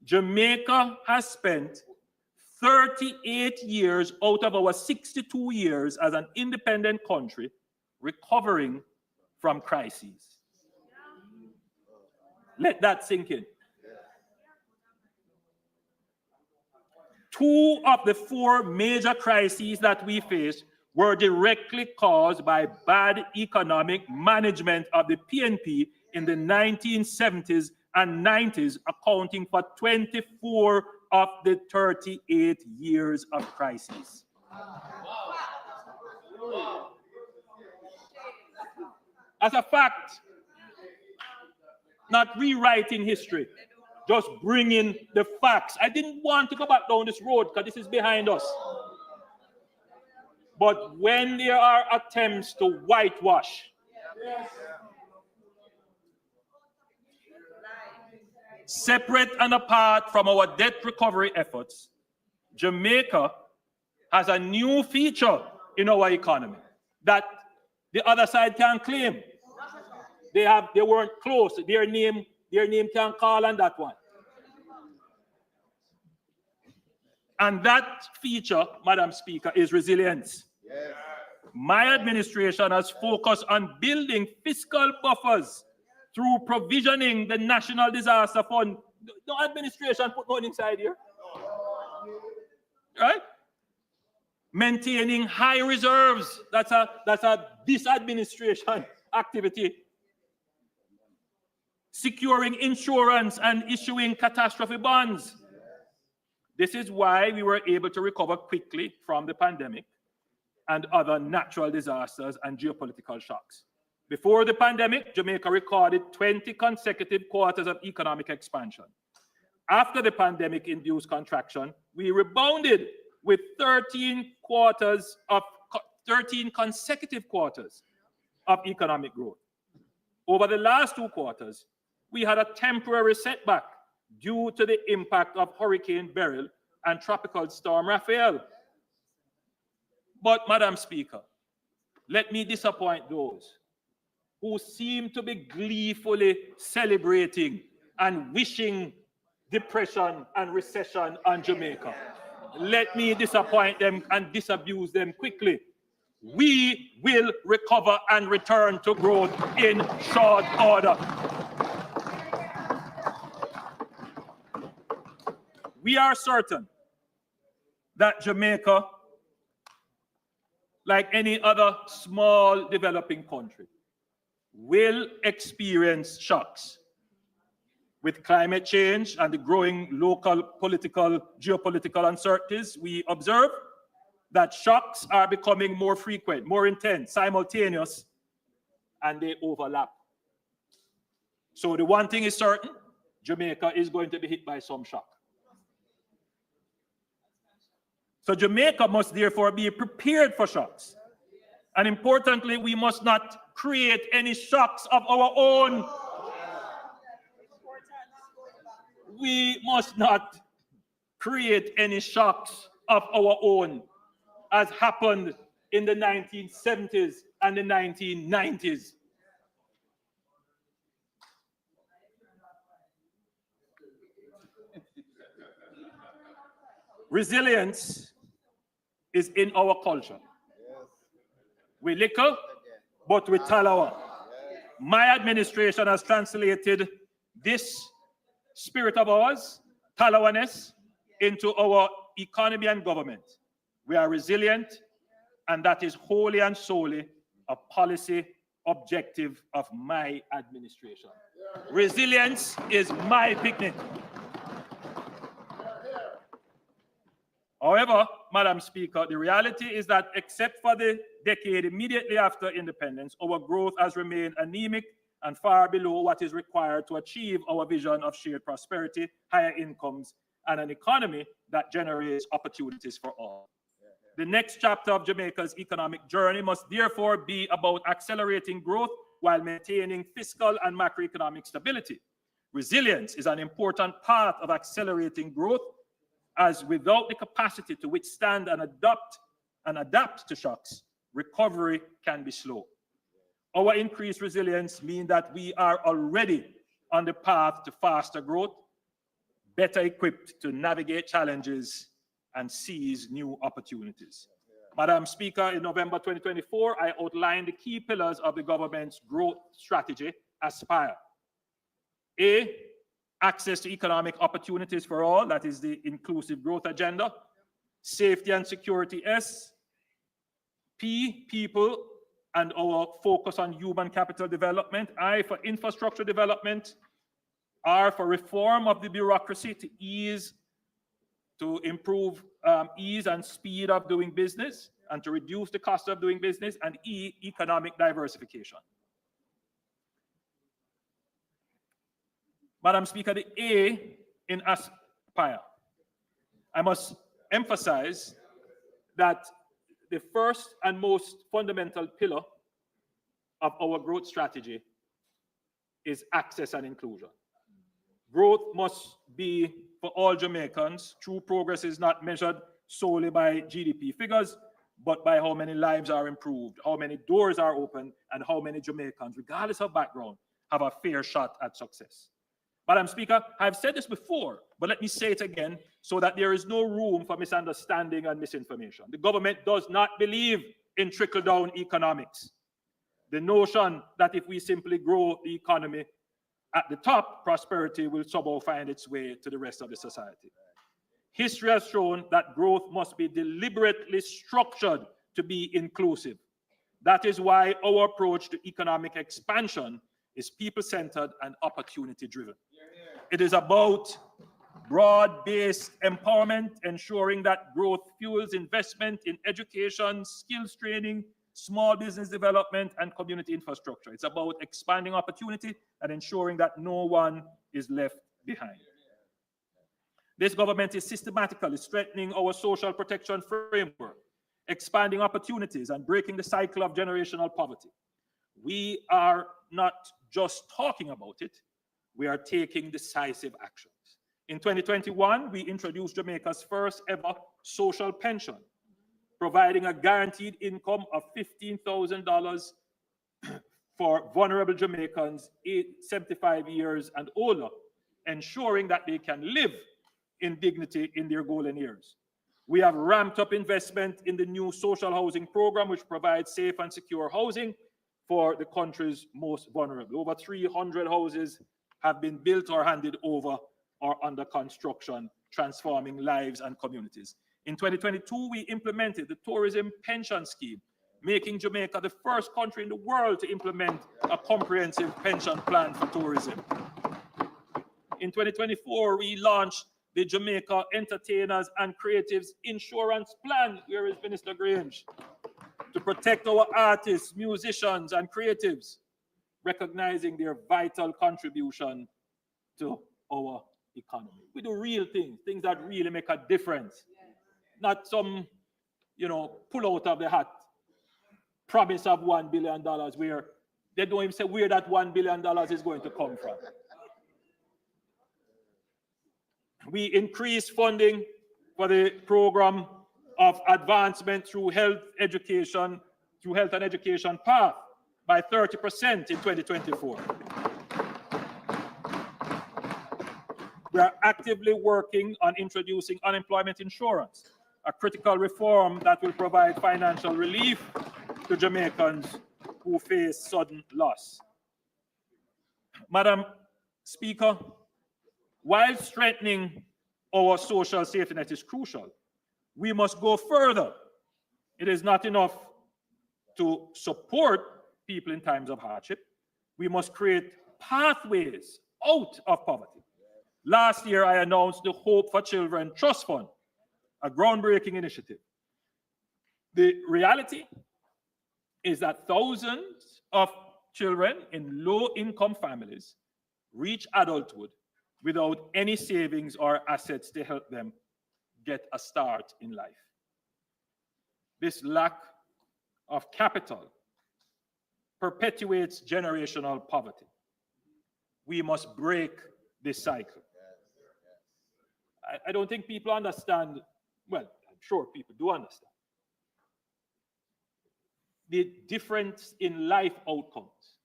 Jamaica has spent 38 years out of our 62 years as an independent country recovering from crises. Let that sink in. 2 of the 4 major crises that we faced were directly caused by bad economic management of the PNP in the 1970s and 90s, accounting for 24 of the 38 years of crises. As a fact, not rewriting history, just bringing the facts. I didn't want to go back down this road because this is behind us. But when there are attempts to whitewash, separate and apart from our debt recovery efforts, Jamaica has a new feature in our economy that the other side can't claim. They weren't close. Their name can't call on that one. And that feature, Madam Speaker, is resilience. Yes. My administration has focused on building fiscal buffers through provisioning the National Disaster Fund. No administration put money inside here. Right? Maintaining high reserves. That's a this administration activity. Securing insurance and issuing catastrophe bonds. This is why we were able to recover quickly from the pandemic and other natural disasters and geopolitical shocks. Before the pandemic, Jamaica recorded 20 consecutive quarters of economic expansion. After the pandemic-induced contraction, we rebounded with 13 consecutive quarters of economic growth. Over the last 2 quarters, we had a temporary setback due to the impact of Hurricane Beryl and Tropical Storm Raphael. But, Madam Speaker, let me disappoint those who seem to be gleefully celebrating and wishing depression and recession on Jamaica. Let me disappoint them and disabuse them quickly. We will recover and return to growth in short order. We are certain that Jamaica, like any other small developing country, will experience shocks. With climate change and the growing local geopolitical uncertainties, we observe that shocks are becoming more frequent, more intense, simultaneous, and they overlap. So the one thing is certain, Jamaica is going to be hit by some shock. So Jamaica must therefore be prepared for shocks. And importantly, we must not create any shocks of our own. We must not create any shocks of our own, as happened in the 1970s and the 1990s. Resilience is in our culture. We liquor, but we talawa. My administration has translated this spirit of ours, talawaness, into our economy and government. We are resilient, and that is wholly and solely a policy objective of my administration. Resilience is my picnic. However, Madam Speaker, the reality is that except for the decade immediately after independence, our growth has remained anemic and far below what is required to achieve our vision of shared prosperity, higher incomes, and an economy that generates opportunities for all. The next chapter of Jamaica's economic journey must therefore be about accelerating growth while maintaining fiscal and macroeconomic stability. Resilience is an important part of accelerating growth, as without the capacity to withstand and adapt to shocks, recovery can be slow. Our increased resilience means that we are already on the path to faster growth, better equipped to navigate challenges and seize new opportunities. Madam Speaker, in November 2024, I outlined the key pillars of the government's growth strategy, Aspire. A, access to economic opportunities for all, that is the inclusive growth agenda. Safety and security, S. P, people and our focus on human capital development. I, for infrastructure development. R, for reform of the bureaucracy to improve ease and speed of doing business and to reduce the cost of doing business. And E, economic diversification. Madam Speaker, the A in Aspire, I must emphasize that the first and most fundamental pillar of our growth strategy is access and inclusion. Growth must be for all Jamaicans. True progress is not measured solely by GDP figures, but by how many lives are improved, how many doors are opened, and how many Jamaicans, regardless of background, have a fair shot at success. Madam Speaker, I've said this before, but let me say it again so that there is no room for misunderstanding and misinformation. The government does not believe in trickle-down economics. The notion that if we simply grow the economy at the top, prosperity will somehow find its way to the rest of the society. History has shown that growth must be deliberately structured to be inclusive. That is why our approach to economic expansion is people-centered and opportunity-driven. It is about broad-based empowerment, ensuring that growth fuels investment in education, skills training, small business development, and community infrastructure. It's about expanding opportunity and ensuring that no one is left behind. This government is systematically strengthening our social protection framework, expanding opportunities, and breaking the cycle of generational poverty. We are not just talking about it, we are taking decisive actions. In 2021, we introduced Jamaica's first ever social pension, providing a guaranteed income of $15,000 for vulnerable Jamaicans 75 years and older, ensuring that they can live in dignity in their golden years. We have ramped up investment in the new social housing program, which provides safe and secure housing for the country's most vulnerable. Over 300 houses have been built or handed over or under construction, transforming lives and communities. In 2022, we implemented the Tourism Pension Scheme, making Jamaica the first country in the world to implement a comprehensive pension plan for tourism. In 2024, we launched the Jamaica Entertainers and Creatives Insurance Plan. Where is Minister Grange? To protect our artists, musicians, and creatives, recognizing their vital contribution to our economy. We do real things, things that really make a difference. Not some, pull out of the hat promise of $1 billion where they don't even say where that $1 billion is going to come from. We increased funding for the program of advancement through health and education path by 30% in 2024. We are actively working on introducing unemployment insurance, a critical reform that will provide financial relief to Jamaicans who face sudden loss. Madam Speaker, while strengthening our social safety net is crucial, we must go further. It is not enough to support people in times of hardship. We must create pathways out of poverty. Last year, I announced the Hope for Children Trust Fund, a groundbreaking initiative. The reality is that thousands of children in low-income families reach adulthood without any savings or assets to help them get a start in life. This lack of capital perpetuates generational poverty. We must break this cycle. I don't think people understand, well, I'm sure people do understand, the difference in life outcomes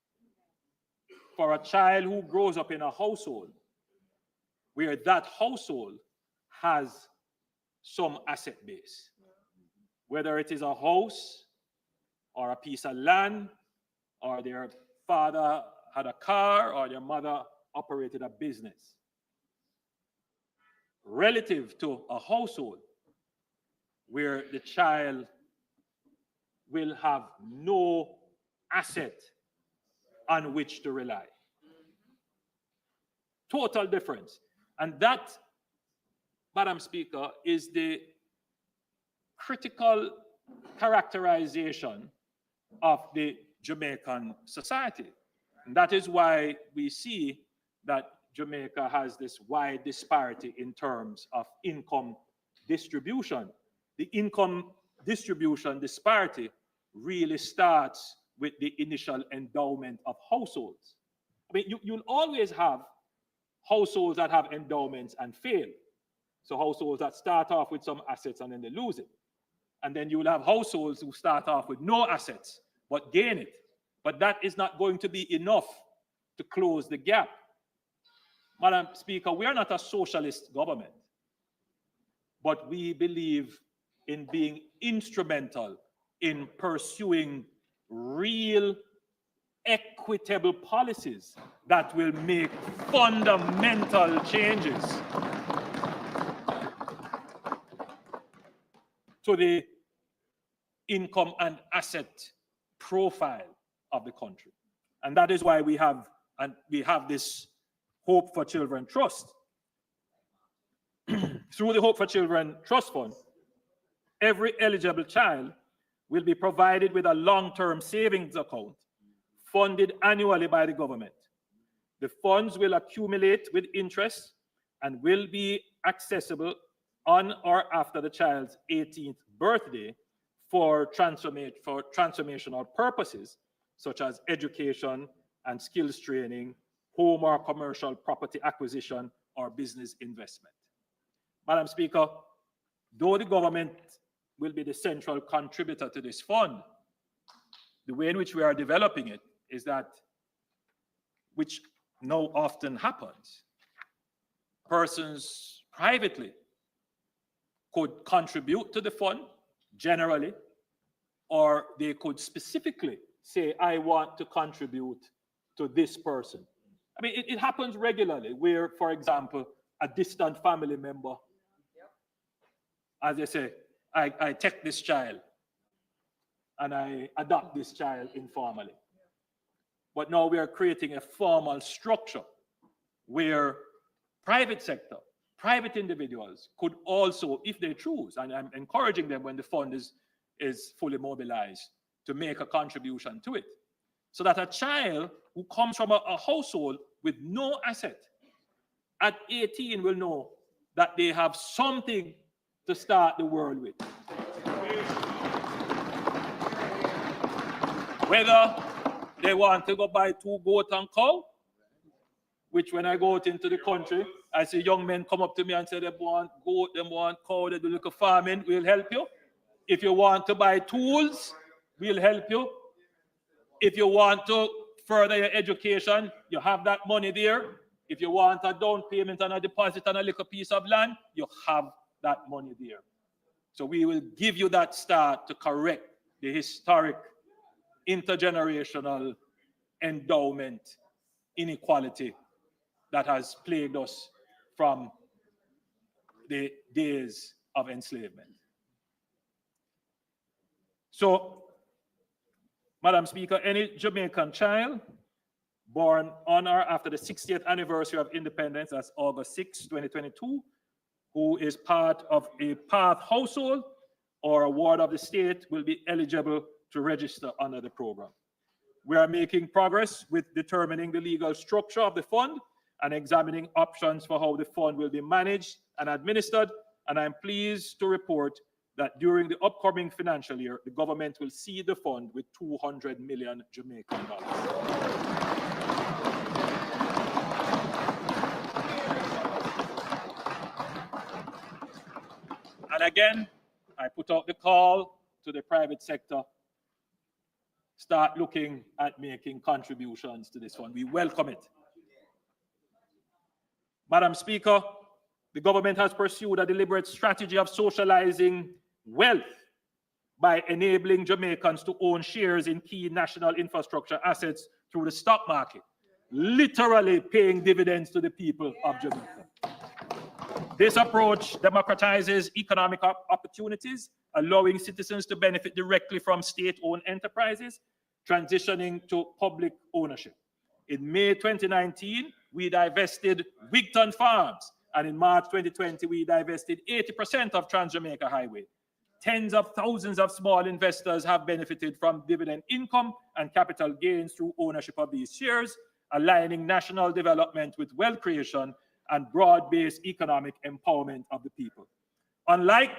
for a child who grows up in a household where that household has some asset base, whether it is a house or a piece of land, or their father had a car, or their mother operated a business. Relative to a household where the child will have no asset on which to rely. Total difference. And that, Madam Speaker, is the critical characterization of the Jamaican society. And that is why we see that Jamaica has this wide disparity in terms of income distribution. The income distribution disparity really starts with the initial endowment of households. I mean, you'll always have households that have endowments and fail. So households that start off with some assets and then they lose it. And then you'll have households who start off with no assets but gain it. But that is not going to be enough to close the gap. Madam Speaker, we are not a socialist government, but we believe in being instrumental in pursuing real equitable policies that will make fundamental changes to the income and asset profile of the country. And that is why we have this Hope for Children Trust. Through the Hope for Children Trust Fund, every eligible child will be provided with a long-term savings account funded annually by the government. The funds will accumulate with interest and will be accessible on or after the child's 18th birthday for transformational purposes, such as education and skills training, home or commercial property acquisition, or business investment. Madam Speaker, though the government will be the central contributor to this fund, the way in which we are developing it is that, which now often happens, persons privately could contribute to the fund generally, or they could specifically say, I want to contribute to this person. I mean, it happens regularly where, for example, a distant family member, as they say, I take this child and I adopt this child informally. But now we are creating a formal structure where private sector, private individuals could also, if they choose, and I'm encouraging them when the fund is fully mobilized, to make a contribution to it. So that a child who comes from a household with no asset at 18 will know that they have something to start the world with. Whether they want to go buy 2 goats and cow, which when I go out into the country, I see young men come up to me and say they want goat, they want cow, they do little farming, we'll help you. If you want to buy tools, we'll help you. If you want to further your education, you have that money there. If you want a down payment and a deposit on a little piece of land, you have that money there. So we will give you that start to correct the historic intergenerational endowment inequality that has plagued us from the days of enslavement. So, Madam Speaker, any Jamaican child born on or after the 60th anniversary of independence, that's August 6, 2022, who is part of a PATH household or a ward of the state will be eligible to register under the program. We are making progress with determining the legal structure of the fund and examining options for how the fund will be managed and administered. And I'm pleased to report that during the upcoming financial year, the government will seed the fund with 200 million Jamaican dollars. And again, I put out the call to the private sector, start looking at making contributions to this fund. We welcome it. Madam Speaker, the government has pursued a deliberate strategy of socializing wealth by enabling Jamaicans to own shares in key national infrastructure assets through the stock market, literally paying dividends to the people of Jamaica. This approach democratizes economic opportunities, allowing citizens to benefit directly from state-owned enterprises, transitioning to public ownership. In May 2019, we divested Wigton Farms, and in March 2020, we divested 80% of Trans-Jamaica Highway. Tens of thousands of small investors have benefited from dividend income and capital gains through ownership of these shares, aligning national development with wealth creation and broad-based economic empowerment of the people. Unlike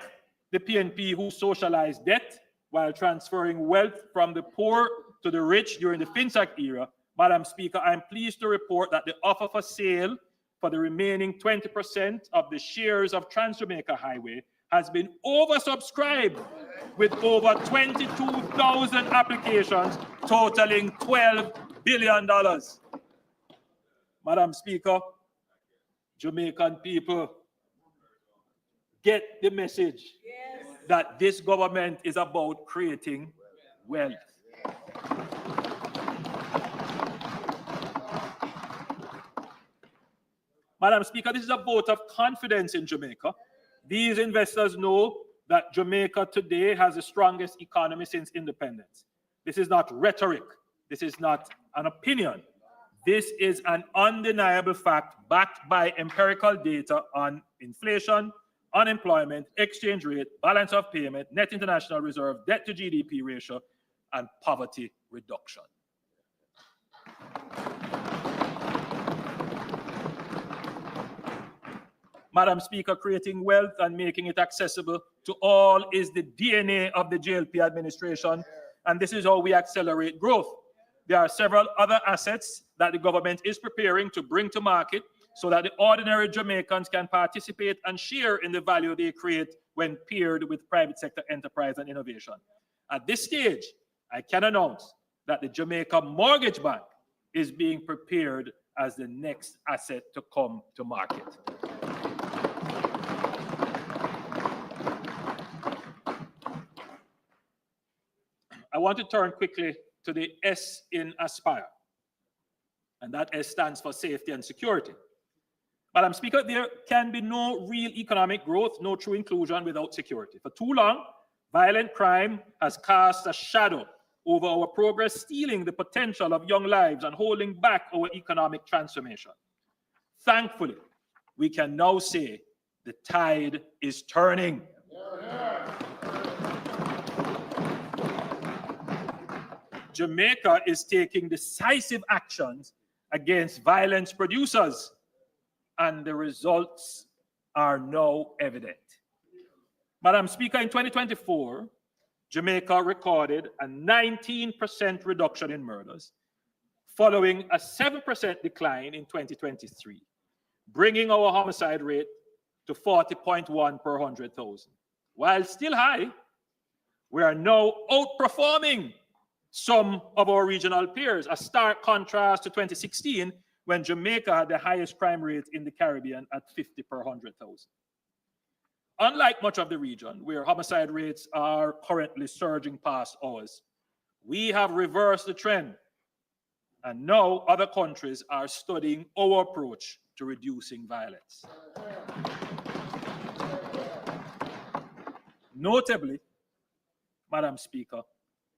the PNP, who socialized debt while transferring wealth from the poor to the rich during the FinSAC era, Madam Speaker, I'm pleased to report that the offer for sale for the remaining 20% of the shares of Trans-Jamaica Highway has been oversubscribed with over 22,000 applications totaling $12 billion. Madam Speaker, Jamaican people, get the message that this government is about creating wealth. Madam Speaker, this is a vote of confidence in Jamaica. These investors know that Jamaica today has the strongest economy since independence. This is not rhetoric. This is not an opinion. This is an undeniable fact backed by empirical data on inflation, unemployment, exchange rate, balance of payment, net international reserve, debt to GDP ratio, and poverty reduction. Madam Speaker, creating wealth and making it accessible to all is the DNA of the JLP administration, and this is how we accelerate growth. There are several other assets that the government is preparing to bring to market so that the ordinary Jamaicans can participate and share in the value they create when paired with private sector enterprise and innovation. At this stage, I can announce that the Jamaica Mortgage Bank is being prepared as the next asset to come to market. I want to turn quickly to the S in Aspire, and that S stands for safety and security. Madam Speaker, there can be no real economic growth, no true inclusion without security. For too long, violent crime has cast a shadow over our progress, stealing the potential of young lives and holding back our economic transformation. Thankfully, we can now say the tide is turning. Jamaica is taking decisive actions against violence producers, and the results are now evident. Madam Speaker, in 2024, Jamaica recorded a 19% reduction in murders, following a 7% decline in 2023, bringing our homicide rate to 40.1 per 100,000. While still high, we are now outperforming some of our regional peers, a stark contrast to 2016, when Jamaica had the highest crime rate in the Caribbean at 50 per 100,000. Unlike much of the region, where homicide rates are currently surging past ours, we have reversed the trend, and now other countries are studying our approach to reducing violence. Notably, Madam Speaker,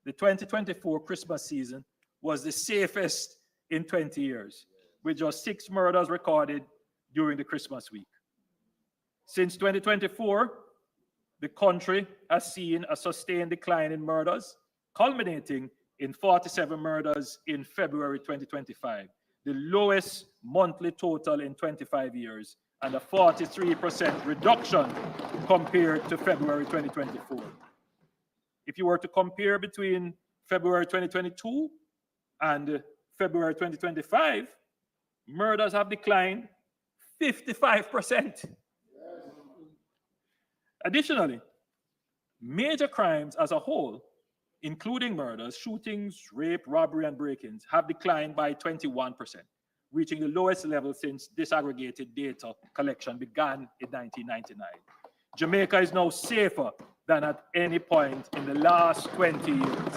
the 2024 Christmas season was the safest in 20 years, with just 6 murders recorded during the Christmas week. Since 2024, the country has seen a sustained decline in murders, culminating in 47 murders in February 2025, the lowest monthly total in 25 years, and a 43% reduction compared to February 2024. If you were to compare between February 2022 and February 2025, murders have declined 55%. Additionally, major crimes as a whole, including murders, shootings, rape, robbery, and break-ins, have declined by 21%, reaching the lowest level since disaggregated data collection began in 1999. Jamaica is now safer than at any point in the last 20 years.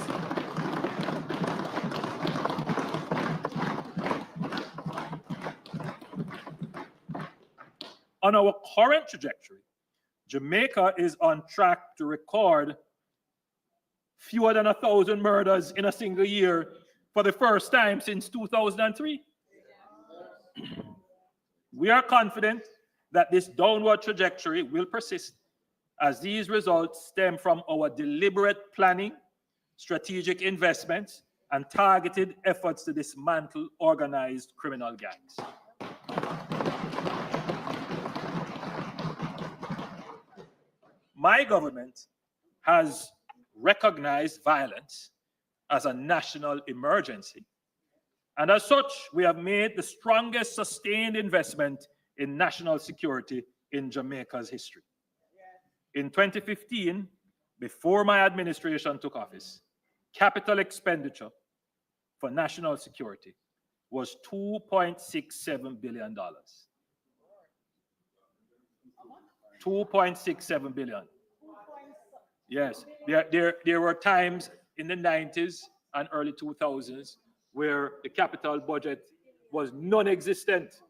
On our current trajectory, Jamaica is on track to record fewer than 1,000 murders in a single year for the first time since 2003. We are confident that this downward trajectory will persist as these results stem from our deliberate planning, strategic investments, and targeted efforts to dismantle organized criminal gangs. My government has recognized violence as a national emergency. And as such, we have made the strongest sustained investment in national security in Jamaica's history. In 2015, before my administration took office, capital expenditure for national security was $2.67 billion. $2.67 billion. Yes, there were times in the 90s and early 2000s where the capital budget was non-existent.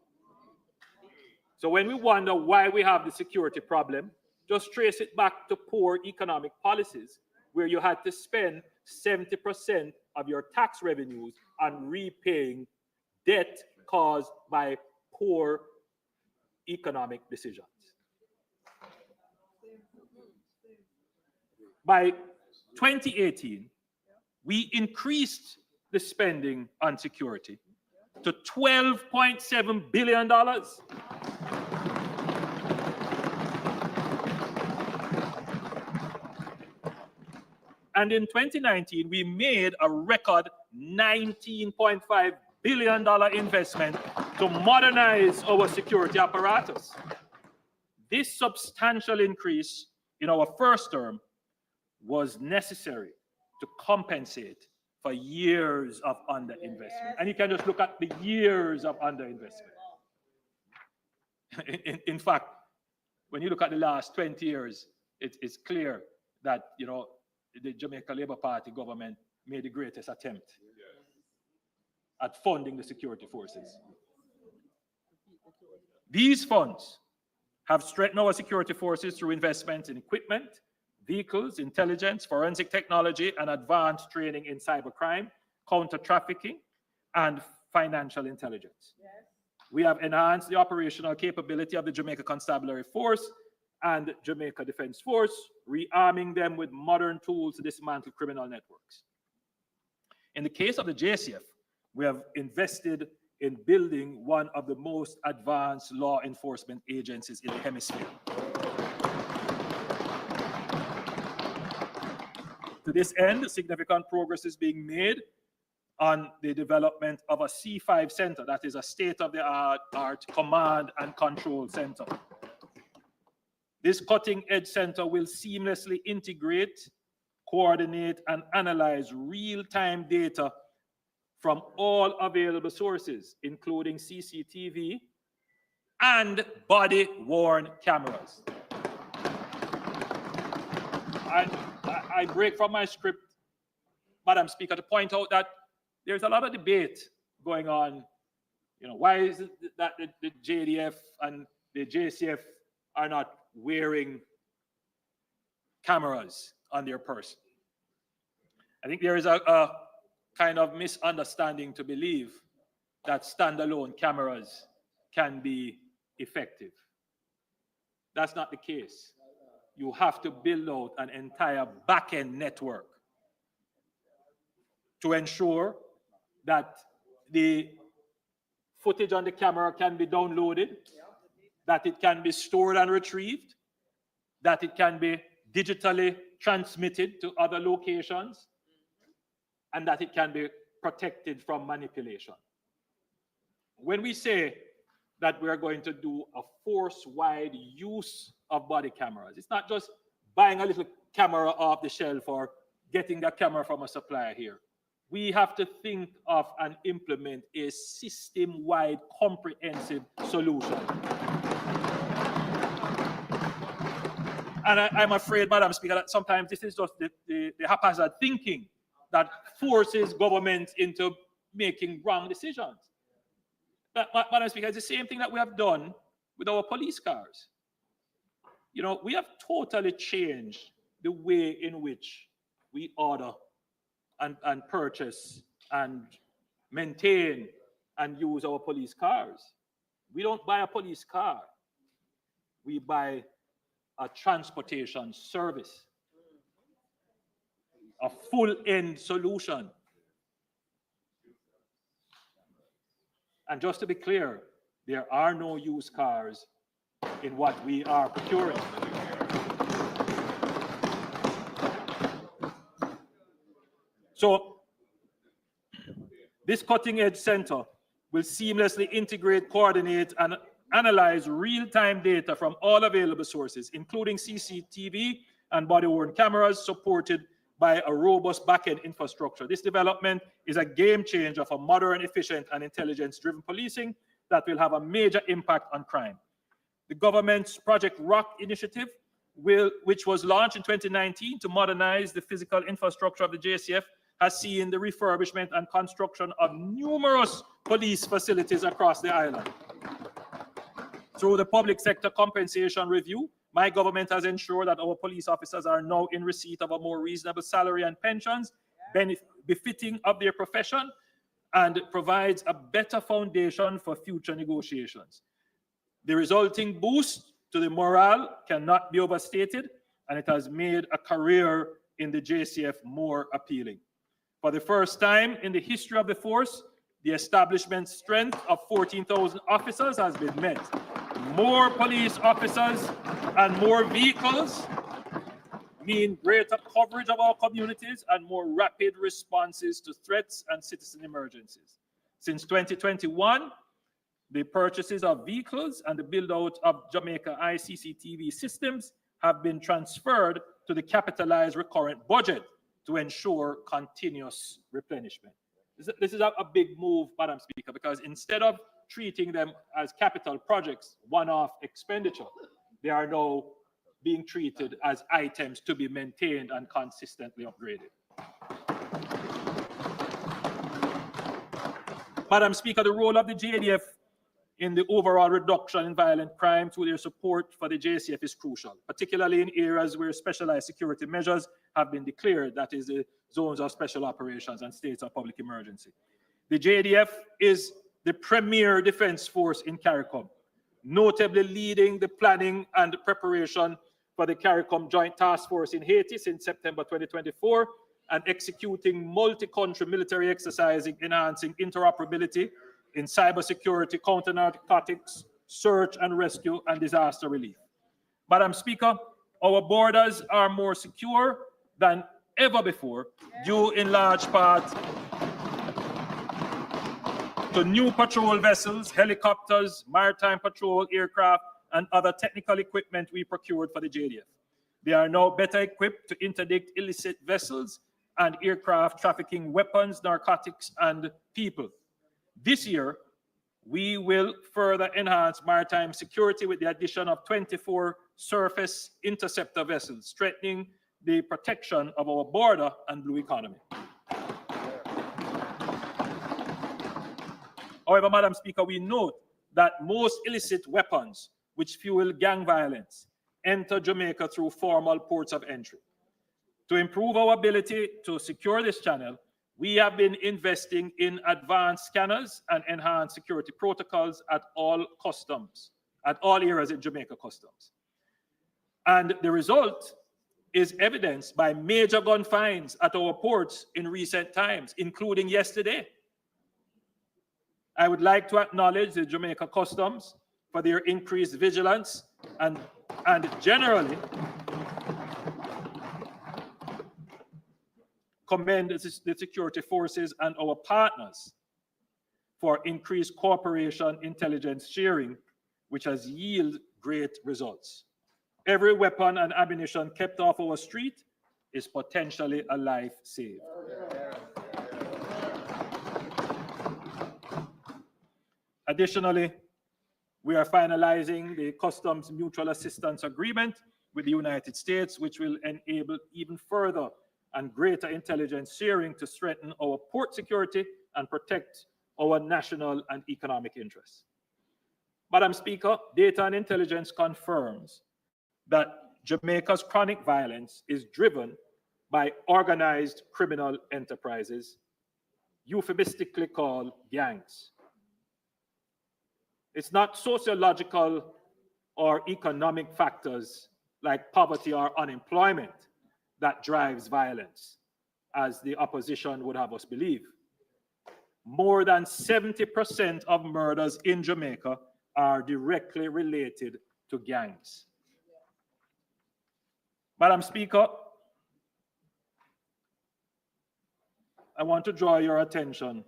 So when we wonder why we have the security problem, just trace it back to poor economic policies where you had to spend 70% of your tax revenues on repaying debt caused by poor economic decisions. By 2018, we increased the spending on security to $12.7 billion. And in 2019, we made a record $19.5 billion investment to modernize our security apparatus. This substantial increase in our first term was necessary to compensate for years of underinvestment. And you can just look at the years of underinvestment. In fact, when you look at the last 20 years, it's clear that, you know, the Jamaica Labour Party government made the greatest attempt at funding the security forces. These funds have strengthened our security forces through investments in equipment, vehicles, intelligence, forensic technology, and advanced training in cybercrime, counter-trafficking, and financial intelligence. Yes. We have enhanced the operational capability of the Jamaica Constabulary Force and Jamaica Defense Force, rearming them with modern tools to dismantle criminal networks. In the case of the JCF, we have invested in building one of the most advanced law enforcement agencies in the hemisphere. To this end, significant progress is being made on the development of a C5 center, that is a state-of-the-art command and control center. This cutting-edge center will seamlessly integrate, coordinate, and analyze real-time data from all available sources, including CCTV and body-worn cameras. I break from my script, Madam Speaker, to point out that there's a lot of debate going on. You know, why is it that the JDF and the JCF are not wearing cameras on their person? I think there is a kind of misunderstanding to believe that standalone cameras can be effective. That's not the case. You have to build out an entire back-end network to ensure that the footage on the camera can be downloaded, that it can be stored and retrieved, that it can be digitally transmitted to other locations, and that it can be protected from manipulation. When we say that we are going to do a force-wide use of body cameras, it's not just buying a little camera off the shelf or getting that camera from a supplier here. we have to think of and implement a system-wide comprehensive solution. And I'm afraid, Madam Speaker, that sometimes this is just the haphazard thinking that forces government into making wrong decisions. But, Madam Speaker, it's the same thing that we have done with our police cars. You know, we have totally changed the way in which we order and purchase and maintain and use our police cars. We don't buy a police car. We buy a transportation service, a full-end solution. And just to be clear, there are no used cars in what we are procuring. So this cutting-edge center will seamlessly integrate, coordinate, and analyze real-time data from all available sources, including CCTV and body-worn cameras, supported by a robust back-end infrastructure. This development is a game changer for modern, efficient, and intelligence-driven policing that will have a major impact on crime. The government's Project ROC initiative, which was launched in 2019 to modernize the physical infrastructure of the JCF, has seen the refurbishment and construction of numerous police facilities across the island. Through the public sector compensation review, my government has ensured that our police officers are now in receipt of a more reasonable salary and pensions befitting of their profession, and provides a better foundation for future negotiations. The resulting boost to the morale cannot be overstated, and it has made a career in the JCF more appealing. For the first time in the history of the force, the establishment strength of 14,000 officers has been met. More police officers and more vehicles mean greater coverage of our communities and more rapid responses to threats and citizen emergencies. Since 2021, the purchases of vehicles and the build-out of Jamaica ICCTV systems have been transferred to the capitalized recurrent budget to ensure continuous replenishment. This is a big move, Madam Speaker, because instead of treating them as capital projects, one-off expenditure, they are now being treated as items to be maintained and consistently upgraded. Madam Speaker, the role of the JDF in the overall reduction in violent crime through their support for the JCF is crucial, particularly in areas where specialized security measures have been declared, that is the zones of special operations and states of public emergency. The JDF is the premier defense force in CARICOM, notably leading the planning and preparation for the CARICOM Joint Task Force in Haiti since September 2024, and executing multi-country military exercises enhancing interoperability in cybersecurity, counter-narcotics, search and rescue, and disaster relief. Madam Speaker, our borders are more secure than ever before, due in large part to new patrol vessels, helicopters, maritime patrol aircraft, and other technical equipment we procured for the JDF. They are now better equipped to interdict illicit vessels and aircraft trafficking weapons, narcotics, and people. This year, we will further enhance maritime security with the addition of 24 surface interceptor vessels, strengthening the protection of our border and blue economy. However, Madam Speaker, we note that most illicit weapons which fuel gang violence enter Jamaica through formal ports of entry. To improve our ability to secure this channel, we have been investing in advanced scanners and enhanced security protocols at all customs, at all areas in Jamaica customs. And the result is evidenced by major gun finds at our ports in recent times, including yesterday. I would like to acknowledge the Jamaica Customs for their increased vigilance and generally commend the security forces and our partners for increased cooperation, intelligence sharing, which has yielded great results. Every weapon and ammunition kept off our street is potentially a life saved. Additionally, we are finalizing the Customs Mutual Assistance Agreement with the United States, which will enable even further and greater intelligence sharing to strengthen our port security and protect our national and economic interests. Madam Speaker, data and intelligence confirms that Jamaica's chronic violence is driven by organized criminal enterprises, euphemistically called gangs. It's not sociological or economic factors like poverty or unemployment that drives violence, as the opposition would have us believe. More than 70% of murders in Jamaica are directly related to gangs. Madam Speaker, I want to draw your attention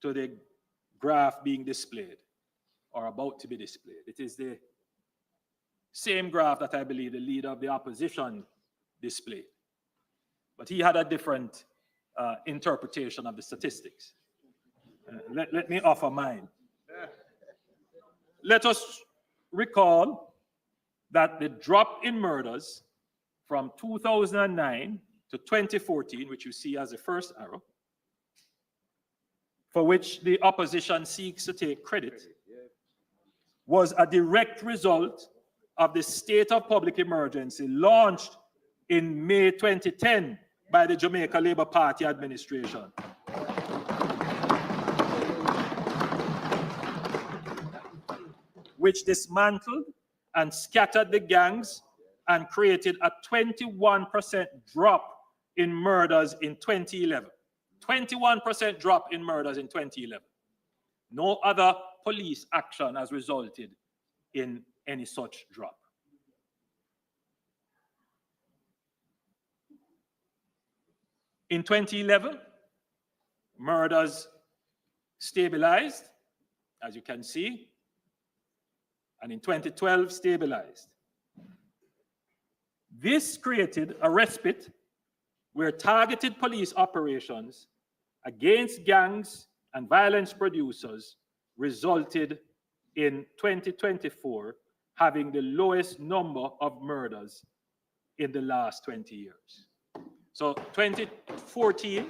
to the graph being displayed or about to be displayed. It is the same graph that I believe the leader of the opposition displayed, but he had a different interpretation of the statistics. Let me offer mine. Let us recall that the drop in murders from 2009 to 2014, which you see as the first arrow, for which the opposition seeks to take credit, was a direct result of the state of public emergency launched in May 2010 by the Jamaica Labour Party administration. Which dismantled and scattered the gangs and created a 21% drop in murders in 2011. 21% drop in murders in 2011. No other police action has resulted in any such drop. In 2011, murders stabilized, as you can see, and in 2012 stabilized. This created a respite where targeted police operations against gangs and violence producers resulted in 2024 having the lowest number of murders in the last 20 years. So 2014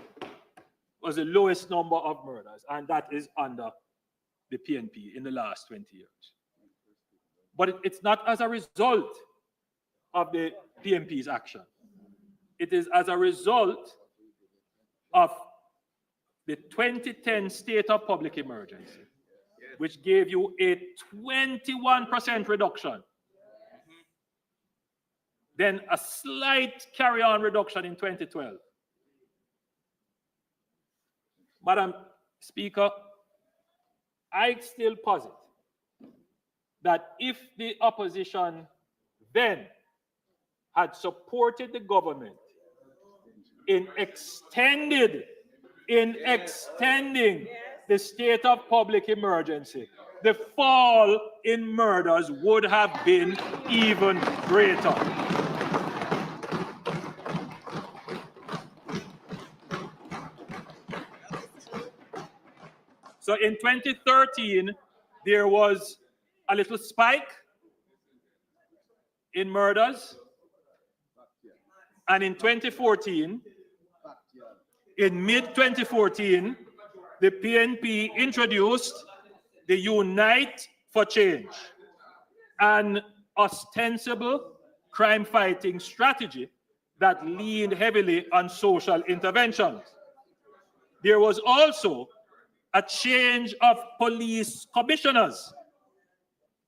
was the lowest number of murders, and that is under the PNP in the last 20 years. But it's not as a result of the PNP's action. It is as a result of the 2010 state of public emergency, which gave you a 21% reduction. Then a slight carry-on reduction in 2012. Madam Speaker, I still posit that if the opposition then had supported the government in extending the state of public emergency, the fall in murders would have been even greater. So in 2013, there was a little spike in murders. And in 2014, in mid-2014, the PNP introduced the Unite for Change, an ostensible crime-fighting strategy that leaned heavily on social interventions. There was also a change of police commissioners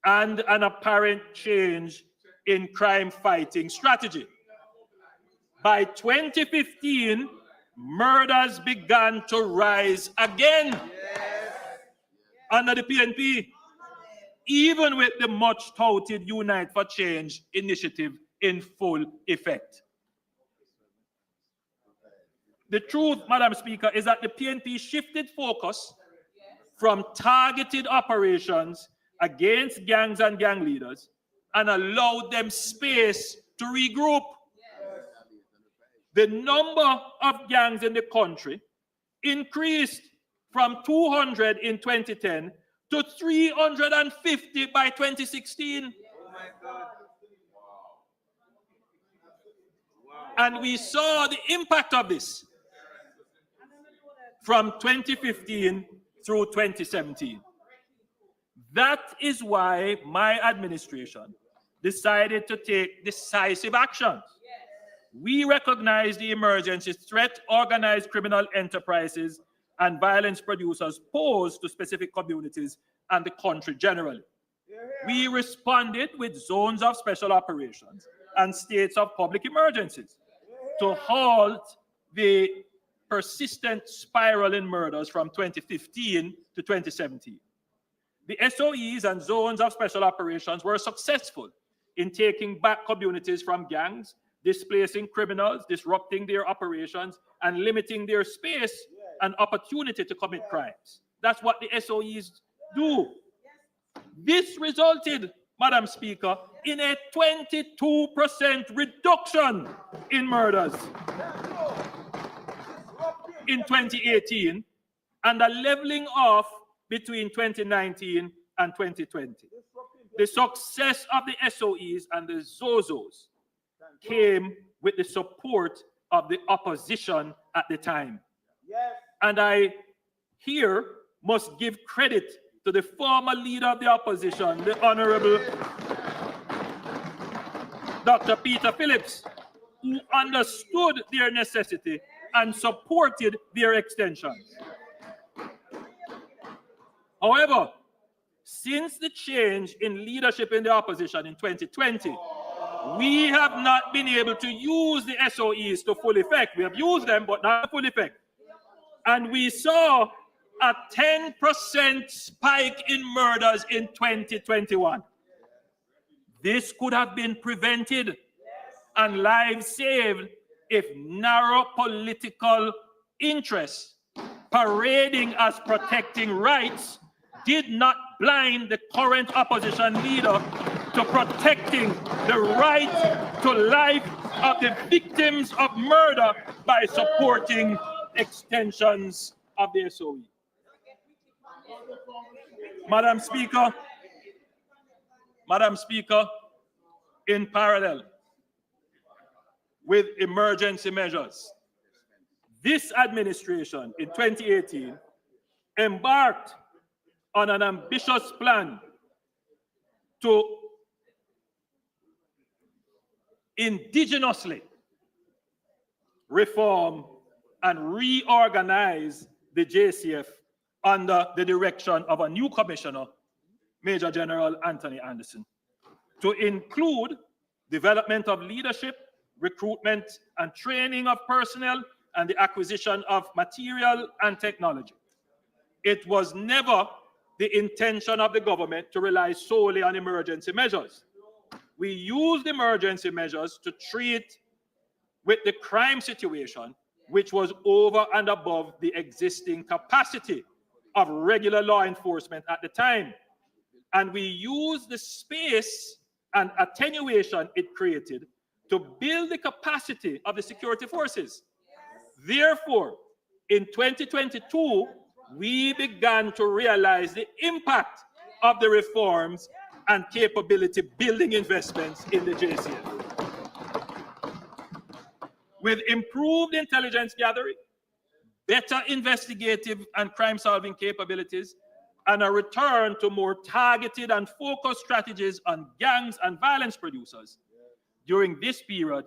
and an apparent change in crime-fighting strategy. By 2015, murders began to rise again under the PNP, even with the much-touted Unite for Change initiative in full effect. The truth, Madam Speaker, is that the PNP shifted focus from targeted operations against gangs and gang leaders and allowed them space to regroup. The number of gangs in the country increased from 200 in 2010 to 350 by 2016. And we saw the impact of this from 2015 through 2017. That is why my administration decided to take decisive actions. We recognize the emergency threat organized criminal enterprises and violence producers pose to specific communities and the country generally. We responded with zones of special operations and states of public emergencies to halt the persistent spiral in murders from 2015 to 2017. The SOEs and zones of special operations were successful in taking back communities from gangs, displacing criminals, disrupting their operations, and limiting their space and opportunity to commit crimes. That's what the SOEs do. This resulted, Madam Speaker, in a 22% reduction in murders in 2018 and a leveling off between 2019 and 2020. The success of the SOEs and the ZOZOs came with the support of the opposition at the time. And I here must give credit to the former leader of the opposition, the Honorable Dr. Peter Phillips, who understood their necessity and supported their extensions. However, since the change in leadership in the opposition in 2020, we have not been able to use the SOEs to full effect. We have used them, but not to full effect. And we saw a 10% spike in murders in 2021. This could have been prevented and lives saved if narrow political interests parading as protecting rights did not blind the current opposition leader to protecting the right to life of the victims of murder by supporting extensions of the SOE. Madam Speaker, in parallel with emergency measures, this administration in 2018 embarked on an ambitious plan to indigenously reform and reorganize the JCF under the direction of a new commissioner, Major General Anthony Anderson, to include development of leadership, recruitment and training of personnel, and the acquisition of material and technology. It was never the intention of the government to rely solely on emergency measures. We used emergency measures to treat with the crime situation, which was over and above the existing capacity of regular law enforcement at the time. And we used the space and attenuation it created to build the capacity of the security forces. Therefore, in 2022, we began to realize the impact of the reforms and capability building investments in the JCF. With improved intelligence gathering, better investigative and crime-solving capabilities, and a return to more targeted and focused strategies on gangs and violence producers, during this period,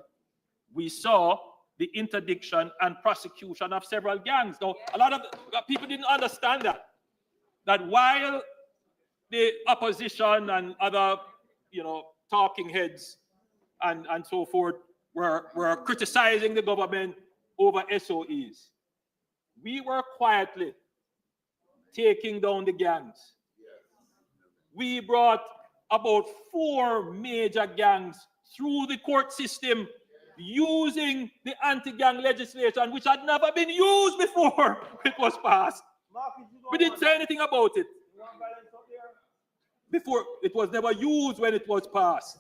we saw the interdiction and prosecution of several gangs. Now, a lot of people didn't understand that while the opposition and other, talking heads and so forth were criticizing the government over SOEs, we were quietly taking down the gangs. We brought about 4 major gangs through the court system using the anti-gang legislation, which had never been used before it was passed. We didn't say anything about it. Before, it was never used when it was passed.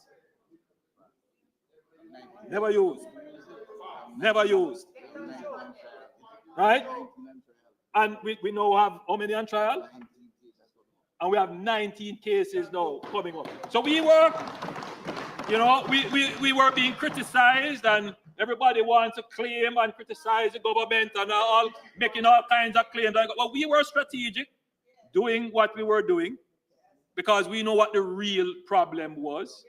Never used. Never used. Right? And we now have how many on trial? And we have 19 cases now coming up. So we were, you know, we were being criticized, and everybody wants to claim and criticize the government and all making all kinds of claims. But we were strategic, doing what we were doing, because we know what the real problem was.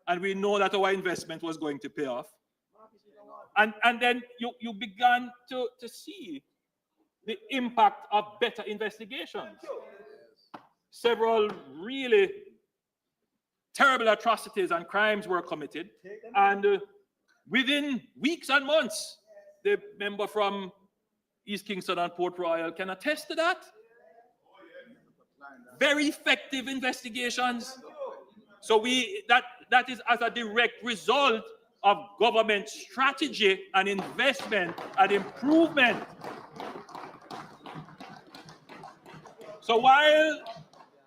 And we know that our investment was going to pay off. And then you began to see the impact of better investigations. Several really terrible atrocities and crimes were committed. And within weeks and months, the member from East Kingston and Port Royal can attest to that. Very effective investigations. So that is as a direct result of government strategy and investment and improvement. So while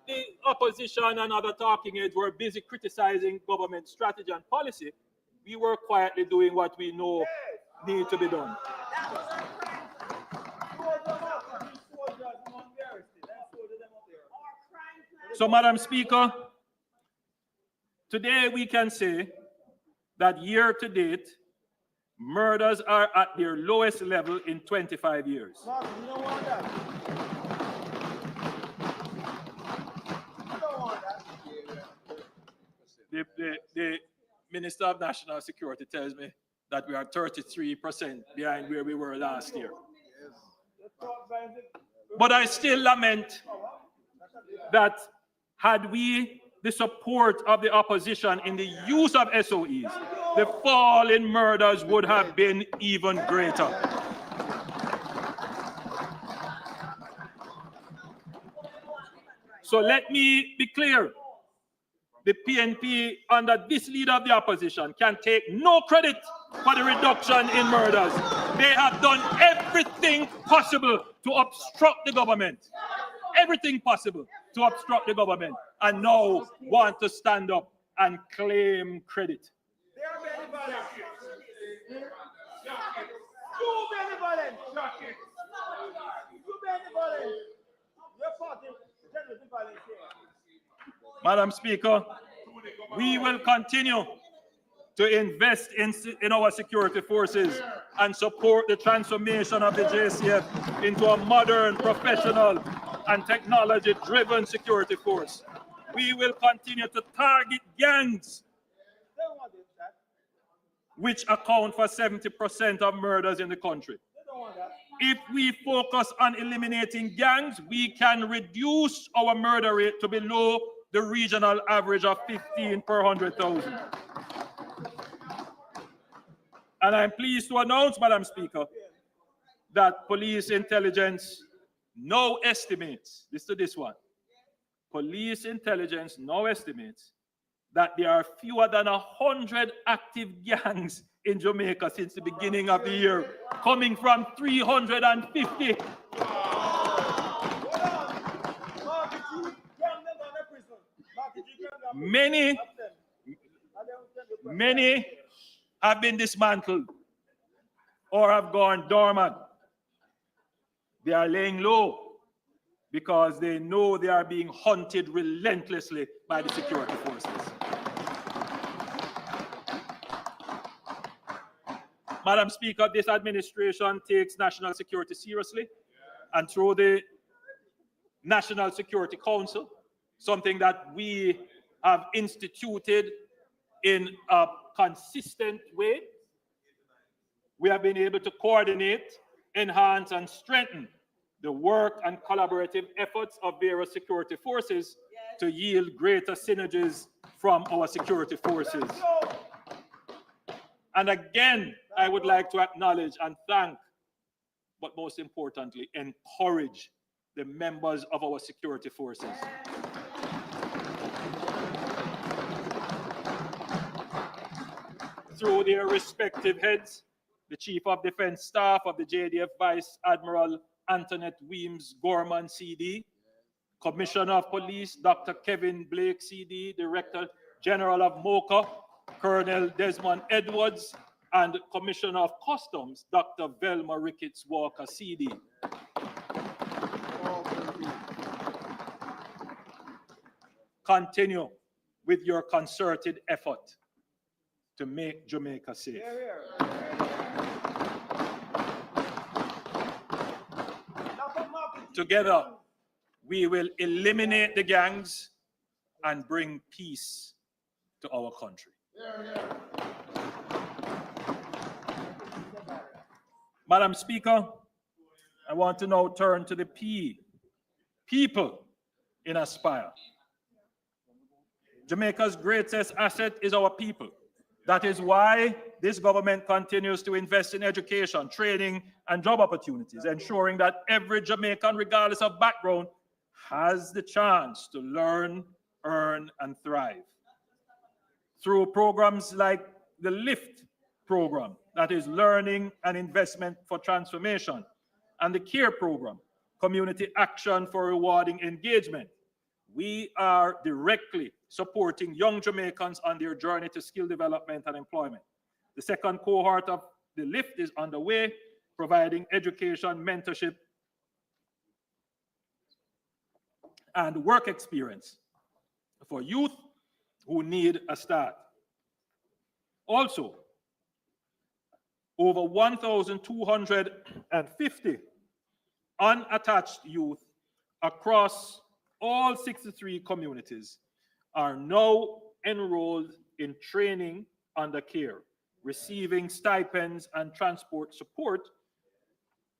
the opposition and other talking heads were busy criticizing government strategy and policy, we were quietly doing what we know needs to be done. So, Madam Speaker, today we can say that year to date, murders are at their lowest level in 25 years. The Minister of National Security tells me that we are 33% behind where we were last year. But I still lament that had we the support of the opposition in the use of SOEs, the fall in murders would have been even greater. So let me be clear. The PNP, under this leader of the opposition, can take no credit for the reduction in murders. They have done everything possible to obstruct the government. Everything possible to obstruct the government, and now want to stand up and claim credit. Madam Speaker, we will continue to invest in our security forces and support the transformation of the JCF into a modern, professional, and technology-driven security force. We will continue to target gangs, which account for 70% of murders in the country. If we focus on eliminating gangs, we can reduce our murder rate to below the regional average of 15 per 100,000. And I'm pleased to announce, Madam Speaker, that police intelligence now estimates, listen to this one, police intelligence now estimates that there are fewer than 100 active gangs in Jamaica since the beginning of the year, coming from 350. Many have been dismantled or have gone dormant. They are laying low because they know they are being hunted relentlessly by the security forces. Madam Speaker, this administration takes national security seriously, and through the National Security Council, something that we have instituted in a consistent way, we have been able to coordinate, enhance, and strengthen the work and collaborative efforts of various security forces to yield greater synergies from our security forces. And again, I would like to acknowledge and thank, but most importantly, encourage the members of our security forces. Through their respective heads, the Chief of Defense Staff of the JDF Vice Admiral Antoinette Weems Gorman, CD, Commissioner of Police Dr. Kevin Blake, CD, Director General of MOCA Colonel Desmond Edwards, and Commissioner of Customs Dr. Velma Ricketts Walker, CD. continue with your concerted effort to make Jamaica safe. Together, we will eliminate the gangs and bring peace to our country. Madam Speaker, I want to now turn to the P, people in Aspire. Jamaica's greatest asset is our people. That is why this government continues to invest in education, training, and job opportunities, ensuring that every Jamaican, regardless of background, has the chance to learn, earn, and thrive. Through programs like the LIFT program, that is Learning and Investment for Transformation, and the CARE program, Community Action for Rewarding Engagement, we are directly supporting young Jamaicans on their journey to skill development and employment. The second cohort of the LIFT is underway, providing education, mentorship, and work experience for youth who need a start. Also, over 1,250 unattached youth across all 63 communities are now enrolled in training under CARE, receiving stipends and transport support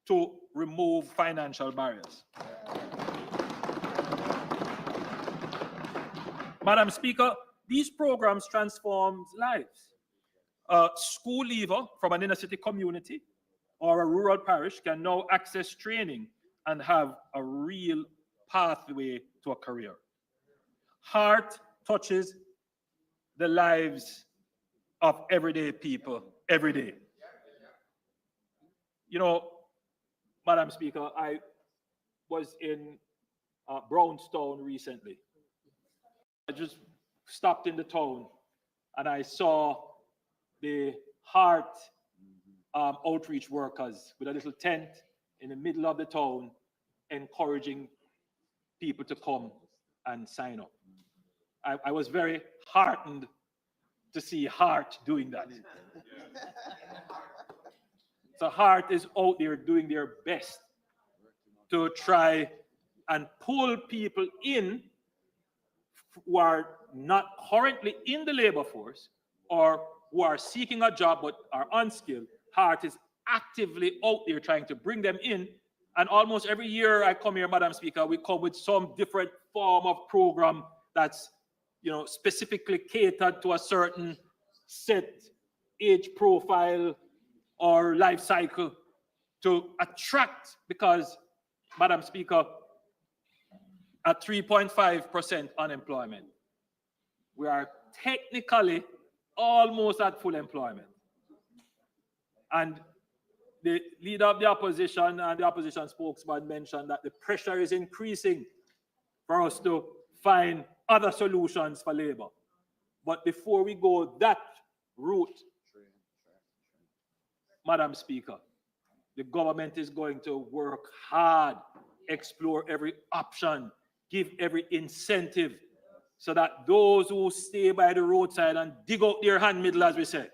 to remove financial barriers. Madam Speaker, these programs transform lives. A school leaver from an inner city community or a rural parish can now access training and have a real pathway to a career. Heart touches the lives of everyday people every day. You know, Madam Speaker, I was in Brownstown recently. I just stopped in the town and I saw the heart outreach workers with a little tent in the middle of the town encouraging people to come and sign up. I was very heartened to see Heart doing that. So Heart is out there doing their best to try and pull people in who are not currently in the labor force or who are seeking a job but are unskilled. Heart is actively out there trying to bring them in. And almost every year I come here, Madam Speaker, we come with some different form of program that's, you know, specifically catered to a certain set age profile or life cycle to attract, because, Madam Speaker, at 3.5% unemployment, we are technically almost at full employment. And the leader of the opposition and the opposition spokesman mentioned that the pressure is increasing for us to find other solutions for labor. But before we go that route, Madam Speaker, the government is going to work hard, explore every option, give every incentive so that those who stay by the roadside and dig out their hand middle, as we say,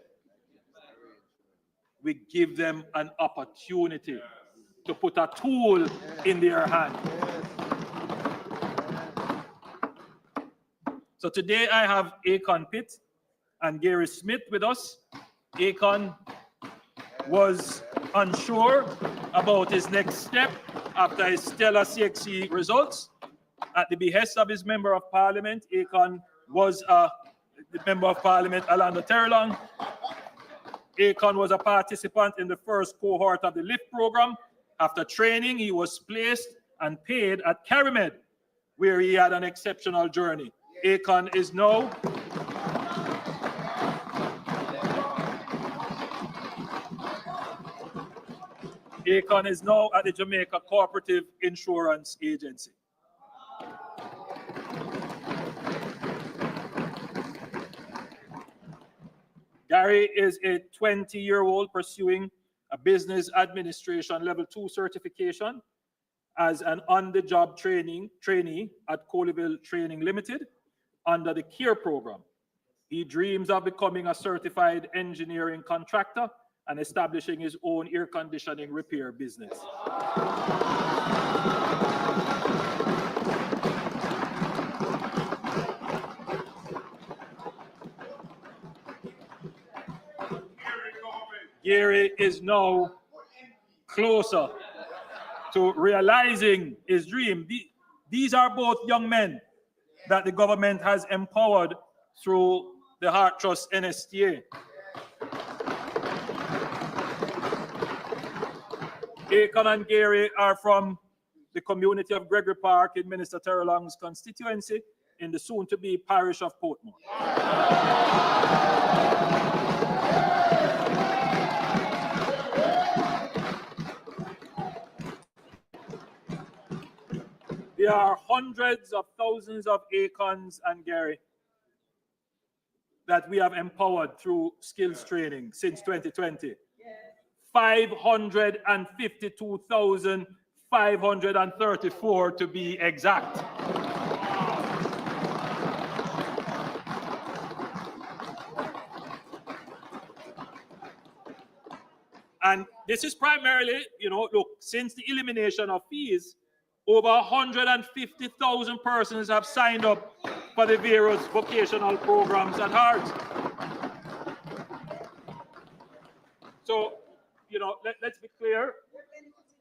we give them an opportunity to put a tool in their hand. So today I have Akon Pitt and Gary Smith with us. Akon was unsure about his next step after his stellar CXC results. At the behest of his Member of Parliament, Akon was the Member of Parliament, Alando Terrelong. Akon was a participant in the first cohort of the LIFT program. After training, he was placed and paid at CariMed, where he had an exceptional journey. Akon is now at the Jamaica Cooperative Insurance Agency. Gary is a 20-year-old pursuing a business administration level 2 certification as an on-the-job trainee at Colville Training Limited. under the CARE program. He dreams of becoming a certified engineering contractor and establishing his own air conditioning repair business. Gary is now closer to realizing his dream. These are both young men that the government has empowered through the Heart Trust NSTA. Akon and Gary are from the community of Gregory Park in Minister Terrelong's constituency in the soon-to-be parish of Portmore. There are hundreds of thousands of Akons and Gary that we have empowered through skills training since 2020. 552,534 to be exact. And this is primarily, look, since the elimination of fees, over 150,000 persons have signed up for the various vocational programs at Heart. So, let's be clear,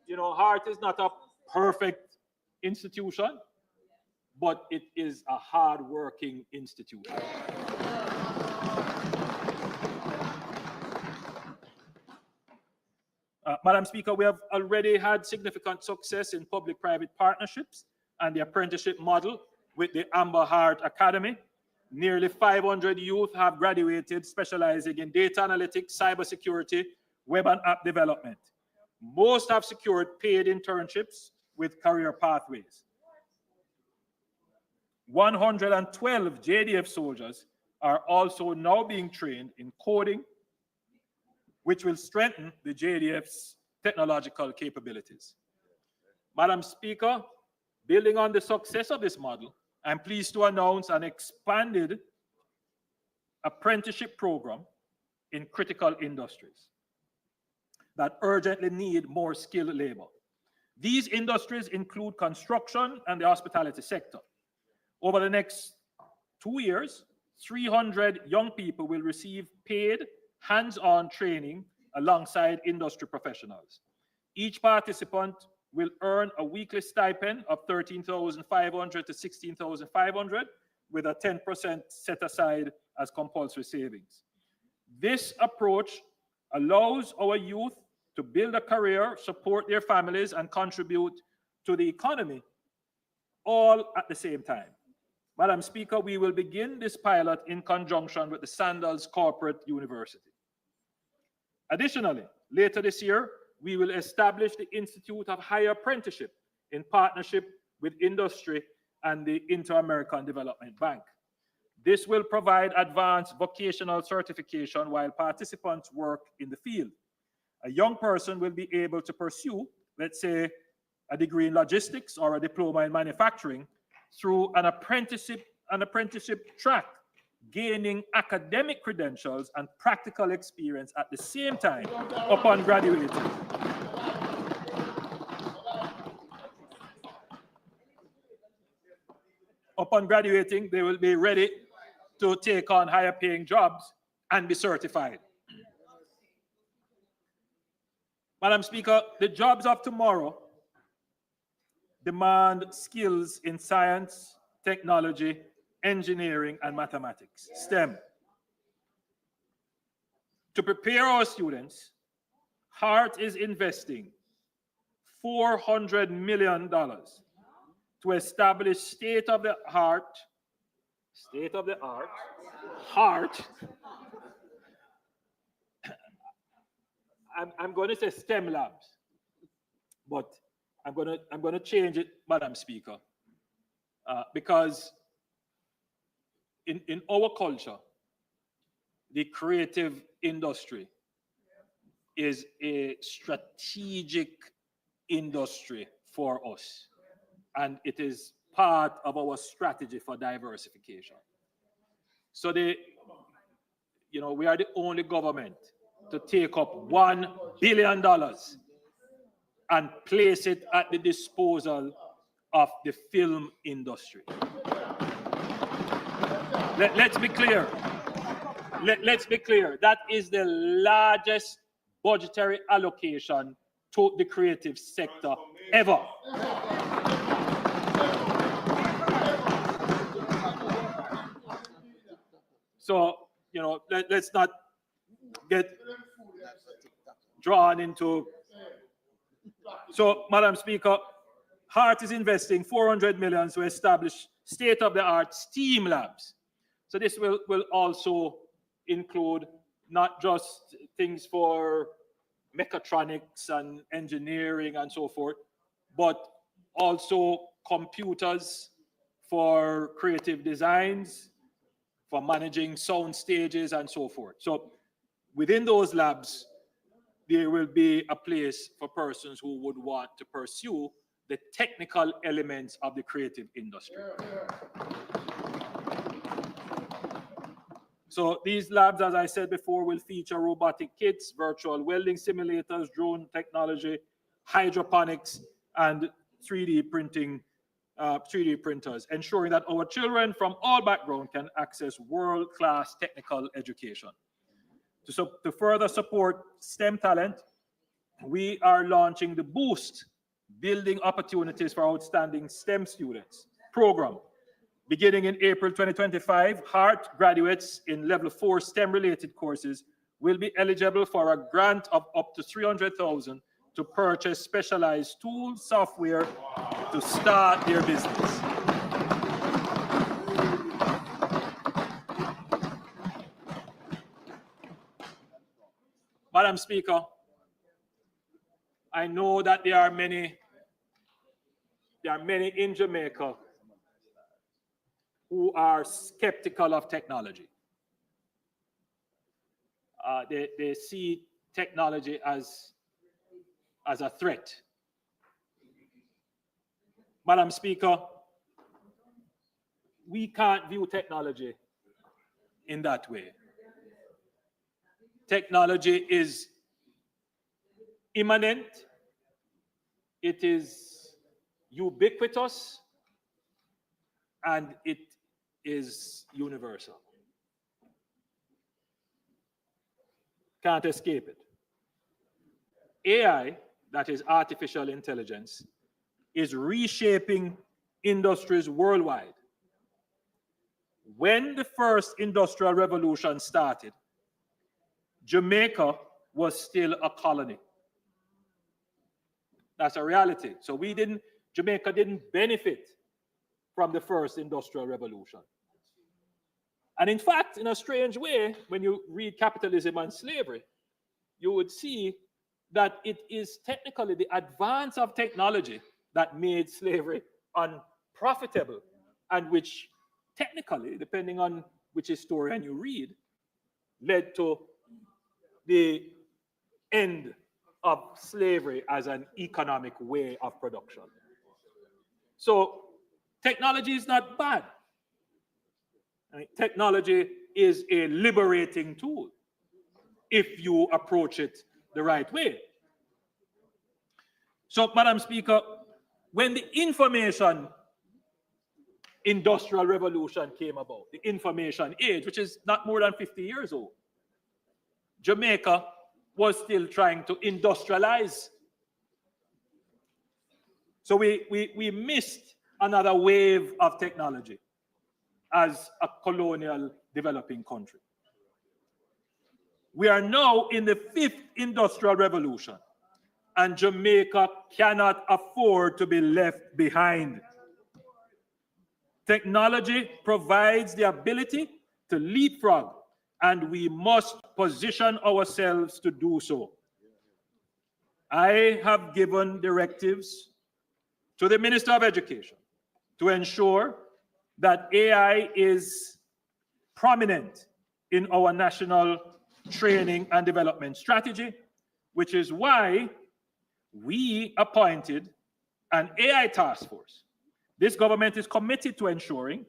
Heart is not a perfect institution, but it is a hard-working institution. Madam Speaker, we have already had significant success in public-private partnerships and the apprenticeship model with the Amber Heart Academy. Nearly 500 youth have graduated specializing in data analytics, cybersecurity, web and app development. Most have secured paid internships with career pathways. 112 JDF soldiers are also now being trained in coding, which will strengthen the JDF's technological capabilities. Madam Speaker, building on the success of this model, I'm pleased to announce an expanded apprenticeship program in critical industries that urgently need more skilled labor. These industries include construction and the hospitality sector. Over the next 2 years, 300 young people will receive paid hands-on training alongside industry professionals. Each participant will earn a weekly stipend of $13,500 to $16,500 with a 10% set aside as compulsory savings. This approach allows our youth to build a career, support their families, and contribute to the economy, all at the same time. Madam Speaker, we will begin this pilot in conjunction with the Sandals Corporate University. Additionally, later this year, we will establish the Institute of Higher Apprenticeship in partnership with industry and the Inter-American Development Bank. This will provide advanced vocational certification while participants work in the field. A young person will be able to pursue, let's say, a degree in logistics or a diploma in manufacturing through an apprenticeship track, gaining academic credentials and practical experience at the same time upon graduating. Upon graduating, they will be ready to take on higher paying jobs and be certified. Madam Speaker, the jobs of tomorrow demand skills in science, technology, engineering, and mathematics, STEM. To prepare our students, Heart is investing $400 million to establish state-of-the-art Heart. I'm going to say STEM labs, but I'm going to change it, Madam Speaker, because in our culture, the creative industry is a strategic industry for us, and it is part of our strategy for diversification. So we are the only government to take up $1 billion and place it at the disposal of the film industry. Let's be clear. Let's be clear. That is the largest budgetary allocation to the creative sector ever. So, let's not get drawn into. So, Madam Speaker, HART is investing $400 million to establish state-of-the-art STEAM labs. So this will also include not just things for mechatronics and engineering and so forth, but also computers for creative designs, for managing sound stages and so forth. So within those labs, there will be a place for persons who would want to pursue the technical elements of the creative industry. So these labs, as I said before, will feature robotic kits, virtual welding simulators, drone technology, hydroponics, and 3D printing, 3D printers, ensuring that our children from all backgrounds can access world-class technical education. To further support STEM talent, we are launching the Boost Building Opportunities for Outstanding STEM Students program. Beginning in April 2025, HART graduates in level 4 STEM-related courses will be eligible for a grant of up to $300,000 to purchase specialized tools, software to start their business. Madam Speaker, I know that there are many in Jamaica who are skeptical of technology. They see technology as a threat. Madam Speaker, we can't view technology in that way. Technology is immanent, it is ubiquitous, and it is universal. Can't escape it. AI, that is artificial intelligence, is reshaping industries worldwide. When the first industrial revolution started, Jamaica was still a colony. That's a reality. So Jamaica didn't benefit from the first industrial revolution. And in fact, in a strange way, when you read Capitalism and Slavery, you would see that it is technically the advance of technology that made slavery unprofitable, and which technically, depending on which historian you read, led to the end of slavery as an economic way of production. So technology is not bad. Technology is a liberating tool if you approach it the right way. So, Madam Speaker, when the information industrial revolution came about, the information age, which is not more than 50 years old, Jamaica was still trying to industrialize. So we missed another wave of technology as a colonial developing country. We are now in the 5th industrial revolution, and Jamaica cannot afford to be left behind. Technology provides the ability to leapfrog, and we must position ourselves to do so. I have given directives to the Minister of Education to ensure that AI is prominent in our national training and development strategy, which is why we appointed an AI task force. This government is committed to ensuring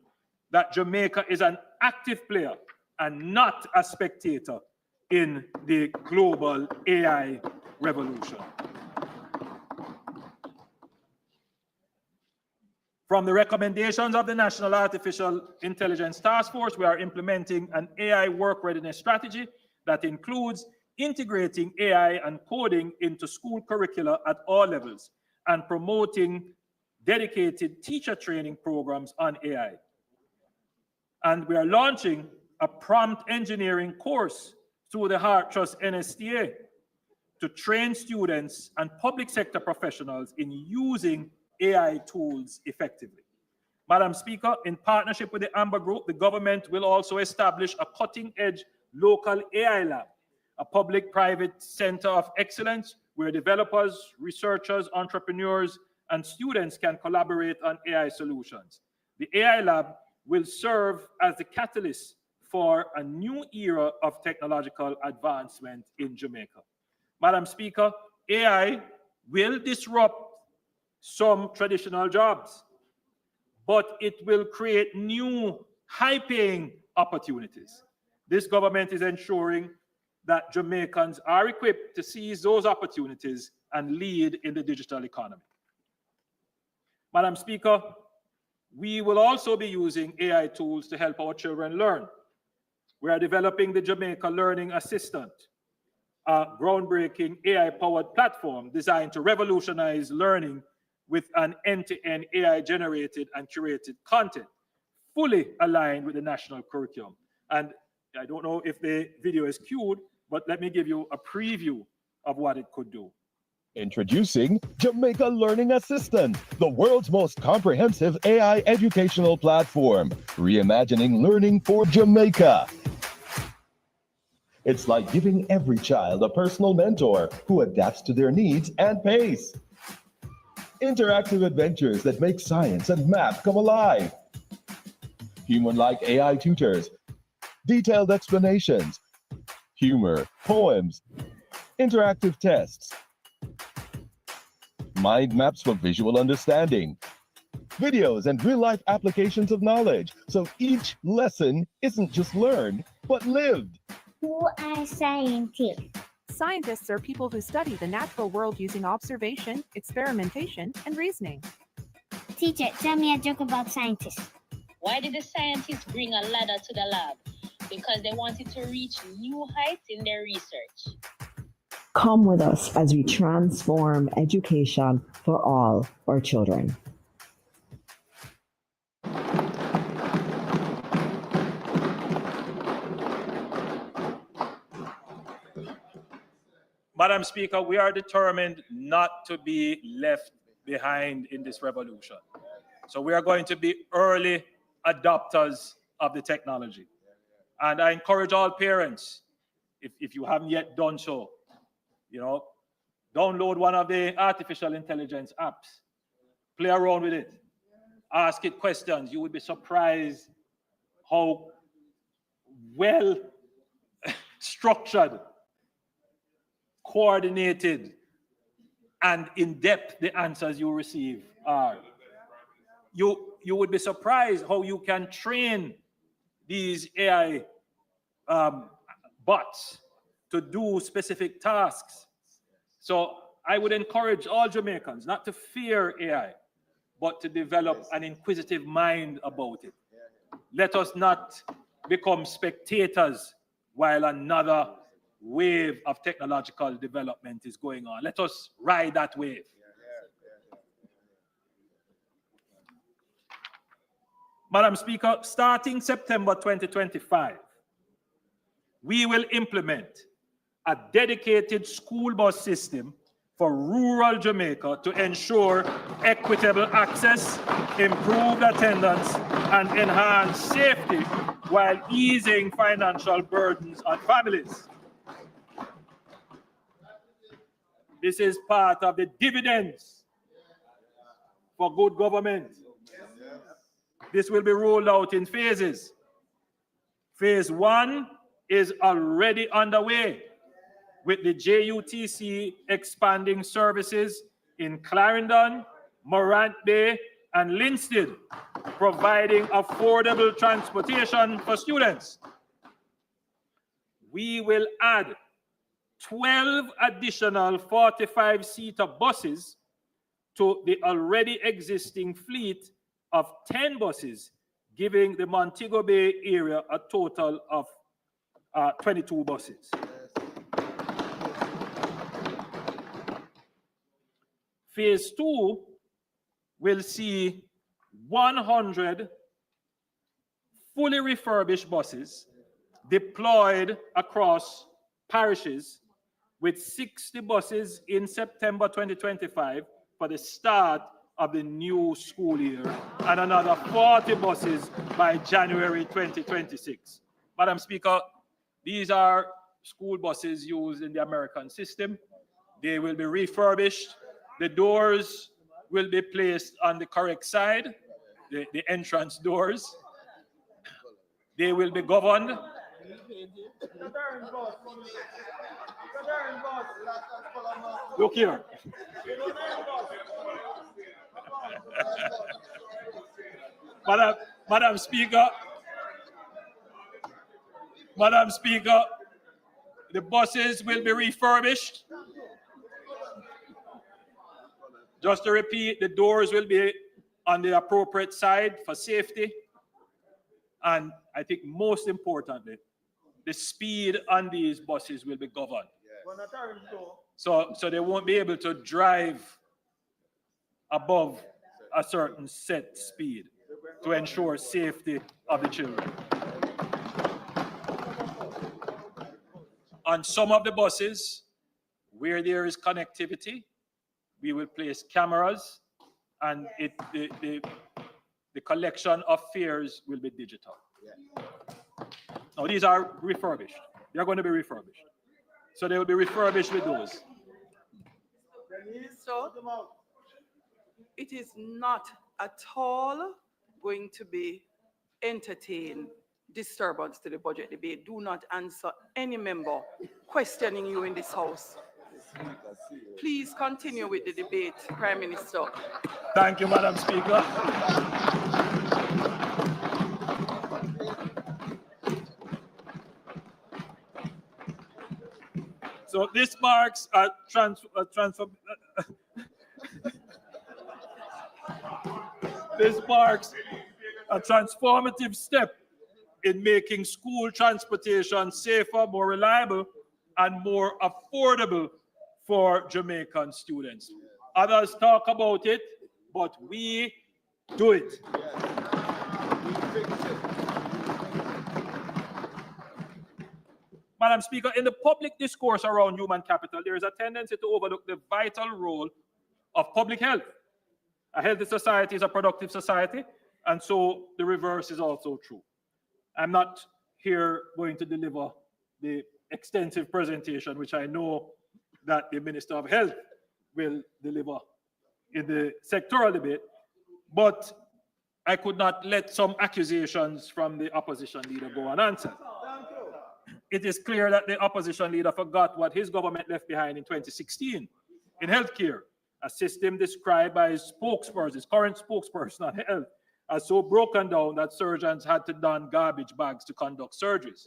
that Jamaica is an active player and not a spectator in the global AI revolution. From the recommendations of the National Artificial Intelligence Task Force, we are implementing an AI work readiness strategy that includes integrating AI and coding into school curricula at all levels and promoting dedicated teacher training programs on AI. And we are launching a prompt engineering course through the Heart Trust NSTA to train students and public sector professionals in using AI tools effectively. Madam Speaker, in partnership with the Amber Group, the government will also establish a cutting-edge local AI lab, a public-private center of excellence where developers, researchers, entrepreneurs, and students can collaborate on AI solutions. The AI lab will serve as the catalyst for a new era of technological advancement in Jamaica. Madam Speaker, AI will disrupt some traditional jobs, but it will create new high-paying opportunities. This government is ensuring that Jamaicans are equipped to seize those opportunities and lead in the digital economy. Madam Speaker, we will also be using AI tools to help our children learn. We are developing the Jamaica Learning Assistant, a groundbreaking AI-powered platform designed to revolutionize learning with an end-to-end AI-generated and curated content, fully aligned with the national curriculum. And I don't know if the video is cued, but let me give you a preview of what it could do. Introducing Jamaica Learning Assistant, the world's most comprehensive AI educational platform, reimagining learning for Jamaica. It's like giving every child a personal mentor who adapts to their needs and pace. Interactive adventures that make science and math come alive. Human-like AI tutors, detailed explanations, humor, poems, interactive tests, mind maps for visual understanding, videos and real-life applications of knowledge, so each lesson isn't just learned, but lived. Who are scientists? Scientists are people who study the natural world using observation, experimentation, and reasoning. Teacher, tell me a joke about scientists. Why did the scientists bring a ladder to the lab? Because they wanted to reach new heights in their research. Come with us as we transform education for all our children. Madam Speaker, we are determined not to be left behind in this revolution. So we are going to be early adopters of the technology. And I encourage all parents, if you haven't yet done so, download one of the artificial intelligence apps, play around with it, ask it questions. You would be surprised how well structured, coordinated, and in-depth the answers you receive are. You would be surprised how you can train these AI bots to do specific tasks. So I would encourage all Jamaicans not to fear AI, but to develop an inquisitive mind about it. Let us not become spectators while another wave of technological development is going on. Let us ride that wave. Madam Speaker, starting September 2025, we will implement a dedicated school bus system for rural Jamaica to ensure equitable access, improved attendance, and enhanced safety while easing financial burdens on families. This is part of the dividends for good government. This will be rolled out in phases. Phase 1 is already underway with the JUTC expanding services in Clarendon, Morant Bay, and Linstead, providing affordable transportation for students. We will add 12 additional 45-seater buses to the already existing fleet of 10 buses, giving the Montego Bay area a total of 22 buses. Phase 2 will see 100 fully refurbished buses deployed across parishes, with 60 buses in September 2025 for the start of the new school year, and another 40 buses by January 2026. Madam Speaker, these are school buses used in the American system. They will be refurbished. The doors will be placed on the correct side, the entrance doors. They will be governed. Look here. Madam Speaker, the buses will be refurbished. Just to repeat, the doors will be on the appropriate side for safety. And I think most importantly, the speed on these buses will be governed. So they won't be able to drive above a certain set speed to ensure safety of the children. On some of the buses, where there is connectivity, we will place cameras, and the collection of fares will be digital. Now, these are refurbished. They are going to be refurbished. So they will be refurbished with those. So, it is not at all going to be entertain disturbance to the budget debate. Do not answer any member questioning you in this house. Please continue with the debate, Prime Minister. Thank you, Madam Speaker. So this marks a transformative step in making school transportation safer, more reliable, and more affordable for Jamaican students. Others talk about it, but we do it. Madam Speaker, in the public discourse around human capital, there is a tendency to overlook the vital role of public health. A healthy society is a productive society, and so the reverse is also true. I'm not here going to deliver the extensive presentation, which I know that the Minister of Health will deliver in the sectoral debate, but I could not let some accusations from the opposition leader go unanswered. It is clear that the opposition leader forgot what his government left behind in 2016 in healthcare, a system described by his spokesperson, his current spokesperson on health, as so broken down that surgeons had to don garbage bags to conduct surgeries.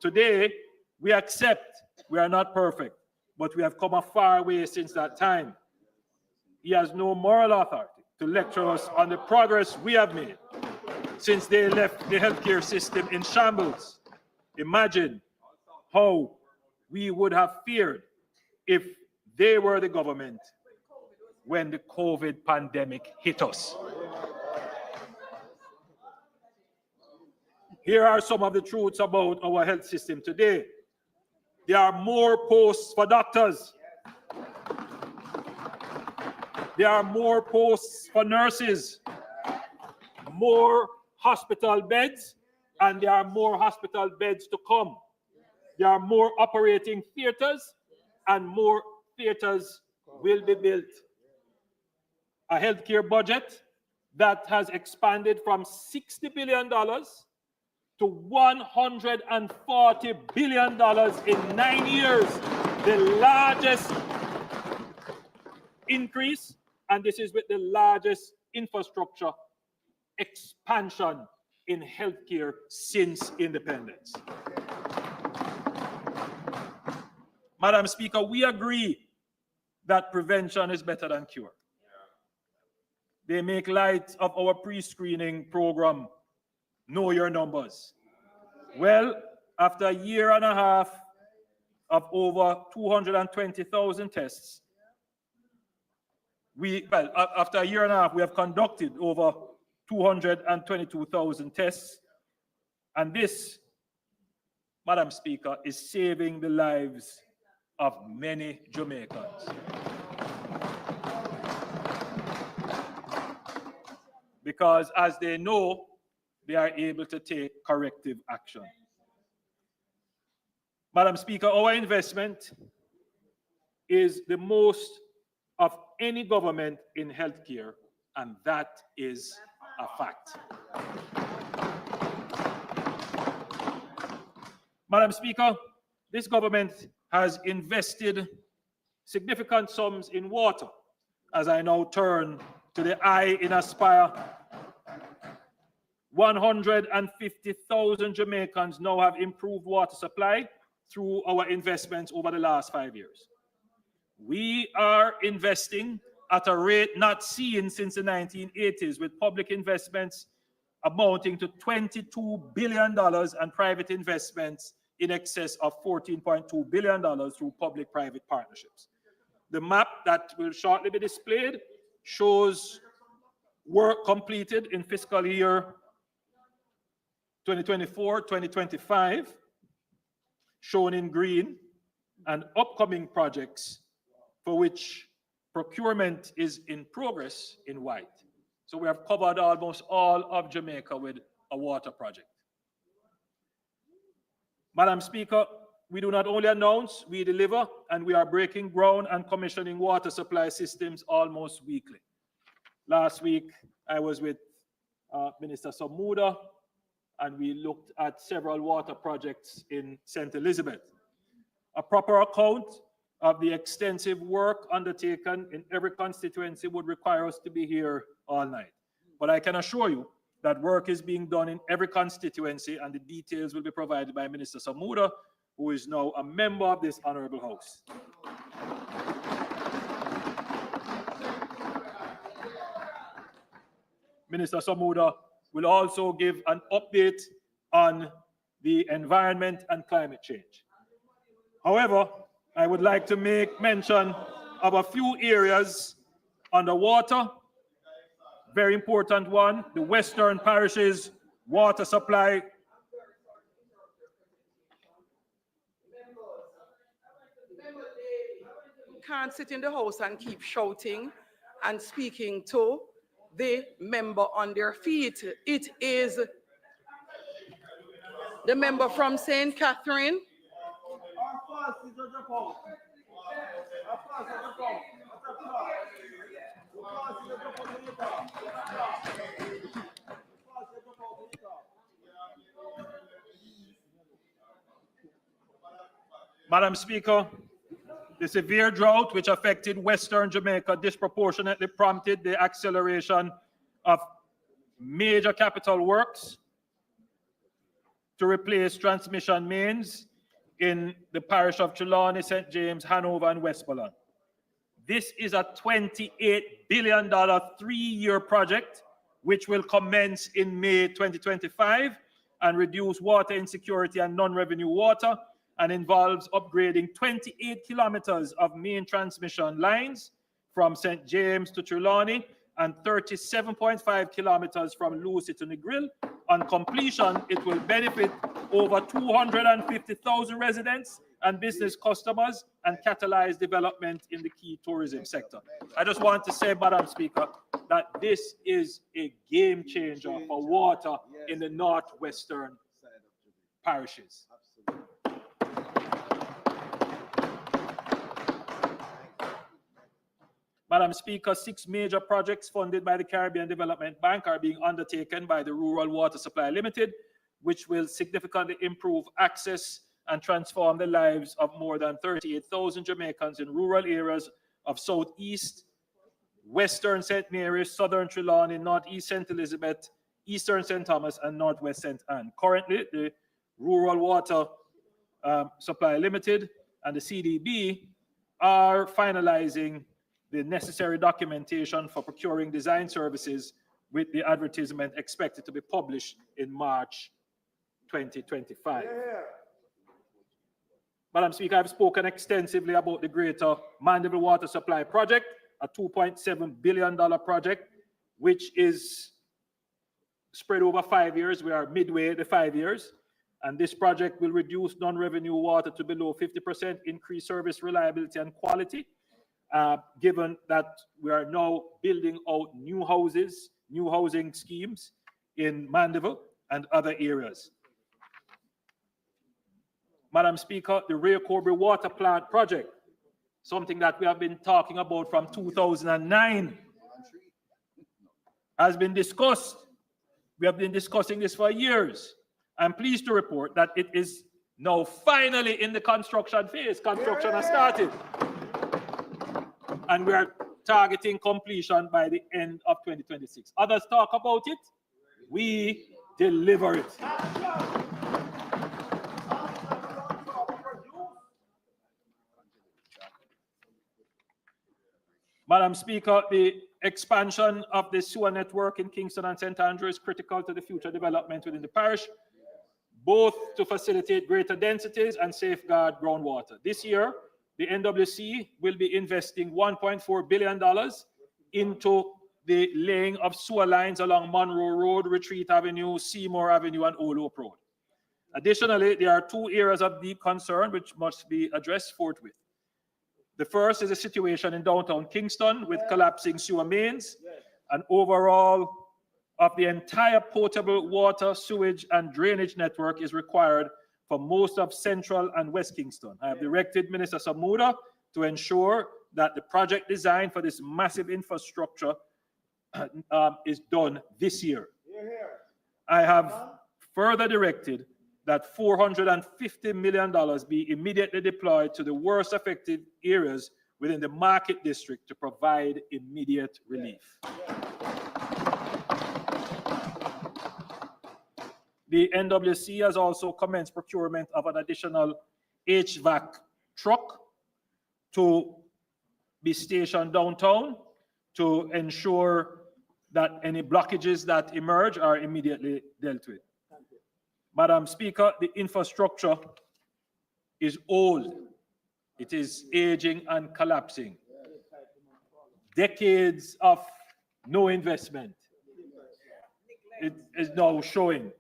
Today, we accept we are not perfect, but we have come a far way since that time. He has no moral authority to lecture us on the progress we have made since they left the healthcare system in shambles. Imagine how we would have feared if they were the government when the COVID pandemic hit us. Here are some of the truths about our health system today. There are more posts for doctors. There are more posts for nurses, more hospital beds, and there are more hospital beds to come. There are more operating theaters, and more theaters will be built. A healthcare budget that has expanded from $60 billion to $140 billion in 9 years, the largest increase, and this is with the largest infrastructure expansion in healthcare since independence. Madam Speaker, we agree that prevention is better than cure. They make light of our pre-screening program, Know Your Numbers. Well, after a year and a half of over 220,000 tests, after a year and a half, we have conducted over 222,000 tests. And this, Madam Speaker, is saving the lives of many Jamaicans. Because as they know, they are able to take corrective action. Madam Speaker, our investment is the most of any government in healthcare, and that is a fact. Madam Speaker, this government has invested significant sums in water. As I now turn to the I in Aspire, 150,000 Jamaicans now have improved water supply through our investments over the last 5 years. We are investing at a rate not seen since the 1980s, with public investments amounting to $22 billion and private investments in excess of $14.2 billion through public-private partnerships. The map that will shortly be displayed shows work completed in fiscal year 2024-2025, shown in green, and upcoming projects for which procurement is in progress in white. So we have covered almost all of Jamaica with a water project. Madam Speaker, we do not only announce, we deliver, and we are breaking ground and commissioning water supply systems almost weekly. Last week, I was with Minister Samuda, and we looked at several water projects in St. Elizabeth. A proper account of the extensive work undertaken in every constituency would require us to be here all night. But I can assure you that work is being done in every constituency, and the details will be provided by Minister Samuda, who is now a member of this honorable house. Minister Samuda will also give an update on the environment and climate change. However, I would like to make mention of a few areas underwater. Very important one, the Western Parishes water supply. You can't sit in the house and keep shouting and speaking to the member on their feet. It is the member from St. Catherine. Madam Speaker, the severe drought which affected Western Jamaica disproportionately prompted the acceleration of major capital works to replace transmission mains in the parish of Trelawney, St. James, Hanover, and Westmoreland. This is a $28 billion three-year project which will commence in May 2025 and reduce water insecurity and non-revenue water, and involves upgrading 28 kilometers of main transmission lines from St. James to Trelawney and 37.5 kilometers from Lucy to Negril. On completion, it will benefit over 250,000 residents and business customers and catalyze development in the key tourism sector. I just want to say, Madam Speaker, that this is a game changer for water in the northwestern parishes. Madam Speaker, 6 major projects funded by the Caribbean Development Bank are being undertaken by the Rural Water Supply Limited, which will significantly improve access and transform the lives of more than 38,000 Jamaicans in rural areas of Southeast, Western St. Mary's, Southern Trelawney, Northeast St. Elizabeth, Eastern St. Thomas, and Northwest St. Anne. Currently, the Rural Water Supply Limited and the CDB are finalizing the necessary documentation for procuring design services, with the advertisement expected to be published in March 2025. Madam Speaker, I've spoken extensively about the Greater Mandeville Water Supply Project, a $2.7 billion project, which is spread over 5 years. We are midway the 5 years. And this project will reduce non-revenue water to below 50%, increase service reliability and quality, given that we are now building out new houses, new housing schemes in Mandeville and other areas. Madam Speaker, the Ray Cobre Water Plant Project, something that we have been talking about from 2009, has been discussed. We have been discussing this for years. I'm pleased to report that it is now finally in the construction phase. Construction has started. And we are targeting completion by the end of 2026. Others talk about it, we deliver it. Madam Speaker, the expansion of the sewer network in Kingston and St. Andrew is critical to the future development within the parish, both to facilitate greater densities and safeguard groundwater. This year, the NWC will be investing $1.4 billion into the laying of sewer lines along Monroe Road, Retreat Avenue, Seymour Avenue, and Old Hope Road. Additionally, there are two areas of deep concern which must be addressed forthwith. The first is a situation in downtown Kingston with collapsing sewer mains, and overall of the entire potable water, sewage, and drainage network is required for most of Central and West Kingston. I have directed Minister Samuda to ensure that the project design for this massive infrastructure is done this year. I have further directed that $450 million be immediately deployed to the worst affected areas within the Market District to provide immediate relief. The NWC has also commenced procurement of an additional HVAC truck to be stationed downtown to ensure that any blockages that emerge are immediately dealt with. Madam Speaker, the infrastructure is old. It is aging and collapsing. Decades of no investment. It is now showing.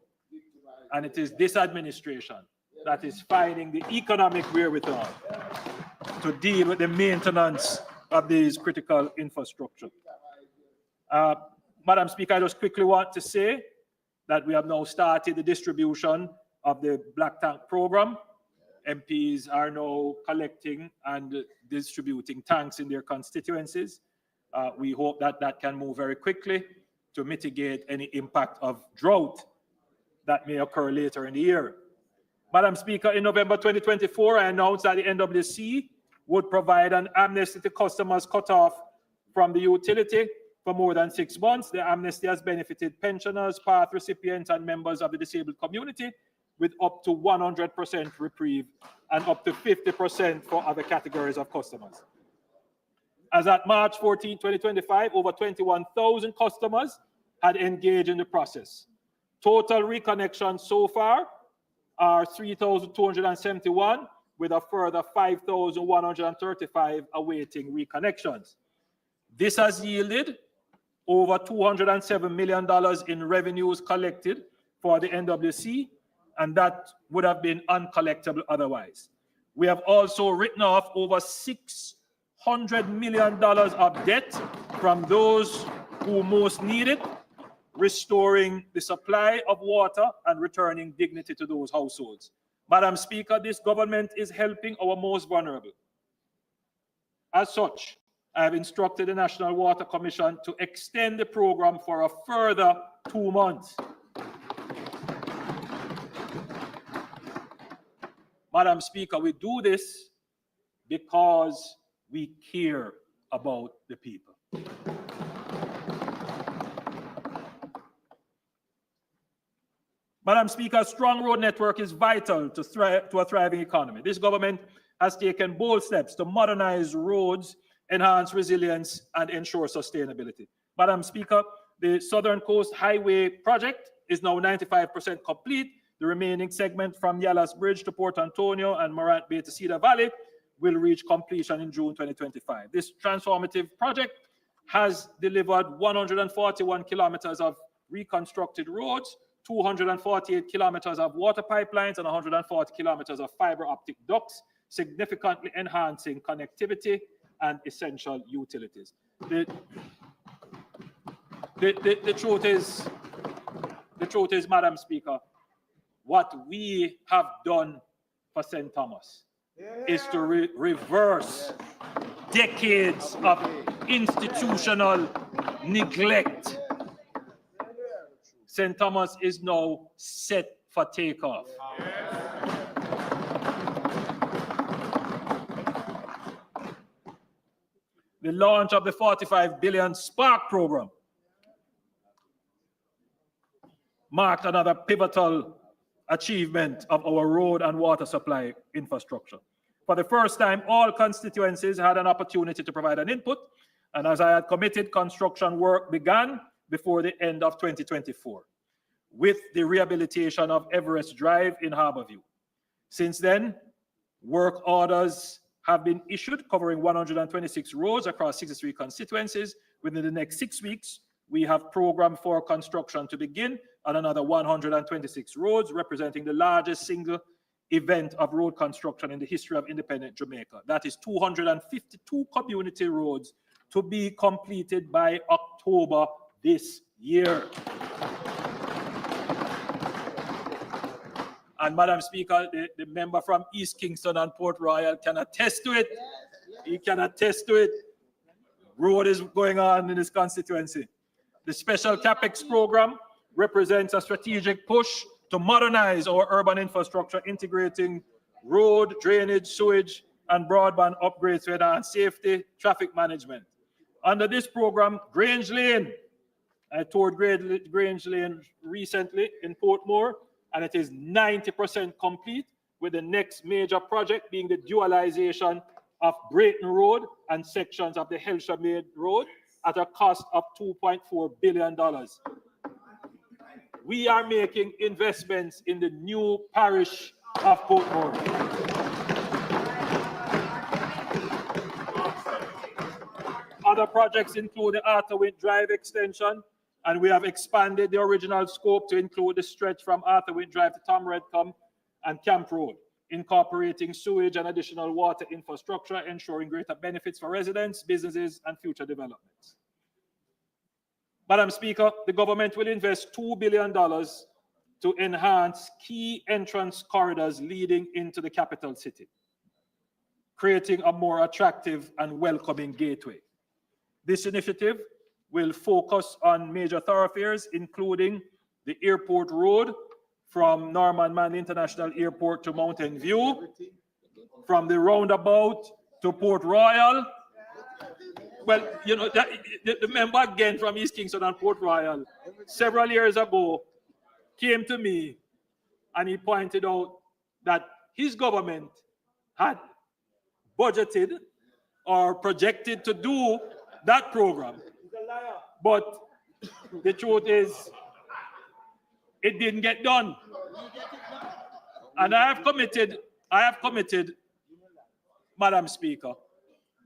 And it is this administration that is finding the economic wherewithal to deal with the maintenance of these critical infrastructure. Madam Speaker, I just quickly want to say that we have now started the distribution of the Black Tank program. MPs are now collecting and distributing tanks in their constituencies. We hope that that can move very quickly to mitigate any impact of drought that may occur later in the year. Madam Speaker, in November 2024, I announced that the NWC would provide an amnesty to customers cut off from the utility for more than 6 months. The amnesty has benefited pensioners, PATH recipients, and members of the disabled community with up to 100% reprieve and up to 50% for other categories of customers. As at March 14, 2025, over 21,000 customers had engaged in the process. Total reconnections so far are 3,271, with a further 5,135 awaiting reconnections. This has yielded over $207 million in revenues collected for the NWC, and that would have been uncollectible otherwise. We have also written off over $600 million of debt from those who most need it, restoring the supply of water and returning dignity to those households. Madam Speaker, this government is helping our most vulnerable. As such, I have instructed the National Water Commission to extend the program for a further 2 months. Madam Speaker, we do this because we care about the people. Madam Speaker, a strong road network is vital to a thriving economy. This government has taken bold steps to modernize roads, enhance resilience, and ensure sustainability. Madam Speaker, the Southern Coast Highway project is now 95% complete. The remaining segment from Yallas Bridge to Port Antonio and Morant Bay to Cedar Valley will reach completion in June 2025. This transformative project has delivered 141 kilometers of reconstructed roads, 248 kilometers of water pipelines, and 140 kilometers of fiber optic ducts, significantly enhancing connectivity and essential utilities. The truth is, Madam Speaker, what we have done for St. Thomas is to reverse decades of institutional neglect. St. Thomas is now set for takeoff. The launch of the 45 billion Spark program marked another pivotal achievement of our road and water supply infrastructure. For the first time, all constituencies had an opportunity to provide an input, and as I had committed, construction work began before the end of 2024 with the rehabilitation of Everest Drive in Harborview. Since then, work orders have been issued covering 126 roads across 63 constituencies. Within the next 6 weeks, we have programmed for construction to begin on another 126 roads, representing the largest single event of road construction in the history of independent Jamaica. That is 252 community roads to be completed by October this year. And Madam Speaker, the member from East Kingston and Port Royal can attest to it. He can attest to it. Road is going on in this constituency. The special CapEx program represents a strategic push to modernize our urban infrastructure, integrating road, drainage, sewage, and broadband upgrades to enhance safety, traffic management. Under this program, Grange Lane, I toured Grange Lane recently in Portmore, and it is 90% complete, with the next major project being the dualization of Brayton Road and sections of the Helshamade Road at a cost of $2.4 billion. We are making investments in the new parish of Portmore. Other projects include the Arthurwind Drive extension, and we have expanded the original scope to include the stretch from Arthurwind Drive to Tom Redcombe and Camp Road, incorporating sewage and additional water infrastructure, ensuring greater benefits for residents, businesses, and future developments. Madam Speaker, the government will invest $2 billion to enhance key entrance corridors leading into the capital city, creating a more attractive and welcoming gateway. This initiative will focus on major thoroughfares, including the Airport Road from Norman Manley International Airport to Mountain View, from the roundabout to Port Royal. Well, you know, the member again from East Kingston and Port Royal several years ago came to me and he pointed out that his government had budgeted or projected to do that program. But the truth is, it didn't get done. And I have committed, Madam Speaker,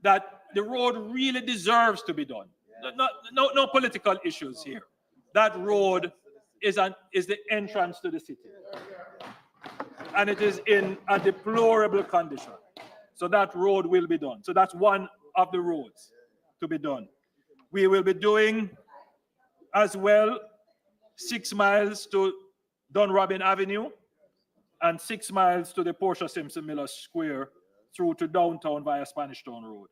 that the road really deserves to be done. No political issues here. That road is the entrance to the city. And it is in a deplorable condition. So that road will be done. So that's one of the roads to be done. We will be doing as well 6 miles to Dunrobin Avenue and 6 miles to the Portia Simpson Miller Square through to downtown via Spanish Town Road.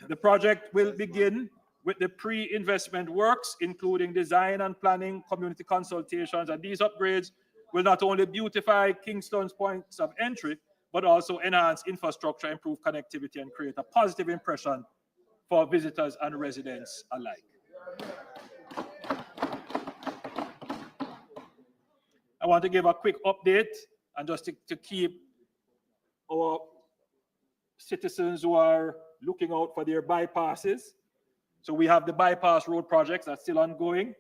The project will begin with the pre-investment works, including design and planning, community consultations, and these upgrades will not only beautify Kingston's points of entry, but also enhance infrastructure, improve connectivity, and create a positive impression for visitors and residents alike. I want to give a quick update and just to keep our citizens who are looking out for their bypasses. So we have the bypass road projects that's still ongoing.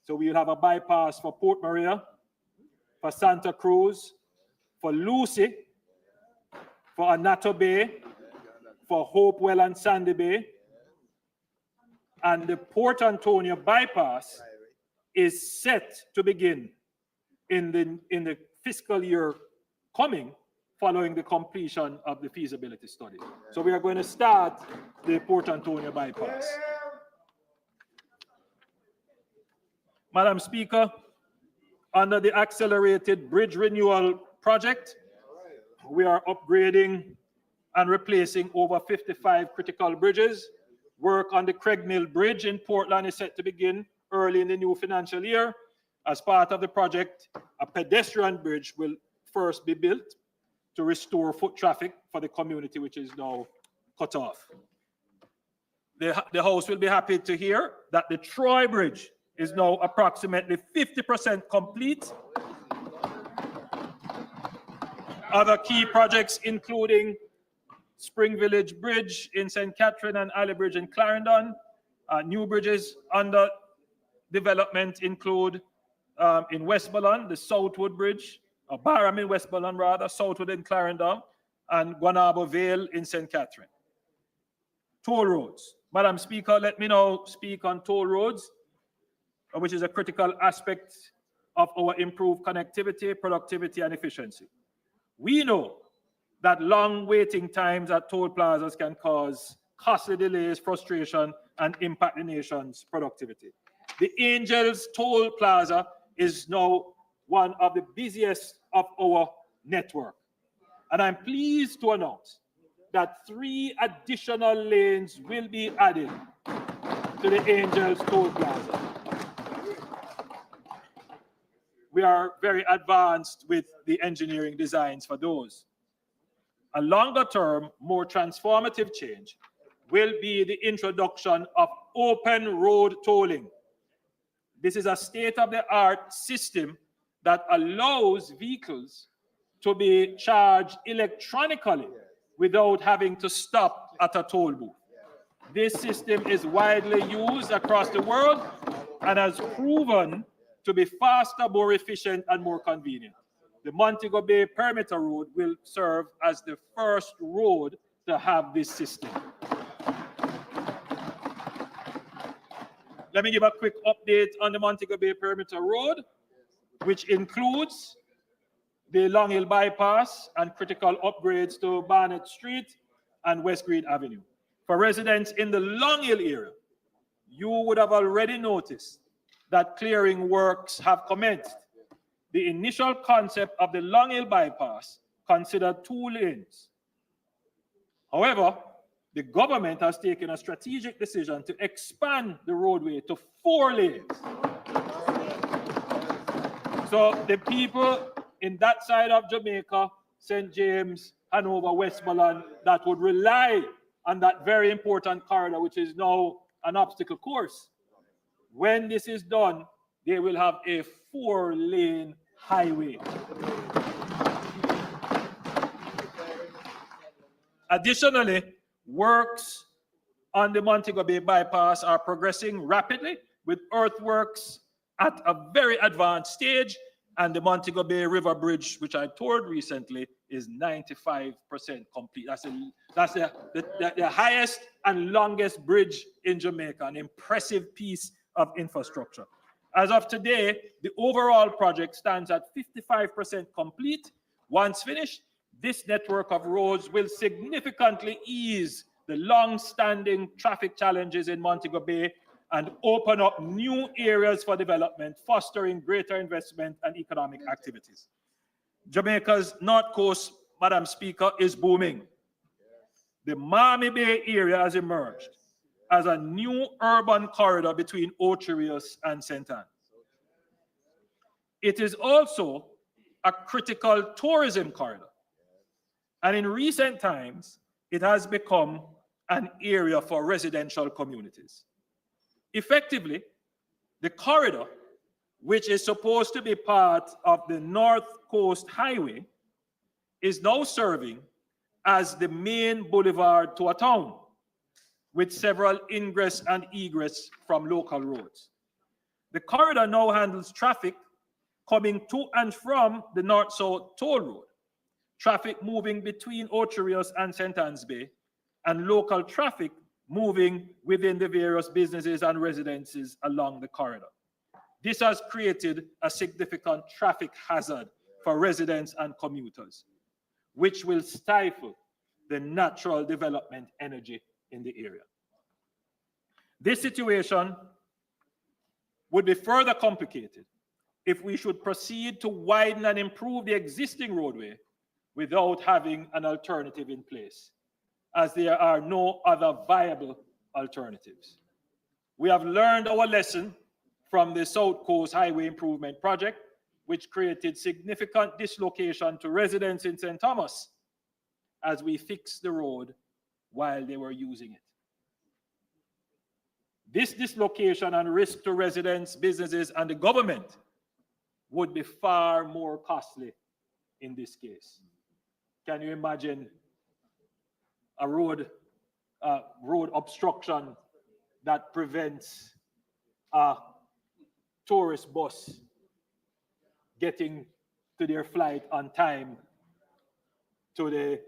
So we will have a bypass for Port Maria, for Santa Cruz, for Lucy, for Anato Bay, for Hopewell and Sandy Bay. And the Port Antonio bypass is set to begin in the fiscal year coming, following the completion of the feasibility study. So we are going to start the Port Antonio bypass. Madam Speaker, under the accelerated bridge renewal project, we are upgrading and replacing over 55 critical bridges. Work on the Craig Mill Bridge in Portland is set to begin early in the new financial year. As part of the project, a pedestrian bridge will first be built to restore foot traffic for the community, which is now cut off. The House will be happy to hear that the Troy Bridge is now approximately 50% complete. Other key projects including Spring Village Bridge in St. Catherine and Alley Bridge in Clarendon. New bridges under development include in Westmoreland, the Southwood Bridge, Barham in Westmoreland rather, Southwood in Clarendon, and Guanabo Vale in St. Catherine. Toll roads. Madam Speaker, let me now speak on toll roads, which is a critical aspect of our improved connectivity, productivity, and efficiency. We know that long waiting times at toll plazas can cause costly delays, frustration, and impact the nation's productivity. The Angels Toll Plaza is now one of the busiest of our network. And I'm pleased to announce that 3 additional lanes will be added to the Angels Toll Plaza. We are very advanced with the engineering designs for those. A longer-term, more transformative change will be the introduction of open road tolling. This is a state-of-the-art system that allows vehicles to be charged electronically without having to stop at a toll booth. This system is widely used across the world and has proven to be faster, more efficient, and more convenient. The Montego Bay Perimeter Road will serve as the first road to have this system. Let me give a quick update on the Montego Bay Perimeter Road, which includes the Long Hill Bypass and critical upgrades to Barnett Street and West Green Avenue. For residents in the Long Hill area, you would have already noticed that clearing works have commenced. The initial concept of the Long Hill Bypass considered 2 lanes. However, the government has taken a strategic decision to expand the roadway to 4 lanes. So the people in that side of Jamaica, St. James, Hanover, Westmoreland, that would rely on that very important corridor, which is now an obstacle course. When this is done, they will have a 4-lane highway. Additionally, works on the Montego Bay bypass are progressing rapidly, with earthworks at a very advanced stage, and the Montego Bay River Bridge, which I toured recently, is 95% complete. That's the highest and longest bridge in Jamaica, an impressive piece of infrastructure. As of today, the overall project stands at 55% complete. Once finished, this network of roads will significantly ease the long-standing traffic challenges in Montego Bay and open up new areas for development, fostering greater investment and economic activities. Jamaica's North Coast, Madam Speaker, is booming. The Miami Bay area has emerged as a new urban corridor between Ocho Rios and St. Anne. It is also a critical tourism corridor. And in recent times, it has become an area for residential communities. Effectively, the corridor which is supposed to be part of the North Coast Highway, is now serving as the main boulevard to a town, with several ingress and egress from local roads. The corridor now handles traffic coming to and from the north-south toll road, traffic moving between Ocho Rios and St. Anne's Bay, and local traffic moving within the various businesses and residences along the corridor. This has created a significant traffic hazard for residents and commuters, which will stifle the natural development energy in the area. This situation would be further complicated if we should proceed to widen and improve the existing roadway without having an alternative in place, as there are no other viable alternatives. We have learned our lesson from the South Coast Highway Improvement Project, which created significant dislocation to residents in St. Thomas as we fixed the road while they were using it. This dislocation and risk to residents, businesses, and the government would be far more costly in this case. Can you imagine a road obstruction that prevents a tourist bus getting to their flight on time to the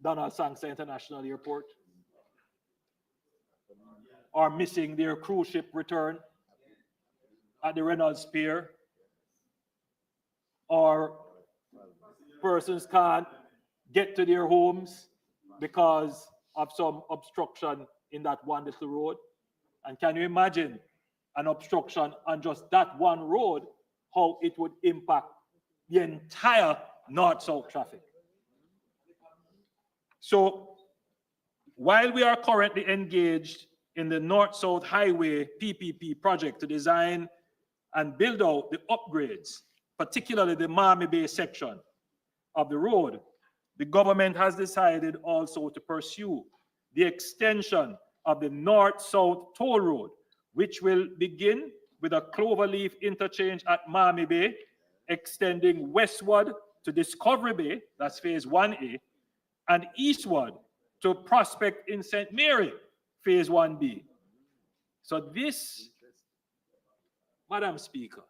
Donald Sangster International Airport, or missing their cruise ship return at the Reynolds Pier, or persons can't get to their homes because of some obstruction in that one little road? And can you imagine an obstruction on just that one road, how it would impact the entire north-south traffic? So while we are currently engaged in the North-South Highway PPP project to design and build out the upgrades, particularly the Miami Bay section of the road, the government has decided also to pursue the extension of the North-South toll road, which will begin with a cloverleaf interchange at Miami Bay, extending westward to Discovery Bay, that's phase 1A, and eastward to Prospect in St. Mary, phase 1B. So this, Madam Speaker,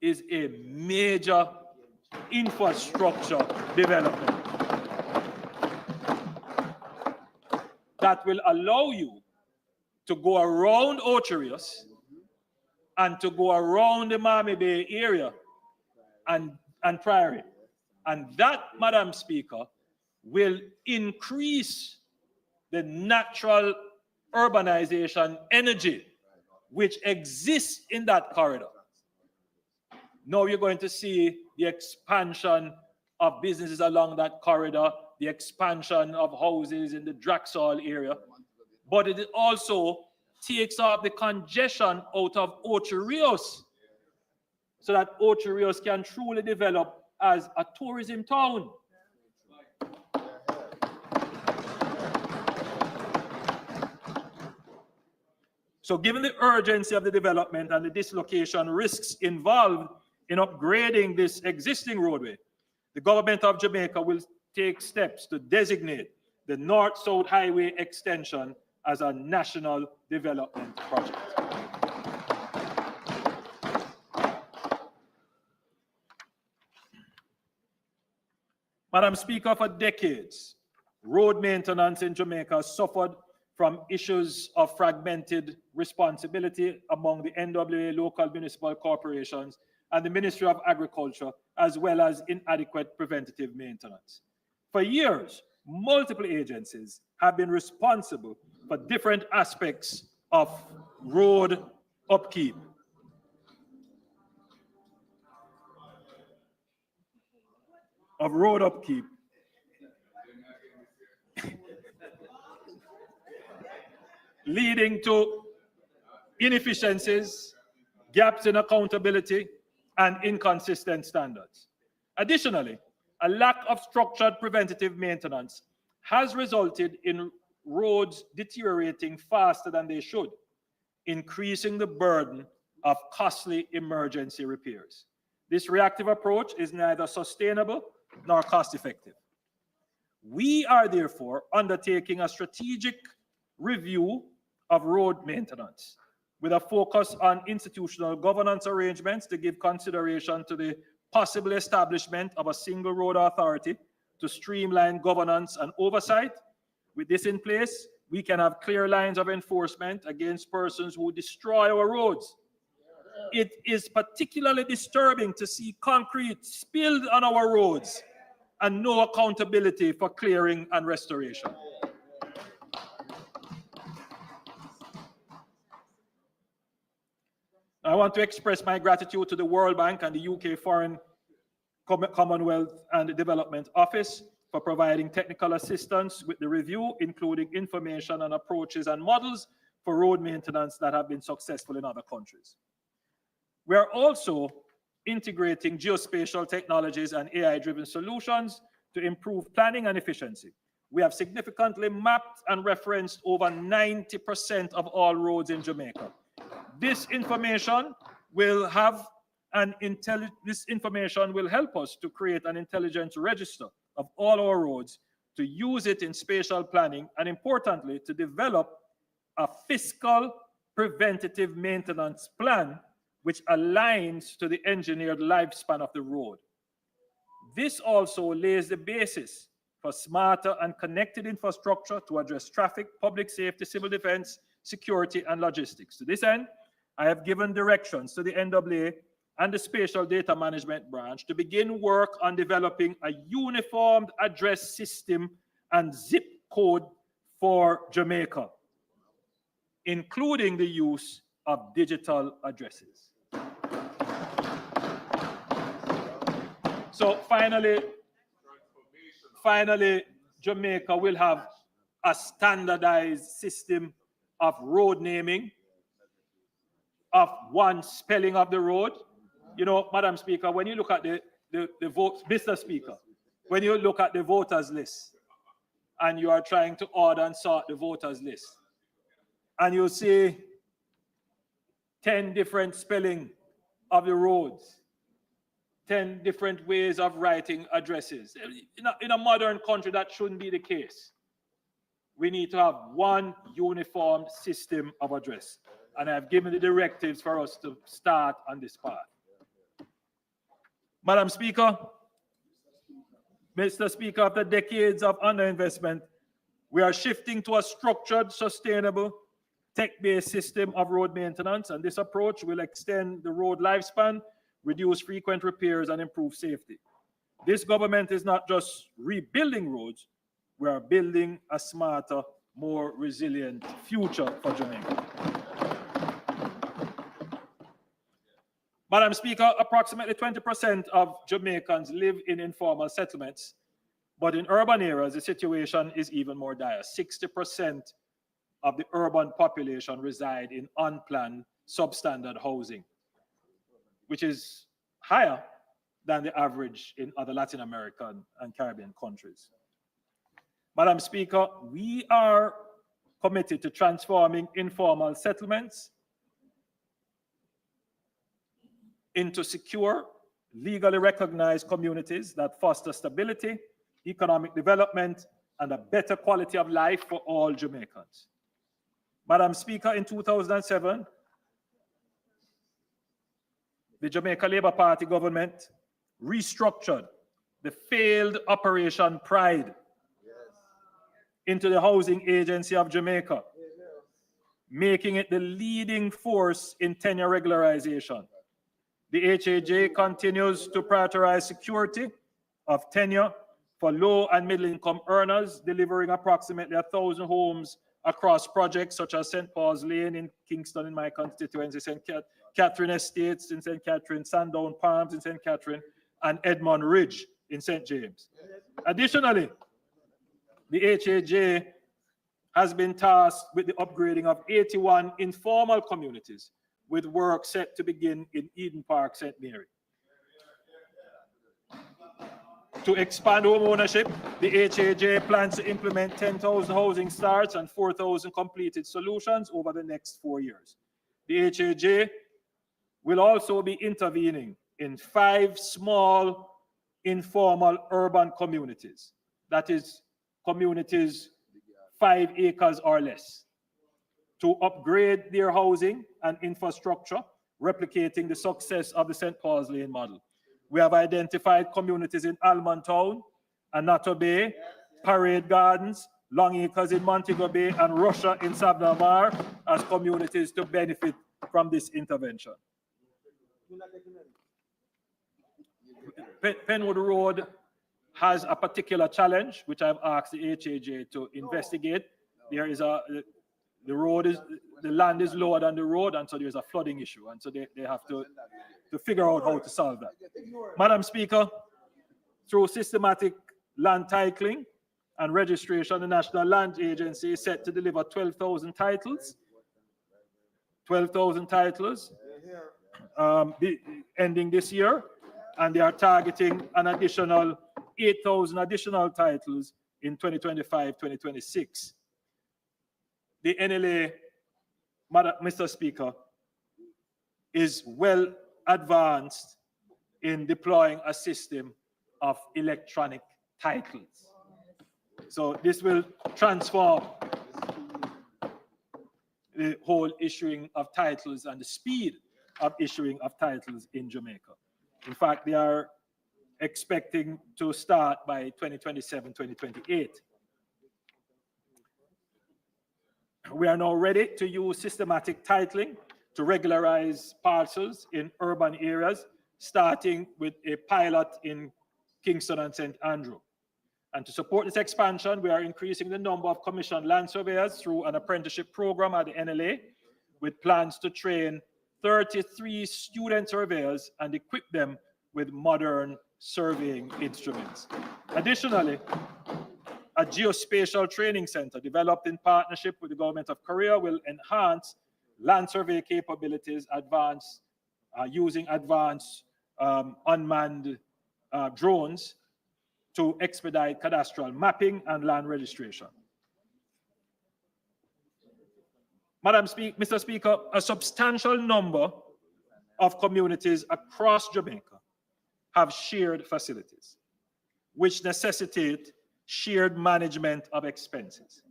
is a major infrastructure development that will allow you to go around Ocho Rios and to go around the Miami Bay area and Prairie. And that, Madam Speaker, will increase the natural urbanization energy which exists in that corridor. Now you're going to see the expansion of businesses along that corridor, the expansion of houses in the Draxall area, but it also takes off the congestion out of Ocho Rios so that Ocho Rios can truly develop as a tourism town. So given the urgency of the development and the dislocation risks involved in upgrading this existing roadway, the government of Jamaica will take steps to designate the North-South Highway extension as a national development project. Madam Speaker, for decades, road maintenance in Jamaica suffered from issues of fragmented responsibility among the NWA local municipal corporations and the Ministry of Agriculture, as well as inadequate preventative maintenance. For years, multiple agencies have been responsible for different aspects of road upkeep. Leading to inefficiencies, gaps in accountability, and inconsistent standards. Additionally, a lack of structured preventative maintenance has resulted in roads deteriorating faster than they should, increasing the burden of costly emergency repairs. This reactive approach is neither sustainable nor cost-effective. We are therefore undertaking a strategic review of road maintenance with a focus on institutional governance arrangements to give consideration to the possible establishment of a single road authority to streamline governance and oversight. With this in place, we can have clear lines of enforcement against persons who destroy our roads. It is particularly disturbing to see concrete spilled on our roads and no accountability for clearing and restoration. I want to express my gratitude to the World Bank and the UK Foreign Commonwealth and Development Office for providing technical assistance with the review, including information on approaches and models for road maintenance that have been successful in other countries. We are also integrating geospatial technologies and AI-driven solutions to improve planning and efficiency. We have significantly mapped and referenced over 90% of all roads in Jamaica. This information will help us to create an intelligence register of all our roads, to use it in spatial planning, and importantly, to develop a fiscal preventative maintenance plan which aligns to the engineered lifespan of the road. This also lays the basis for smarter and connected infrastructure to address traffic, public safety, civil defense, security, and logistics. To this end, I have given directions to the NAA and the Spatial Data Management Branch to begin work on developing a uniformed address system and zip code for Jamaica, including the use of digital addresses. So finally, Jamaica will have a standardized system of road naming, of one spelling of the road. You know, Madam Speaker, when you look at the vote, Mr. Speaker, when you look at the voters list and you are trying to order and sort the voters list, and you see 10 different spelling of the roads, 10 different ways of writing addresses. In a modern country, that shouldn't be the case. We need to have one uniform system of address. And I've given the directives for us to start on this path. Madam Speaker, Mr. Speaker, after decades of underinvestment, we are shifting to a structured, sustainable, tech-based system of road maintenance, and this approach will extend the road lifespan, reduce frequent repairs, and improve safety. This government is not just rebuilding roads, we are building a smarter, more resilient future for Jamaica. Madam Speaker, approximately 20% of Jamaicans live in informal settlements, but in urban areas, the situation is even more dire. 60% of the urban population reside in unplanned, substandard housing, which is higher than the average in other Latin American and Caribbean countries. Madam Speaker, we are committed to transforming informal settlements into secure, legally recognized communities that foster stability, economic development, and a better quality of life for all Jamaicans. Madam Speaker, in 2007, the Jamaica Labour Party government restructured the failed Operation Pride into the Housing Agency of Jamaica, making it the leading force in tenure regularization. The HAJ continues to prioritize security of tenure for low and middle income earners, delivering approximately 1,000 homes across projects such as St. Paul's Lane in Kingston in my constituency, St. Catherine Estates in St. Catherine, Sandown Palms in St. Catherine, and Edmond Ridge in St. James. Additionally, the HAJ has been tasked with the upgrading of 81 informal communities, with work set to begin in Eden Park, St. Mary. To expand home ownership, the HAJ plans to implement 10,000 housing starts and 4,000 completed solutions over the next 4 years. The HAJ will also be intervening in 5 small, informal urban communities. That is, communities 5 acres or less, to upgrade their housing and infrastructure, replicating the success of the St. Paul's Lane model. We have identified communities in Almond Town, Anato Bay, Parade Gardens, Long Acres in Montego Bay, and Russia in Savannah Mar as communities to benefit from this intervention. Penwood Road has a particular challenge, which I've asked the HAJ to investigate. There is the land is lower than the road, and so there's a flooding issue, and so they have to figure out how to solve that. Madam Speaker, through systematic land titling and registration, the National Land Agency is set to deliver 12,000 titles. 12,000 titles ending this year, and they are targeting an additional 8,000 additional titles in 2025-2026. The NLA, Mr. Speaker, is well advanced in deploying a system of electronic titles. So this will transform the whole issuing of titles and the speed of issuing of titles in Jamaica. In fact, they are expecting to start by 2027, 2028. We are now ready to use systematic titling to regularize parcels in urban areas, starting with a pilot in Kingston and St. Andrew. And to support this expansion, we are increasing the number of commissioned land surveyors through an apprenticeship program at the NLA, with plans to train 33 student surveyors and equip them with modern surveying instruments. Additionally, a geospatial training center developed in partnership with the Government of Korea will enhance land survey capabilities, using advanced unmanned drones to expedite cadastral mapping and land registration. Mr. Speaker, a substantial number of communities across Jamaica have shared facilities, which necessitate shared management of expenses.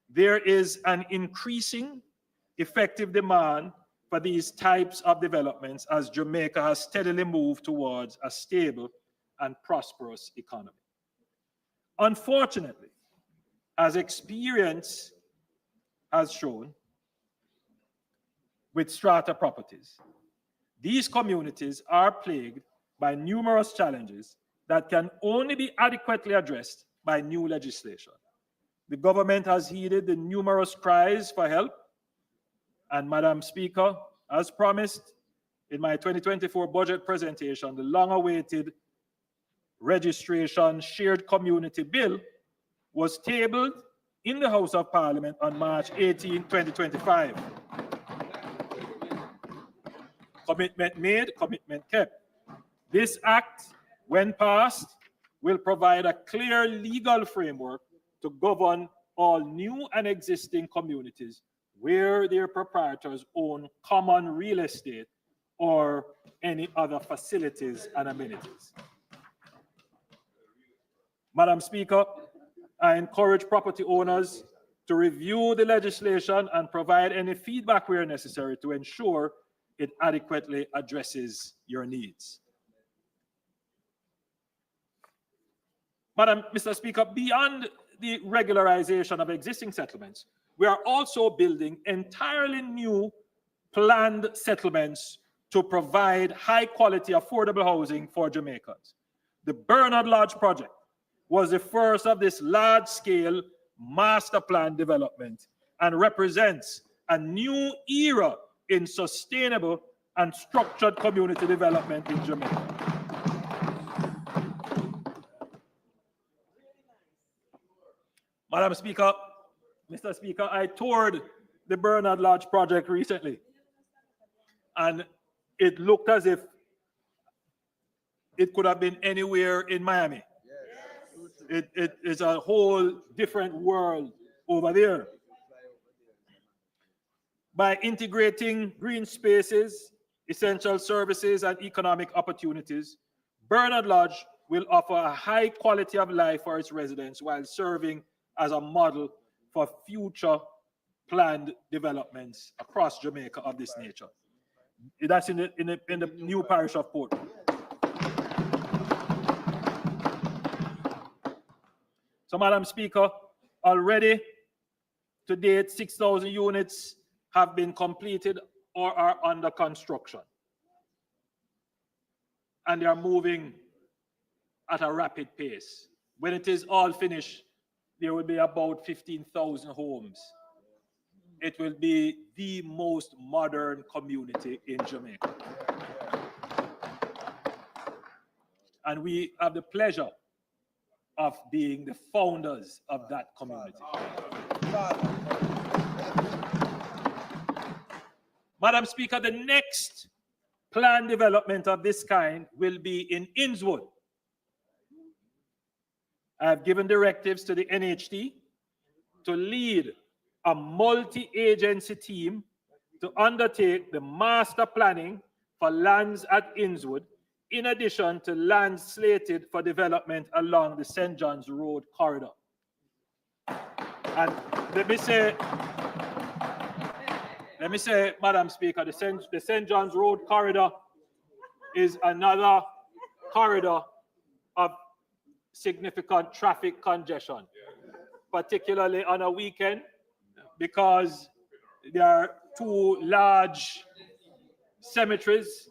There is an increasing effective demand for these types of developments as Jamaica has steadily moved towards a stable and prosperous economy. Unfortunately, as experience has shown with strata properties, these communities are plagued by numerous challenges that can only be adequately addressed by new legislation. The government has heeded the numerous cries for help, and Madam Speaker, as promised in my 2024 budget presentation, the long-awaited registration shared community bill was tabled in the House of Parliament on March 18, 2025. Commitment made, commitment kept. This act, when passed, will provide a clear legal framework to govern all new and existing communities where their proprietors own common real estate or any other facilities and amenities. Madam Speaker, I encourage property owners to review the legislation and provide any feedback where necessary to ensure it adequately addresses your needs. Mr. Speaker, beyond the regularization of existing settlements, we are also building entirely new planned settlements to provide high-quality, affordable housing for Jamaicans. The Bernard Lodge project was the first of this large-scale master plan development and represents a new era in sustainable and structured community development in Jamaica. Madam Speaker, Mr. Speaker, I toured the Bernard Lodge project recently, and it looked as if it could have been anywhere in Miami. It is a whole different world over there. By integrating green spaces essential services and economic opportunities, Bernard Lodge will offer a high quality of life for its residents while serving as a model for future planned developments across Jamaica of this nature. That's in the new parish of Port. So, Madam Speaker, already to date, 6,000 units have been completed or are under construction. And they are moving at a rapid pace. When it is all finished, there will be about 15,000 homes. It will be the most modern community in Jamaica. And we have the pleasure of being the founders of that community. Madam Speaker, the next planned development of this kind will be in Innswood. I have given directives to the NHT to lead a multi-agency team to undertake the master planning for lands at Innswood, in addition to lands slated for development along the St. John's Road corridor. And let me say, Madam Speaker, the St. John's Road corridor is another corridor of significant traffic congestion, particularly on a weekend, because there are two large cemeteries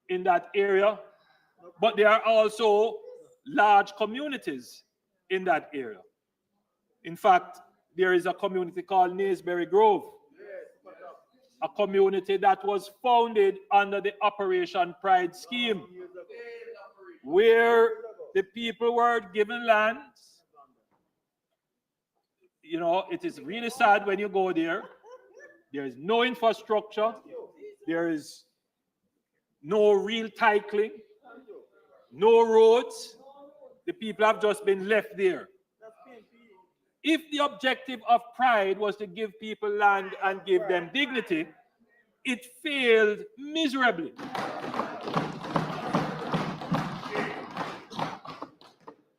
in that area, but there are also large communities in that area. In fact, there is a community called Naysbury Grove, a community that was founded under the Operation Pride scheme, where the people were given lands. You know, it is really sad when you go there. There is no infrastructure. There is no real titling, no roads. The people have just been left there. If the objective of Pride was to give people land and give them dignity, it failed miserably.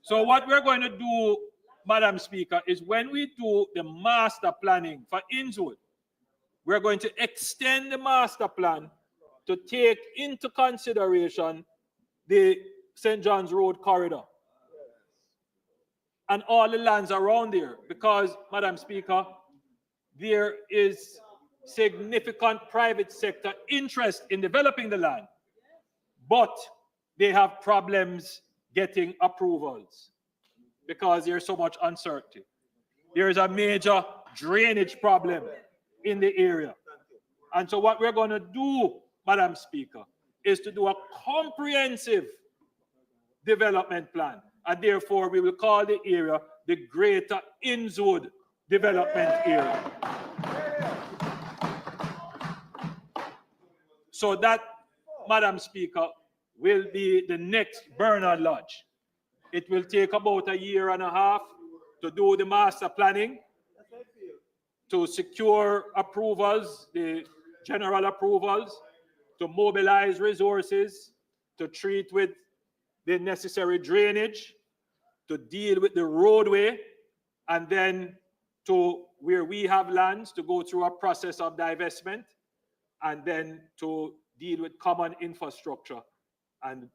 So what we're going to do, Madam Speaker, is when we do the master planning for Innswood, we're going to extend the master plan to take into consideration the St. John's Road corridor and all the lands around there, because, Madam Speaker, there is significant private sector interest in developing the land, but they have problems getting approvals because there's so much uncertainty. There is a major drainage problem in the area. And so what we're going to do, Madam Speaker, is to do a comprehensive development plan. And therefore, we will call the area the Greater Innswood Development Area. So that, Madam Speaker, will be the next Bernard Lodge. It will take about 1.5 years to do the master planning, to secure approvals, the general approvals, to mobilize resources, to treat with the necessary drainage, to deal with the roadway, and then to where we have lands to go through a process of divestment, and then to deal with common infrastructure. And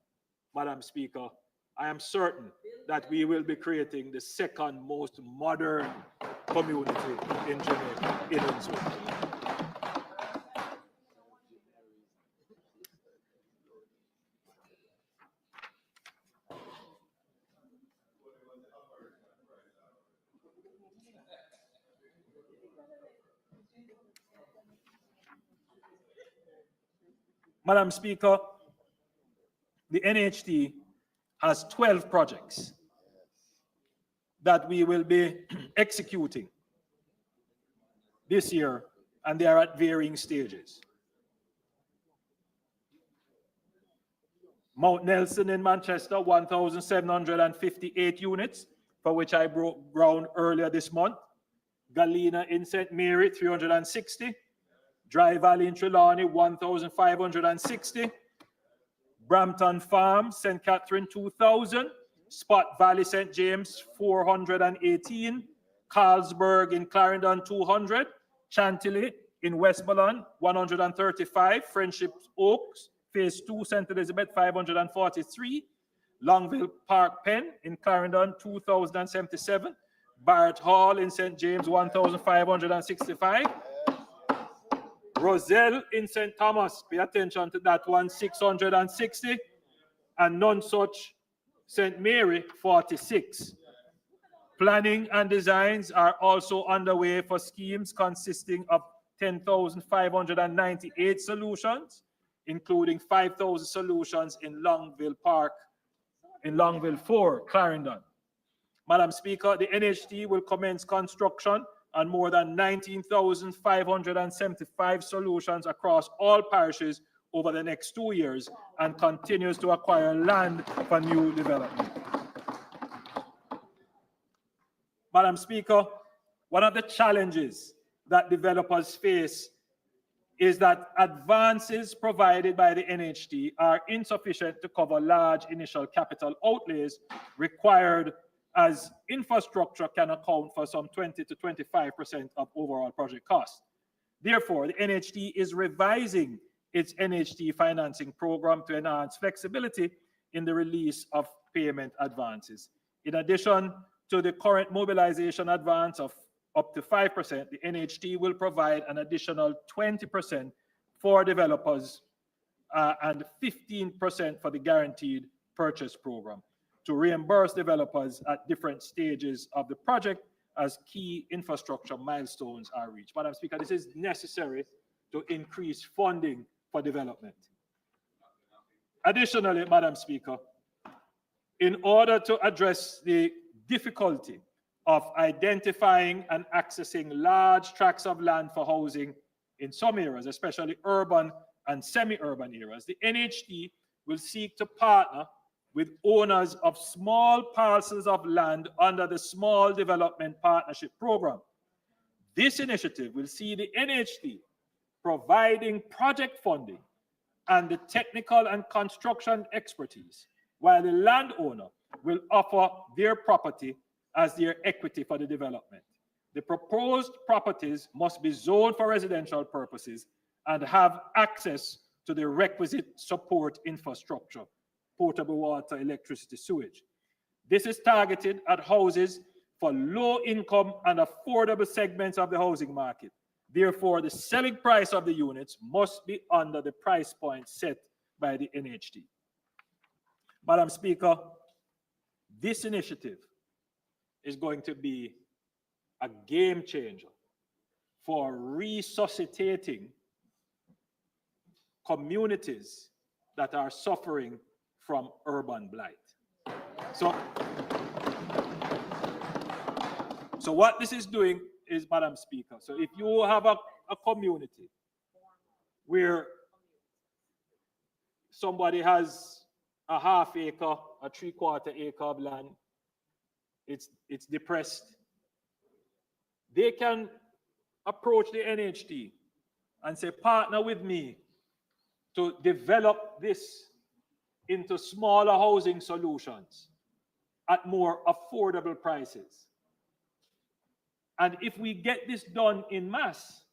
Madam Speaker, I am certain that we will be creating the second most modern community in Jamaica, in Innswood. Madam Speaker, the NHT has 12 projects that we will be executing this year, and they are at varying stages. Mount Nelson in Manchester, 1,758 units, for which I broke ground earlier this month. Gleaner in St. Mary, 360. Dry Valley in Trelawney, 1,560. Brampton Farm, St. Catherine, 2,000. Spot Valley, St. James, 418. Carlsberg in Clarendon, 200. Chantilly in Westmoreland, 135. Friendship Oaks, Phase 2, St. Elizabeth, 543. Longville Park Pen in Clarendon, 2,077. Barrett Hall in St. James, 1,565. Roselle in St. Thomas, pay attention to that one, 660. And Nonsuch, St. Mary, 46. Planning and designs are also underway for schemes consisting of 10,598 solutions, including 5,000 solutions in Longville Park, in Longville 4, Clarendon. Madam Speaker, the NHT will commence construction on more than 19,575 solutions across all parishes over the next 2 years and continues to acquire land for new development. Madam Speaker, one of the challenges that developers face is that advances provided by the NHT are insufficient to cover large initial capital outlays required, as infrastructure can account for some 20 to 25% of overall project costs. Therefore, the NHT is revising its NHT financing program to enhance flexibility in the release of payment advances. In addition to the current mobilization advance of up to 5%, the NHT will provide an additional 20% for developers and 15% for the guaranteed purchase program to reimburse developers at different stages of the project as key infrastructure milestones are reached. Madam Speaker, this is necessary to increase funding for development. Additionally, Madam Speaker, in order to address the difficulty of identifying and accessing large tracts of land for housing in some areas, especially urban and semi-urban areas, the NHT will seek to partner with owners of small parcels of land under the Small Development Partnership Program. This initiative will see the NHT providing project funding and the technical and construction expertise, while the landowner will offer their property as their equity for the development. The proposed properties must be zoned for residential purposes and have access to the requisite support infrastructure, potable water, electricity, sewage. This is targeted at houses for low income and affordable segments of the housing market. Therefore, the selling price of the units must be under the price point set by the NHT. Madam Speaker, this initiative is going to be a game changer for resuscitating communities that are suffering from urban blight. So what this is doing is, Madam Speaker, so if you have a community where somebody has a half acre, a 3/4 acre of land, it's depressed, they can approach the NHT and say, partner with me to develop this into smaller housing solutions at more affordable prices. And if we get this done in mass,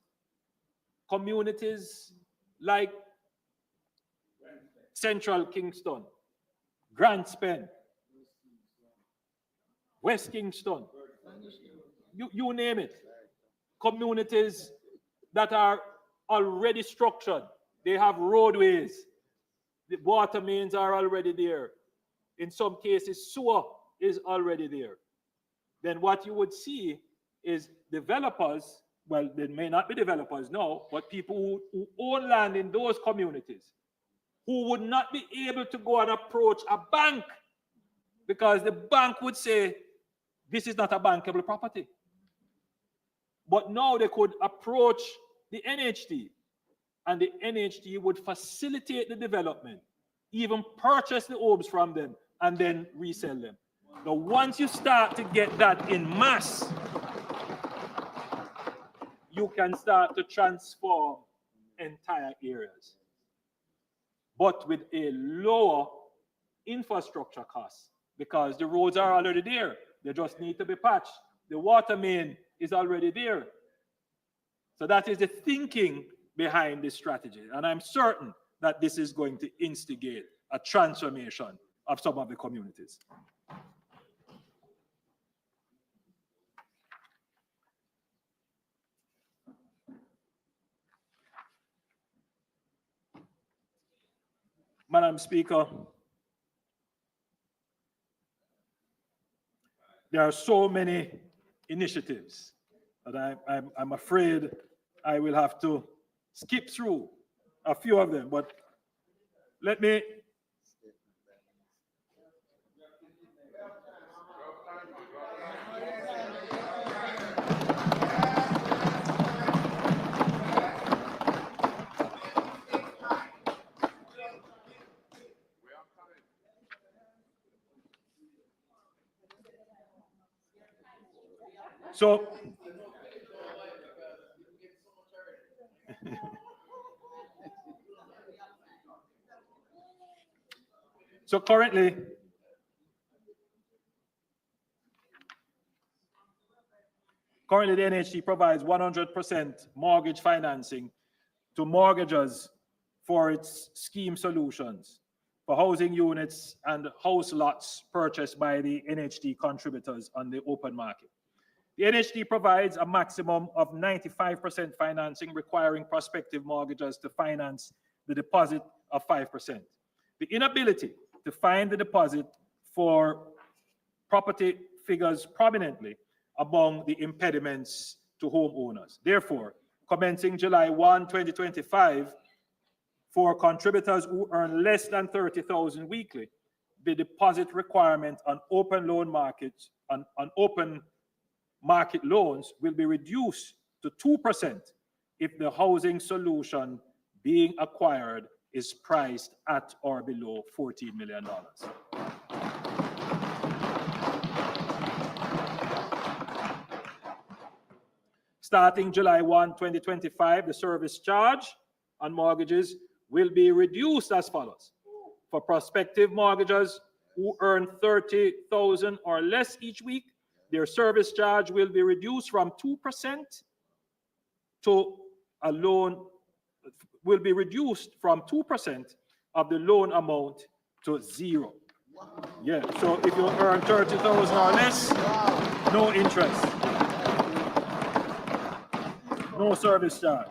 communities like Central Kingston, Grants Pen, West Kingston, you name it, communities that are already structured, they have roadways, the water mains are already there. In some cases, sewer is already there. Then what you would see is developers, well, they may not be developers now, but people who own land in those communities who would not be able to go and approach a bank because the bank would say, this is not a bankable property. But now they could approach the NHT, and the NHT would facilitate the development, even purchase the homes from them, and then resell them. Now, once you start to get that in mass, you can start to transform entire areas, but with a lower infrastructure cost because the roads are already there. They just need to be patched. The water main is already there. So that is the thinking behind this strategy. And I'm certain that this is going to instigate a transformation of some of the communities. Madam Speaker, there are so many initiatives that I'm afraid I will have to skip through a few of them, but let me so so currently the NHT provides 100% mortgage financing to mortgagors for its scheme solutions for housing units and house lots purchased by the NHT contributors on the open market. The NHT provides a maximum of 95% financing, requiring prospective mortgagors to finance the deposit of 5%. The inability to find the deposit for property figures prominently among the impediments to homeowners. Therefore, commencing July 1, 2025, for contributors who earn less than $30,000 weekly, the deposit requirement on open market loans will be reduced to 2% if the housing solution being acquired is priced at or below $14 million. Starting July 1, 2025, the service charge on mortgages will be reduced as follows. For prospective mortgagors who earn $30,000 or less each week, their service charge will be reduced from 2% to a loan, will be reduced from 2% of the loan amount to 0. Yeah, so if you earn $30,000 or less, no interest, no service charge.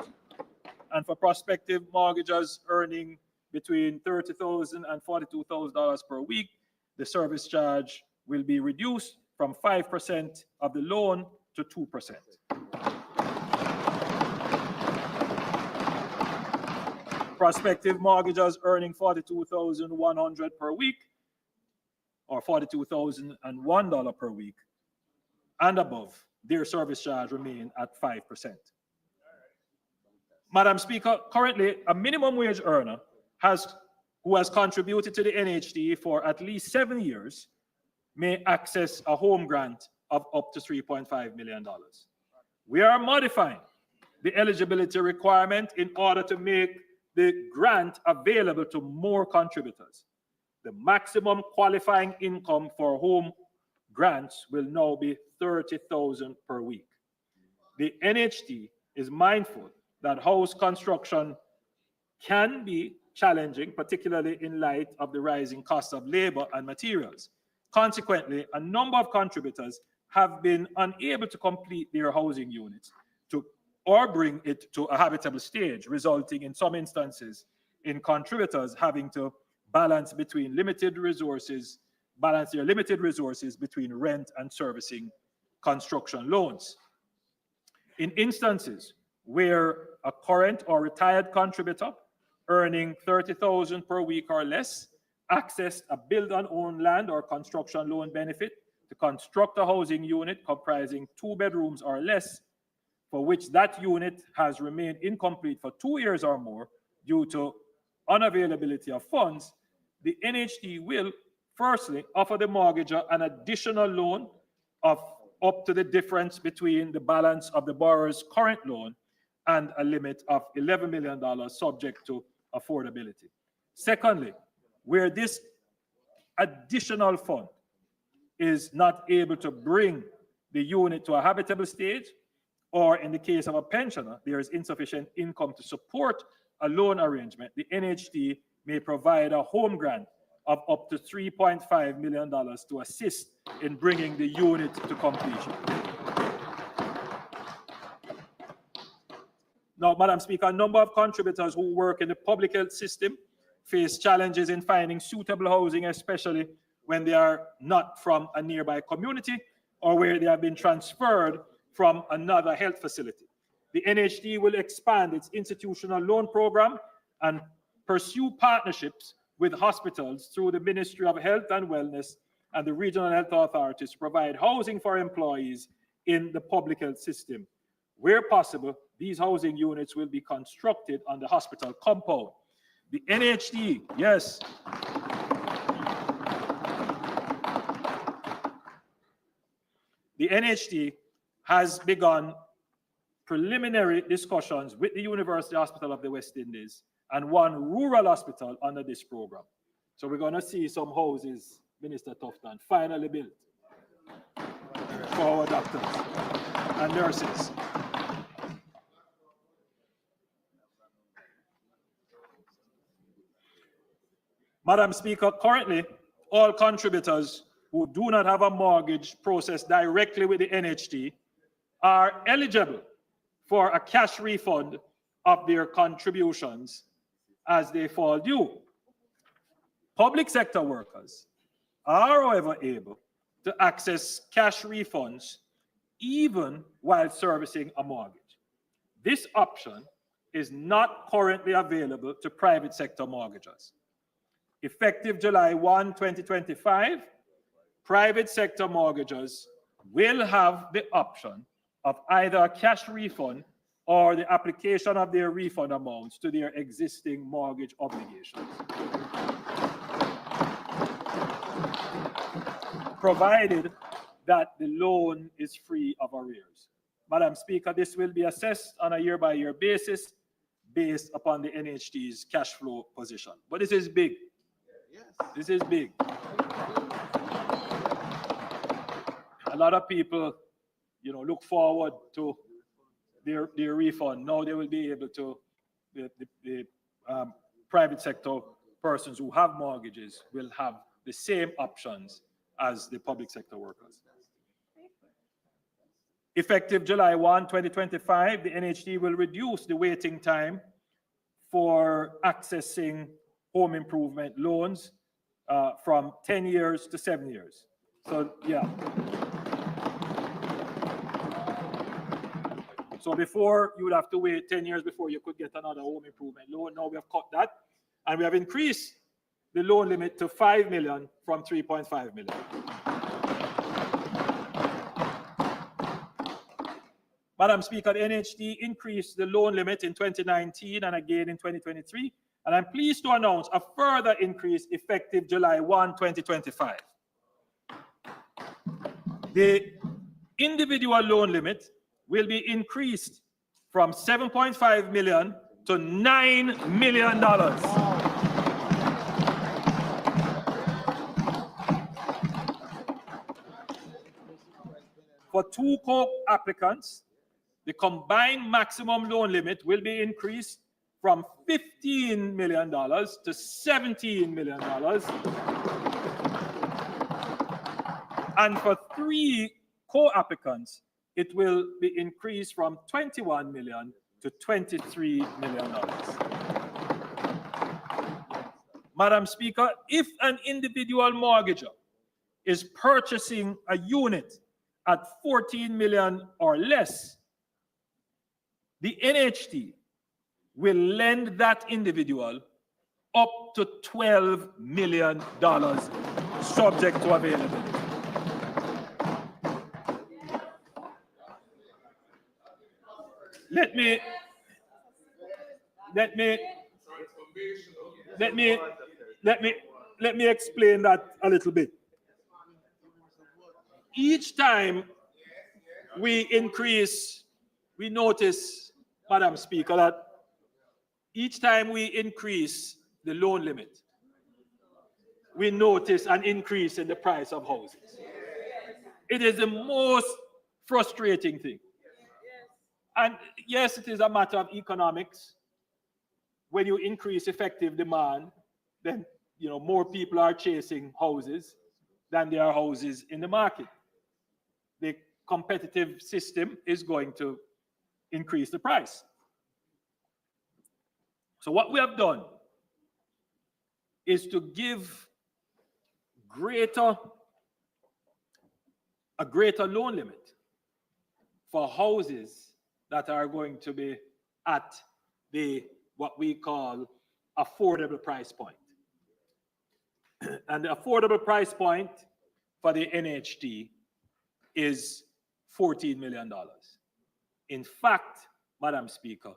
And for prospective mortgagors earning between $30,000 and $42,000 per week, the service charge will be reduced from 5% of the loan to 2%. Prospective mortgagors earning $42,100 per week or $42,001 per week and above, their service charge remain at 5%. Madam Speaker, currently a minimum wage earner who has contributed to the NHT for at least 7 years may access a home grant of up to $3.5 million. We are modifying the eligibility requirement in order to make the grant available to more contributors. The maximum qualifying income for home grants will now be $30,000 per week. The NHT is mindful that house construction can be challenging, particularly in light of the rising cost of labor and materials. Consequently, a number of contributors have been unable to complete their housing units or bring it to a habitable stage, resulting in some instances in contributors having to balance their limited resources between rent and servicing construction loans. In instances where a current or retired contributor earning $30,000 per week or less accessed a build-and-own land or construction loan benefit to construct a housing unit comprising 2 bedrooms or less, for which that unit has remained incomplete for 2 years or more due to unavailability of funds, the NHT will firstly offer the mortgagor an additional loan of up to the difference between the balance of the borrower's current loan and a limit of $11 million subject to affordability. Secondly, where this additional fund is not able to bring the unit to a habitable stage, or in the case of a pensioner, there is insufficient income to support a loan arrangement, the NHD may provide a home grant of up to $3.5 million to assist in bringing the unit to completion. Now, Madam Speaker, a number of contributors who work in the public health system face challenges in finding suitable housing, especially when they are not from a nearby community or where they have been transferred from another health facility. The NHD will expand its institutional loan program and pursue partnerships with hospitals through the Ministry of Health and Wellness and the regional health authorities to provide housing for employees in the public health system. Where possible, these housing units will be constructed on the hospital compound. The NHD, yes. The NHD has begun preliminary discussions with the University Hospital of the West Indies and one rural hospital under this program. So we're going to see some houses, Minister Tufton, finally built for our doctors and nurses. Madam Speaker, currently, all contributors who do not have a mortgage processed directly with the NHD are eligible for a cash refund of their contributions as they fall due. Public sector workers are, however, able to access cash refunds even while servicing a mortgage. This option is not currently available to private sector mortgagors. Effective July 1, 2025, private sector mortgagors will have the option of either a cash refund or the application of their refund amounts to their existing mortgage obligations, provided that the loan is free of arrears. Madam Speaker, this will be assessed on a year-by-year basis based upon the NHD's cash flow position. But this is big. This is big. A lot of people, look forward to their refund. Now they will be able to, the private sector persons who have mortgages will have the same options as the public sector workers. Effective July 1, 2025, the NHD will reduce the waiting time for accessing home improvement loans from 10 years to 7 years. So, yeah. So before, you would have to wait 10 years before you could get another home improvement loan. Now we have cut that, and we have increased the loan limit to 5 million from 3.5 million. Madam Speaker, the NHD increased the loan limit in 2019 and again in 2023, and I'm pleased to announce a further increase effective July 1, 2025. The individual loan limit will be increased from 7.5 million to $9 million. For two co-applicants, the combined maximum loan limit will be increased from $15 million to $17 million. And for three co-applicants, it will be increased from $21 million to $23 million. Madam Speaker, if an individual mortgager is purchasing a unit at 14 million or less, the NHD will lend that individual up to $12 million subject to availability. Let me explain that a little bit. Each time we increase, we notice, Madam Speaker, that each time we increase the loan limit, we notice an increase in the price of houses. It is the most frustrating thing. And yes, it is a matter of economics. When you increase effective demand, then more people are chasing houses than there are houses in the market. The competitive system is going to increase the price. So what we have done is to give a greater loan limit for houses that are going to be at what we call affordable price point. And the affordable price point for the NHT is $14 million. In fact, Madam Speaker,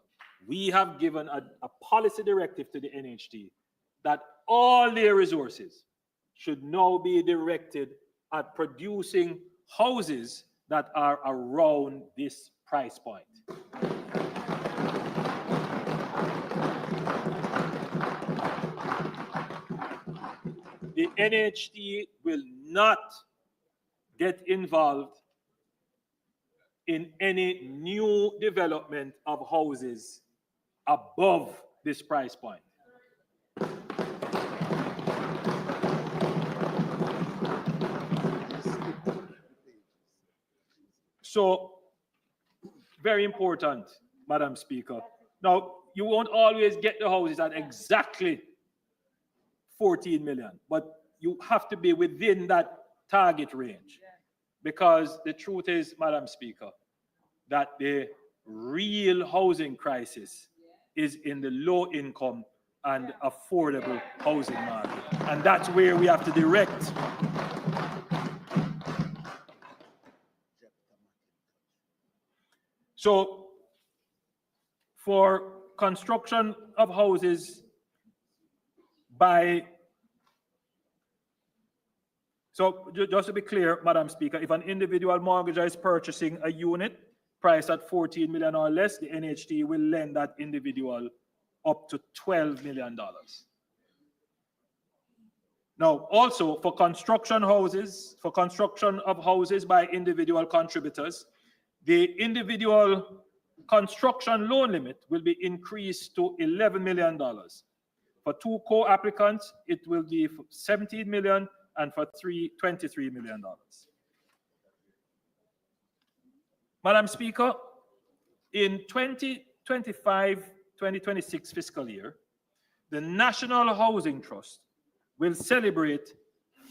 we have given a policy directive to the NHT that all their resources should now be directed at producing houses that are around this price point. The NHT will not get involved in any new development of houses above this price point. So, very important, Madam Speaker. Now, you won't always get the houses at exactly 14 million, but you have to be within that target range. Because the truth is, Madam Speaker, that the real housing crisis is in the low income and affordable housing market. And that's where we have to direct. So for construction of houses just to be clear, Madam Speaker, if an individual mortgager is purchasing a unit priced at 14 million or less, the NHT will lend that individual up to $12 million. Now, also for construction of houses by individual contributors, the individual construction loan limit will be increased to $11 million. For two co-applicants, it will be $17 million, and for three, $23 million. Madam Speaker, in 2025-2026 fiscal year, the National Housing Trust will celebrate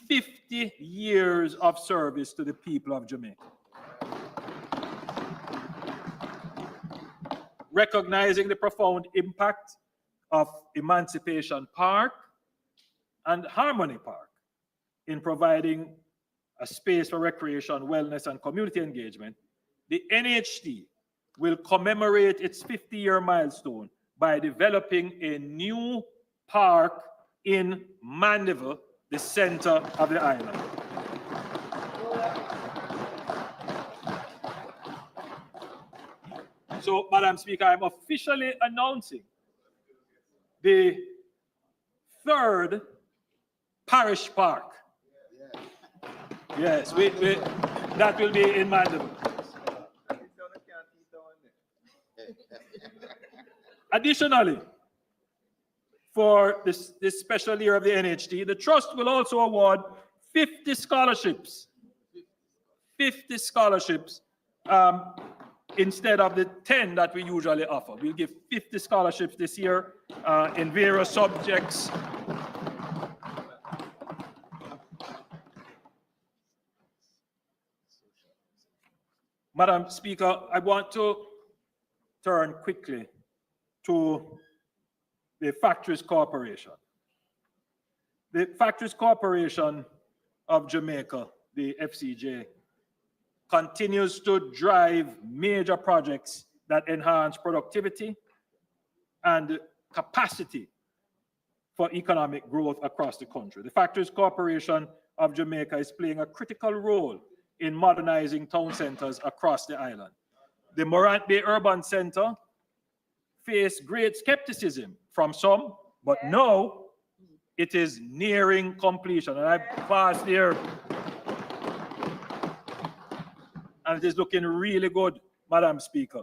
50 years of service to the people of Jamaica. Recognizing the profound impact of Emancipation Park and Harmony Park in providing a space for recreation, wellness, and community engagement, the NHT will commemorate its 50-year milestone by developing a new park in Mandeville, the center of the island. So, Madam Speaker, I'm officially announcing the third parish park. Yes, that will be in Mandeville. Additionally, for this special year of the NHT, the Trust will also award 50 scholarships. 50 scholarships instead of the 10 that we usually offer. We'll give 50 scholarships this year in various subjects. Madam Speaker, I want to turn quickly to the Factories Corporation. The Factories Corporation of Jamaica, the FCJ, continues to drive major projects that enhance productivity and capacity for economic growth across the country. The Factories Corporation of Jamaica is playing a critical role in modernizing town centers across the island. The Morant Bay Urban Center faced great skepticism from some, but now it is nearing completion. And I passed here, and it is looking really good, Madam Speaker.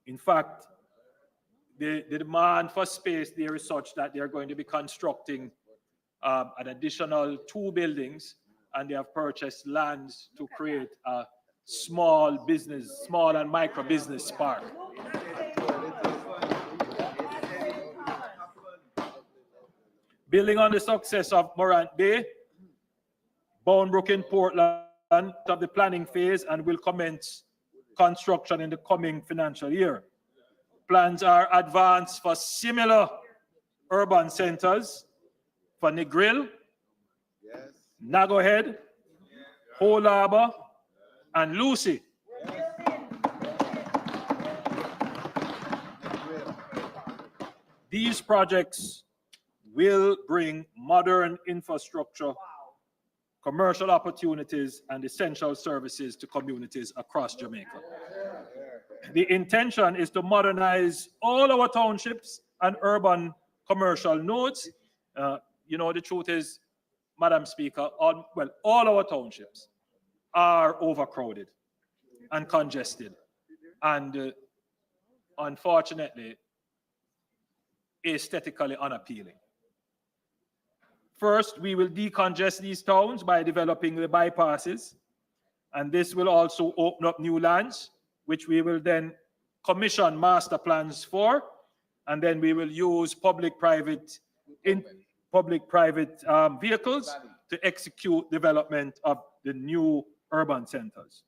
In fact, the demand for space there is such that they are going to be constructing an additional 2 buildings, and they have purchased lands to create a small and micro business park. Building on the success of Morant Bay, Boundbrook in Portland of the planning phase and will commence construction in the coming financial year. Plans are advanced for similar urban centers for Negril, Nagohead, Whole Harbour, and Lucy. These projects will bring modern infrastructure, commercial opportunities, and essential services to communities across Jamaica. The intention is to modernize all our townships and urban commercial nodes. You know, the truth is, Madam Speaker, all our townships are overcrowded and congested, and unfortunately, aesthetically unappealing. First, we will decongest these towns by developing the bypasses, and this will also open up new lands, which we will then commission master plans for, and then we will use public-private vehicles to execute development of the new urban centers.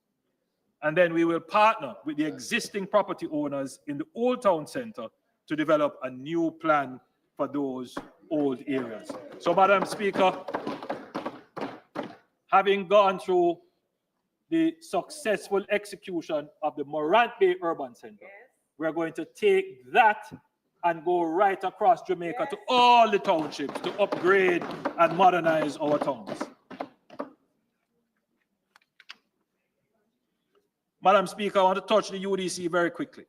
And then we will partner with the existing property owners in the Old Town Center to develop a new plan for those old areas. So, Madam Speaker, having gone through the successful execution of the Morant Bay Urban Center, we're going to take that and go right across Jamaica to all the townships to upgrade and modernize our towns. Madam Speaker, I want to touch the UDC very quickly.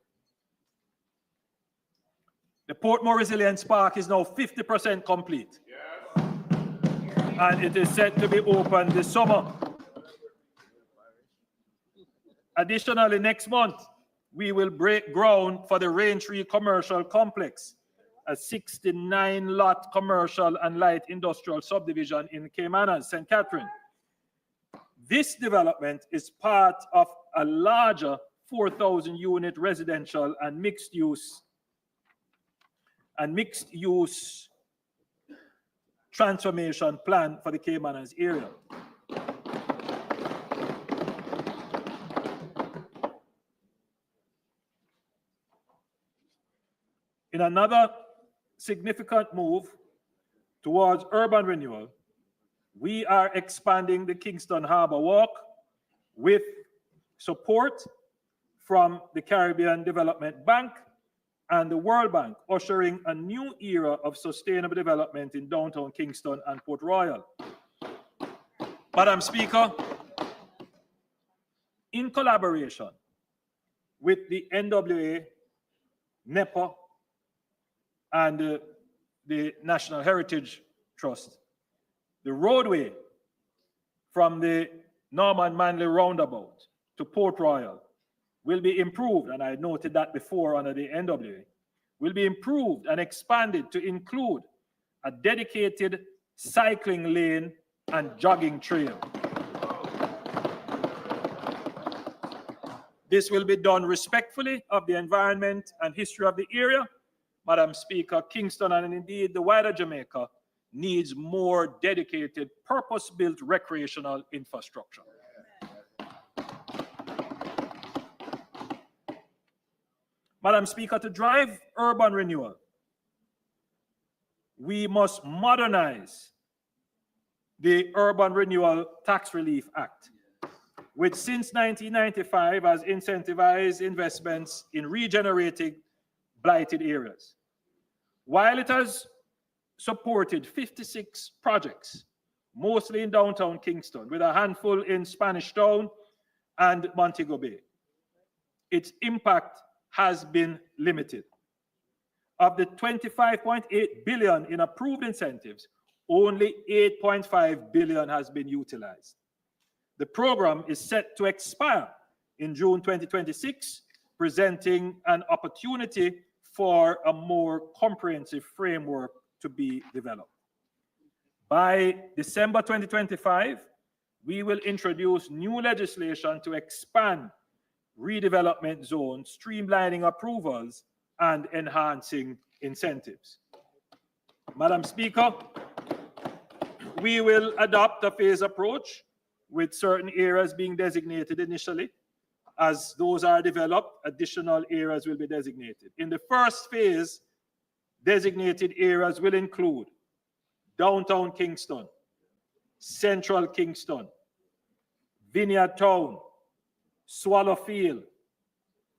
The Portmore Resilience Park is now 50% complete. Yes. And it is set to be open this summer. Additionally, next month, we will break ground for the Raintree Commercial Complex, a 69-lot commercial and light industrial subdivision in Caymanas, St. Catherine. This development is part of a larger 4,000-unit residential and mixed-use transformation plan for the Caymanas area. In another significant move towards urban renewal, we are expanding the Kingston Harbour Walk with support from the Caribbean Development Bank and the World Bank, ushering a new era of sustainable development in downtown Kingston and Port Royal. Madam Speaker, in collaboration with the NWA, NEPA, and the National Heritage Trust, the roadway from the Norman Manley roundabout to Port Royal will be improved, and I noted that before under the NWA, will be improved and expanded to include a dedicated cycling lane and jogging trail. This will be done respectfully of the environment and history of the area. Madam Speaker, Kingston and indeed the wider Jamaica needs more dedicated, purpose-built recreational infrastructure. Madam Speaker, to drive urban renewal, we must modernize the Urban Renewal Tax Relief Act, which since 1995 has incentivized investments in regenerating blighted areas. While it has supported 56 projects, mostly in downtown Kingston, with a handful in Spanish Town and Montego Bay, its impact has been limited. Of the 25.8 billion in approved incentives, only 8.5 billion has been utilized. The program is set to expire in June 2026, presenting an opportunity for a more comprehensive framework to be developed. By December 2025, we will introduce new legislation to expand redevelopment zones, streamlining approvals, and enhancing incentives. Madam Speaker, we will adopt a phased approach with certain areas being designated initially. As those are developed, additional areas will be designated. In the first phase, designated areas will include downtown Kingston, central Kingston, Vineyard Town, Swallowfield,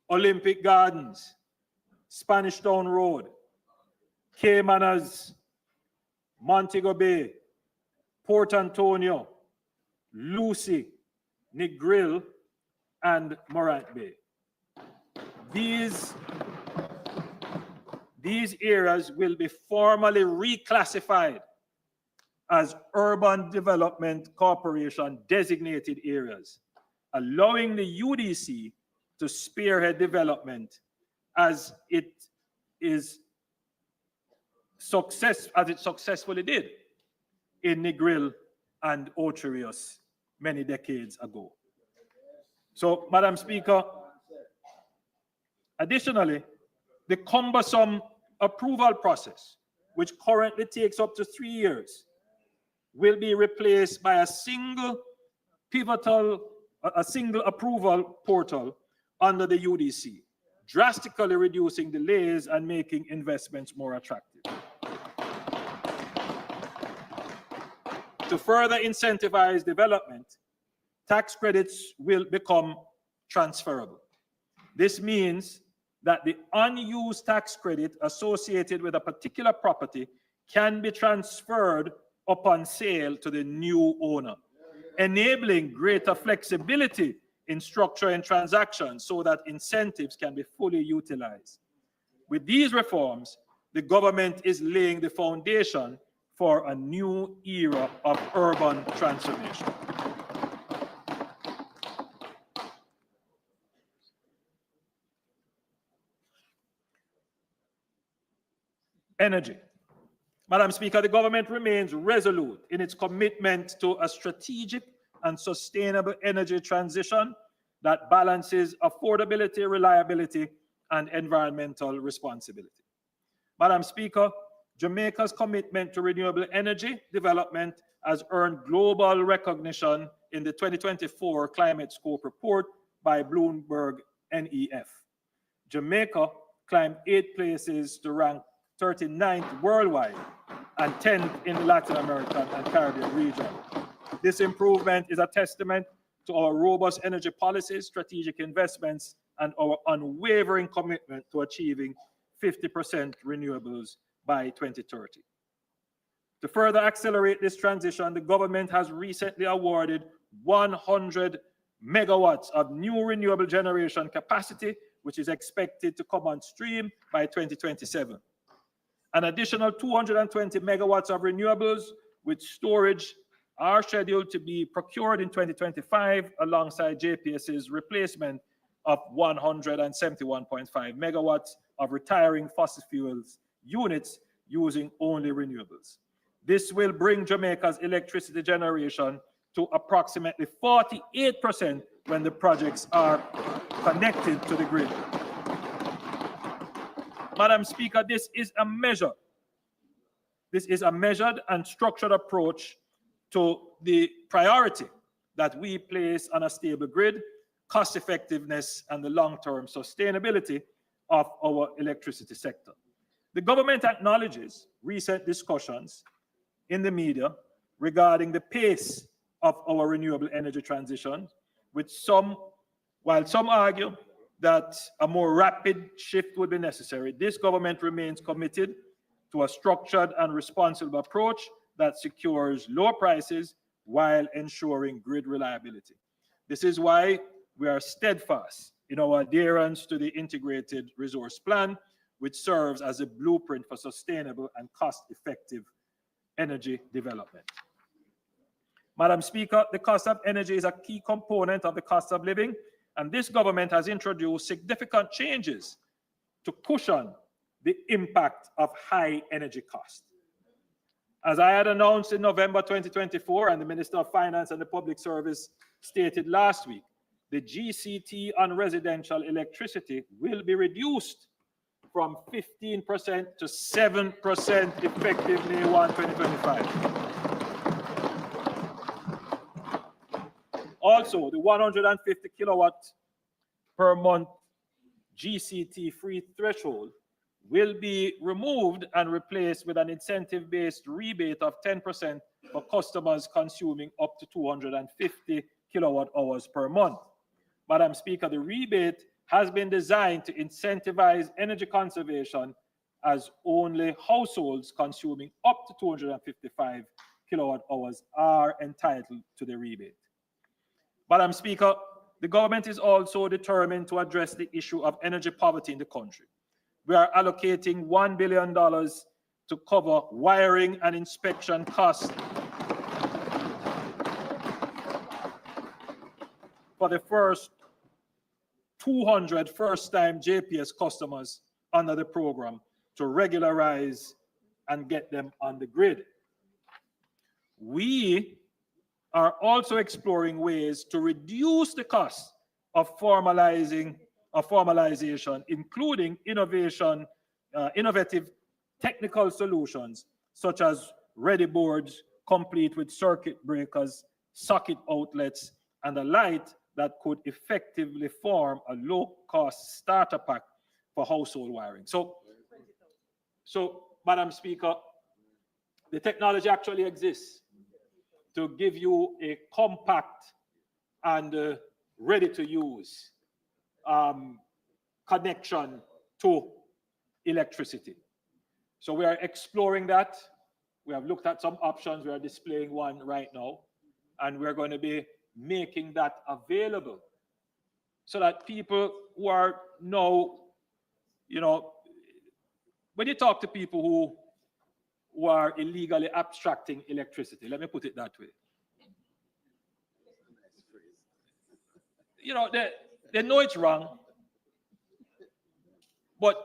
Olympic Gardens, Spanish Town Road, Caymanas, Montego Bay, Port Antonio, Lucy, Negril, and Morant Bay. These areas will be formally reclassified as Urban Development Corporation designated areas, allowing the UDC to spearhead development as it successfully did in Negril and Ocherius many decades ago. So, Madam Speaker, additionally, the cumbersome approval process, which currently takes up to 3 years, will be replaced by a single approval portal under the UDC, drastically reducing delays and making investments more attractive. To further incentivize development, tax credits will become transferable. This means that the unused tax credit associated with a particular property can be transferred upon sale to the new owner, enabling greater flexibility in structuring transactions so that incentives can be fully utilized. With these reforms, the government is laying the foundation for a new era of urban transformation. Energy. Madam Speaker, the government remains resolute in its commitment to a strategic and sustainable energy transition that balances affordability, reliability, and environmental responsibility. Madam Speaker, Jamaica's commitment to renewable energy development has earned global recognition in the 2024 Climate Scope Report by Bloomberg NEF. Jamaica climbed 8 places to rank 39th worldwide and 10th in the Latin American and Caribbean region. This improvement is a testament to our robust energy policies, strategic investments, and our unwavering commitment to achieving 50% renewables by 2030. To further accelerate this transition, the government has recently awarded 100 megawatts of new renewable generation capacity, which is expected to come on stream by 2027. An additional 220 megawatts of renewables with storage are scheduled to be procured in 2025 alongside JPS's replacement of 171.5 megawatts of retiring fossil fuels units using only renewables. This will bring Jamaica's electricity generation to approximately 48% when the projects are connected to the grid. Madam Speaker, this is a measured and structured approach to the priority that we place on a stable grid, cost effectiveness, and the long-term sustainability of our electricity sector. The government acknowledges recent discussions in the media regarding the pace of our renewable energy transition, while some argue that a more rapid shift would be necessary. This government remains committed to a structured and responsible approach that secures low prices while ensuring grid reliability. This is why we are steadfast in our adherence to the Integrated Resource Plan, which serves as a blueprint for sustainable and cost-effective energy development. Madam Speaker, the cost of energy is a key component of the cost of living, and this government has introduced significant changes to cushion the impact of high energy costs. As I had announced in November 2024, and the Minister of Finance and the Public Service stated last week, the GCT on residential electricity will be reduced from 15% to 7% effective May 1, 2025. Also, the 150 kilowatt per month GCT free threshold will be removed and replaced with an incentive-based rebate of 10% for customers consuming up to 250 kilowatt hours per month. Madam Speaker, the rebate has been designed to incentivize energy conservation, as only households consuming up to 255 kilowatt hours are entitled to the rebate. Madam Speaker, the government is also determined to address the issue of energy poverty in the country. We are allocating $1 billion to cover wiring and inspection costs for the first 200 first-time JPS customers under the program to regularize and get them on the grid. We are also exploring ways to reduce the cost of formalization, including innovative technical solutions such as ready boards complete with circuit breakers, socket outlets, and a light that could effectively form a low-cost starter pack for household wiring. So, Madam Speaker, the technology actually exists to give you a compact and ready-to-use connection to electricity. So we are exploring that. We have looked at some options. We are displaying one right now, and we're going to be making that available so that people who are now, you know, when you talk to people who are illegally abstracting electricity, let me put it that way. You know, they know it's wrong, but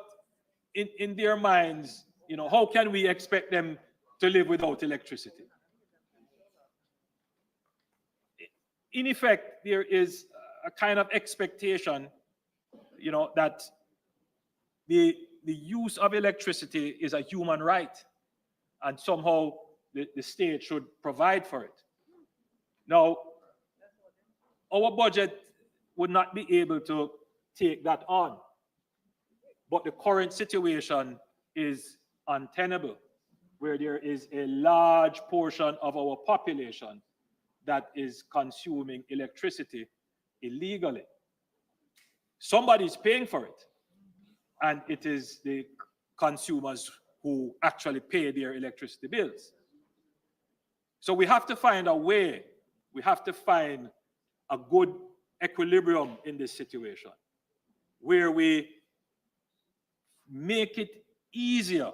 in their minds, you know, how can we expect them to live without electricity? In effect, there is a kind of expectation, you know, that the use of electricity is a human right, and somehow the state should provide for it. Now, our budget would not be able to take that on, but the current situation is untenable, where there is a large portion of our population that is consuming electricity illegally. Somebody's paying for it, and it is the consumers who actually pay their electricity bills. So we have to find a way, we have to find a good equilibrium in this situation, where we make it easier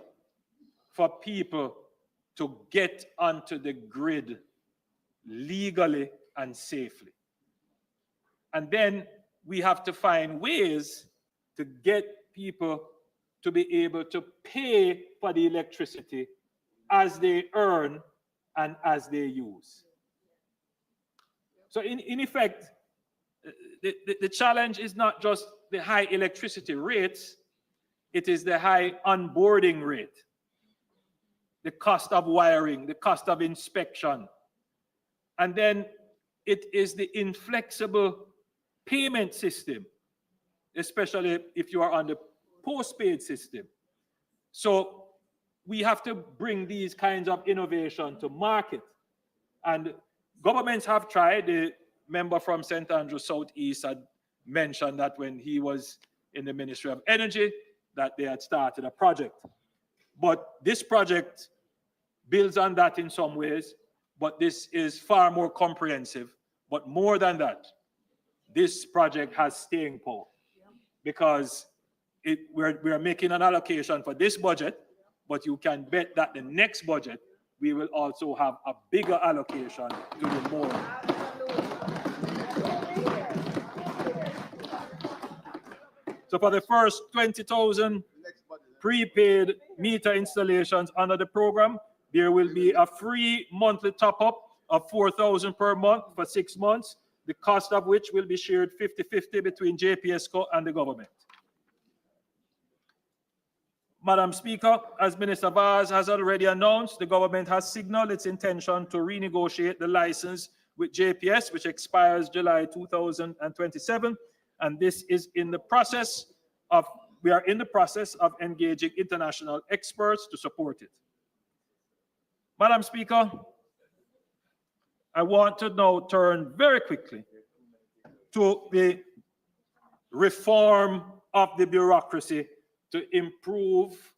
for people to get onto the grid legally and safely. And then we have to find ways to get people to be able to pay for the electricity as they earn and as they use. So in effect, the challenge is not just the high electricity rates, it is the high onboarding rate, the cost of wiring, the cost of inspection, and then it is the inflexible payment system, especially if you are on the postpaid system. So we have to bring these kinds of innovation to market. And governments have tried. The member from St. Andrew Southeast had mentioned that when he was in the Ministry of Energy, that they had started a project. But this project builds on that in some ways, but this is far more comprehensive. But more than that, this project has staying power. because we are making an allocation for this budget, but you can bet that the next budget, we will also have a bigger allocation to the more. So for the first 20,000 prepaid meter installations under the program, there will be a free monthly top-up of 4,000 per month for 6 months, the cost of which will be shared 50-50 between JPSCO and the government. Madam Speaker, as Minister Vaz has already announced, the government has signaled its intention to renegotiate the license with JPS, which expires July 2027, and this is in the process of, we are in the process of engaging international experts to support it. Madam Speaker, I want to now turn very quickly to the reform of the bureaucracy to improve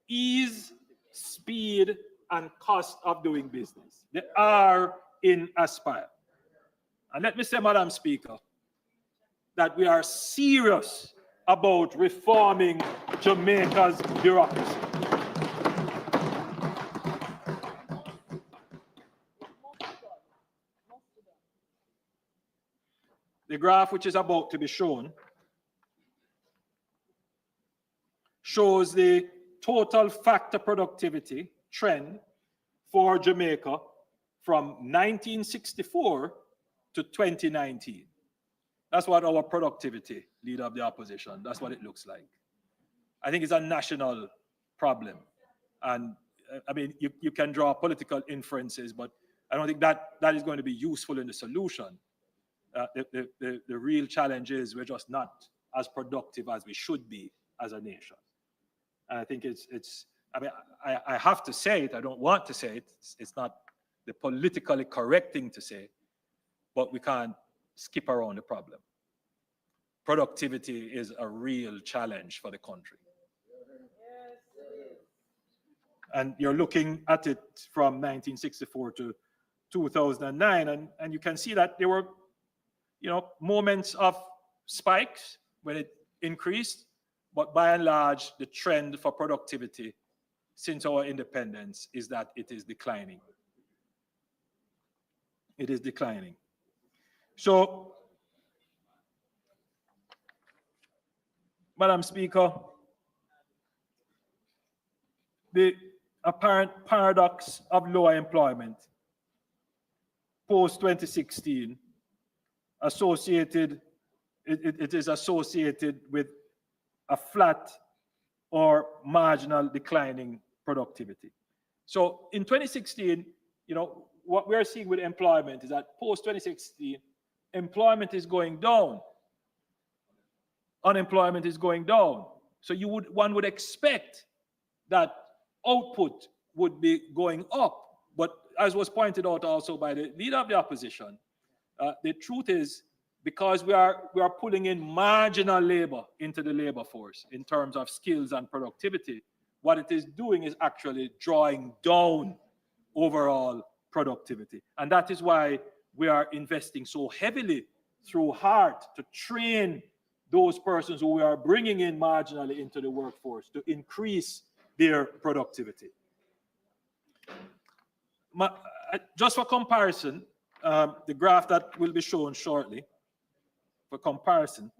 ease, speed, and cost of doing business. They are in Aspire. And let me say, Madam Speaker, that we are serious about reforming Jamaica's bureaucracy. The graph which is about to be shown shows the total factor productivity trend for Jamaica from 1964 to 2019. That's what our productivity, Leader of the Opposition, that's what it looks like. I think it's a national problem. And I mean, you can draw political inferences, but I don't think that is going to be useful in the solution. The real challenge is we're just not as productive as we should be as a nation. And I think I mean, I have to say it, I don't want to say it, it's not the politically correct thing to say, but we can't skip around the problem. Productivity is a real challenge for the country. And you're looking at it from 1964 to 2009, and you can see that there were, moments of spikes when it increased, but by and large, the trend for productivity since our independence is that it is declining. It is declining. So, Madam Speaker, the apparent paradox of lower employment post-2016 it is associated with a flat or marginal declining productivity. So in 2016, what we're seeing with employment is that post-2016, employment is going down. Unemployment is going down. So one would expect that output would be going up. But as was pointed out also by the Leader of the Opposition, the truth is, because we are pulling in marginal labor into the labor force in terms of skills and productivity, what it is doing is actually drawing down overall productivity. And that is why we are investing so heavily through HEART to train those persons who we are bringing in marginally into the workforce to increase their productivity. Just for comparison, the graph that will be shown shortly, for comparison,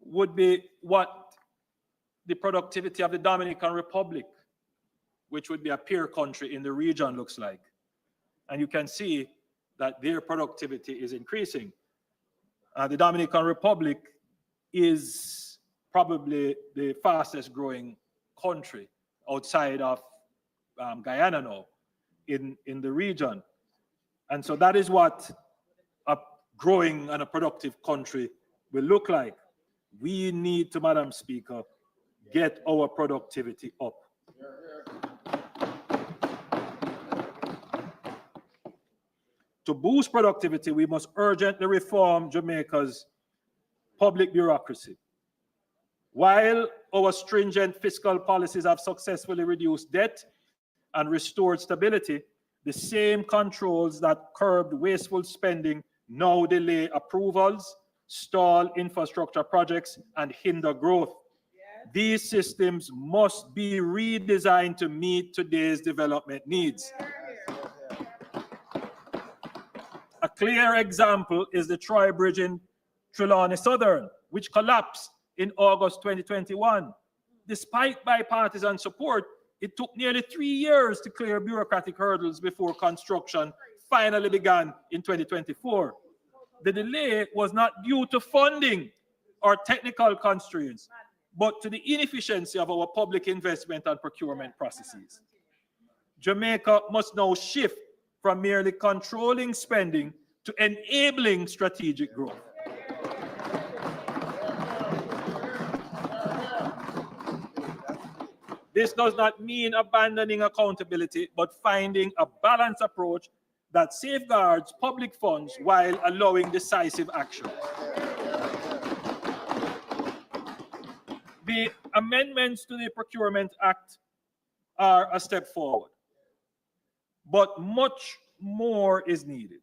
would be what the productivity of the Dominican Republic, which would be a peer country in the region, looks like. And you can see that their productivity is increasing. The Dominican Republic is probably the fastest growing country outside of Guyana now in the region. And so that is what a growing and a productive country will look like. We need to, Madam Speaker, get our productivity up. To boost productivity, we must urgently reform Jamaica's public bureaucracy. While our stringent fiscal policies have successfully reduced debt and restored stability, the same controls that curbed wasteful spending now delay approvals stall infrastructure projects, and hinder growth. These systems must be redesigned to meet today's development needs. A clear example is the Troy Bridge in Trelawney Southern, which collapsed in August 2021. Despite bipartisan support, it took nearly 3 years to clear bureaucratic hurdles before construction finally began in 2024. The delay was not due to funding or technical constraints, but to the inefficiency of our public investment and procurement processes. Jamaica must now shift from merely controlling spending to enabling strategic growth. This does not mean abandoning accountability, but finding a balanced approach that safeguards public funds while allowing decisive action. The amendments to the Procurement Act are a step forward, but much more is needed.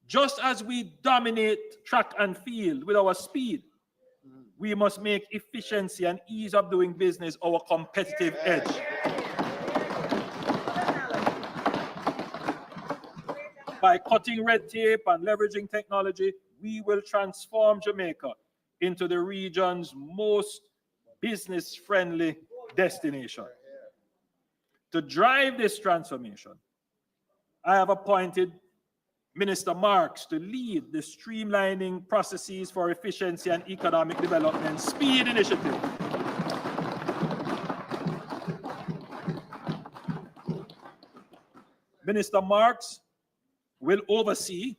Just as we dominate track and field with our speed, we must make efficiency and ease of doing business our competitive edge. By cutting red tape and leveraging technology, we will transform Jamaica into the region's most business-friendly destination. To drive this transformation, I have appointed Minister Marks to lead the Streamlining Processes for Efficiency and Economic Development SPEED initiative. Minister Marks will oversee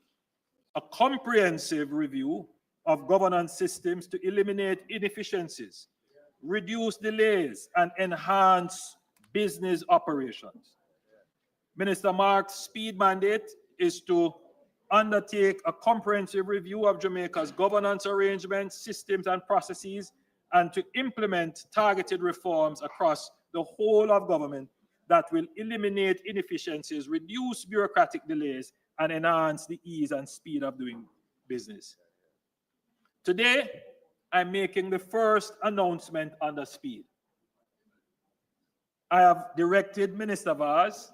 a comprehensive review of governance systems to eliminate inefficiencies, reduce delays, and enhance business operations. Minister Marks' SPEED mandate is to undertake a comprehensive review of Jamaica's governance arrangements, systems, and processes, and to implement targeted reforms across the whole of government that will eliminate inefficiencies, reduce bureaucratic delays, and enhance the ease and speed of doing business. Today, I'm making the first announcement under SPEED. I have directed Minister Vaz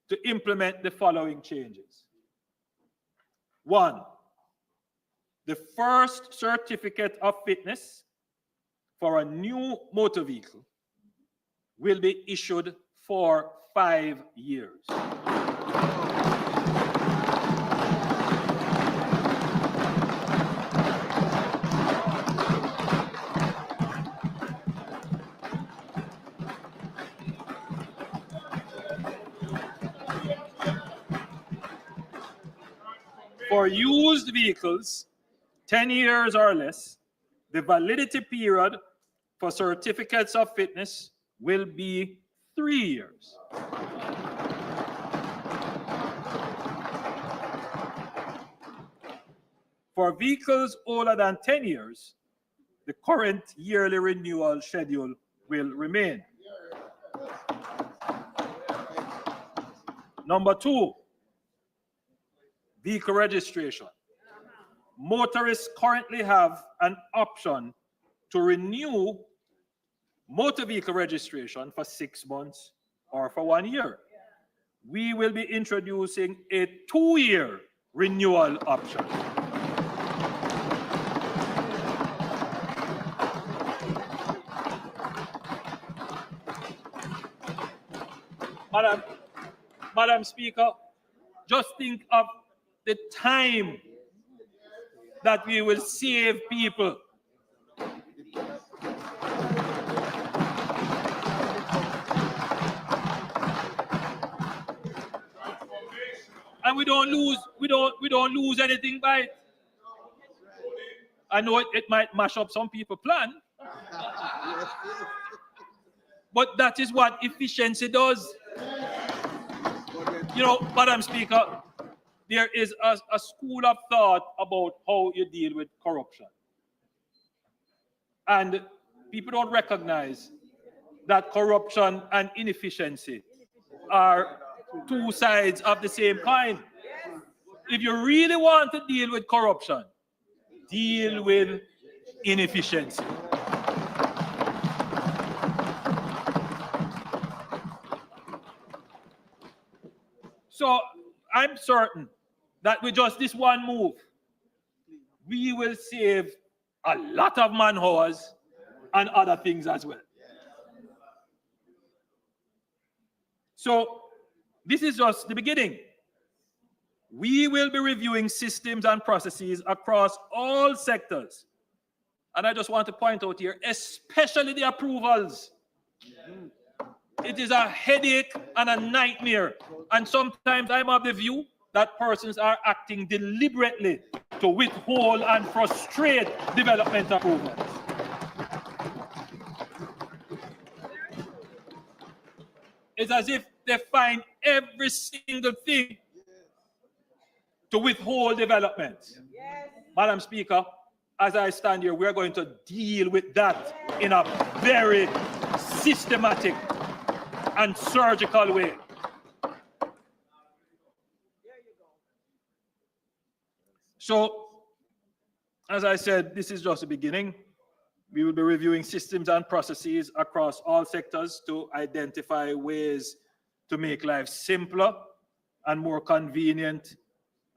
to implement the following changes. 1, the first certificate of fitness for a new motor vehicle will be issued for 5 years. For used vehicles, 10 years or less, the validity period for certificates of fitness will be 3 years. For vehicles older than 10 years, the current yearly renewal schedule will remain. Number 2, vehicle registration. Motorists currently have an option to renew motor vehicle registration for 6 months or for 1 year. We will be introducing a 2-year renewal option. Madam Speaker, just think of the time that we will save people. And we don't lose anything by it. I know it might mash up some people's plan, but that is what efficiency does. You know, Madam Speaker, there is a school of thought about how you deal with corruption. And people don't recognize that corruption and inefficiency are 2 sides of the same coin. If you really want to deal with corruption, deal with inefficiency. So I'm certain that with just this one move, we will save a lot of man hours and other things as well. So this is just the beginning. We will be reviewing systems and processes across all sectors. And I just want to point out here, especially the approvals. It is a headache and a nightmare. And sometimes I'm of the view that persons are acting deliberately to withhold and frustrate development approvals. It's as if they find every single thing to withhold development. Yes. Madam Speaker, as I stand here, we're going to deal with that in a very systematic and surgical way. So, as I said, this is just the beginning. We will be reviewing systems and processes across all sectors to identify ways to make life simpler and more convenient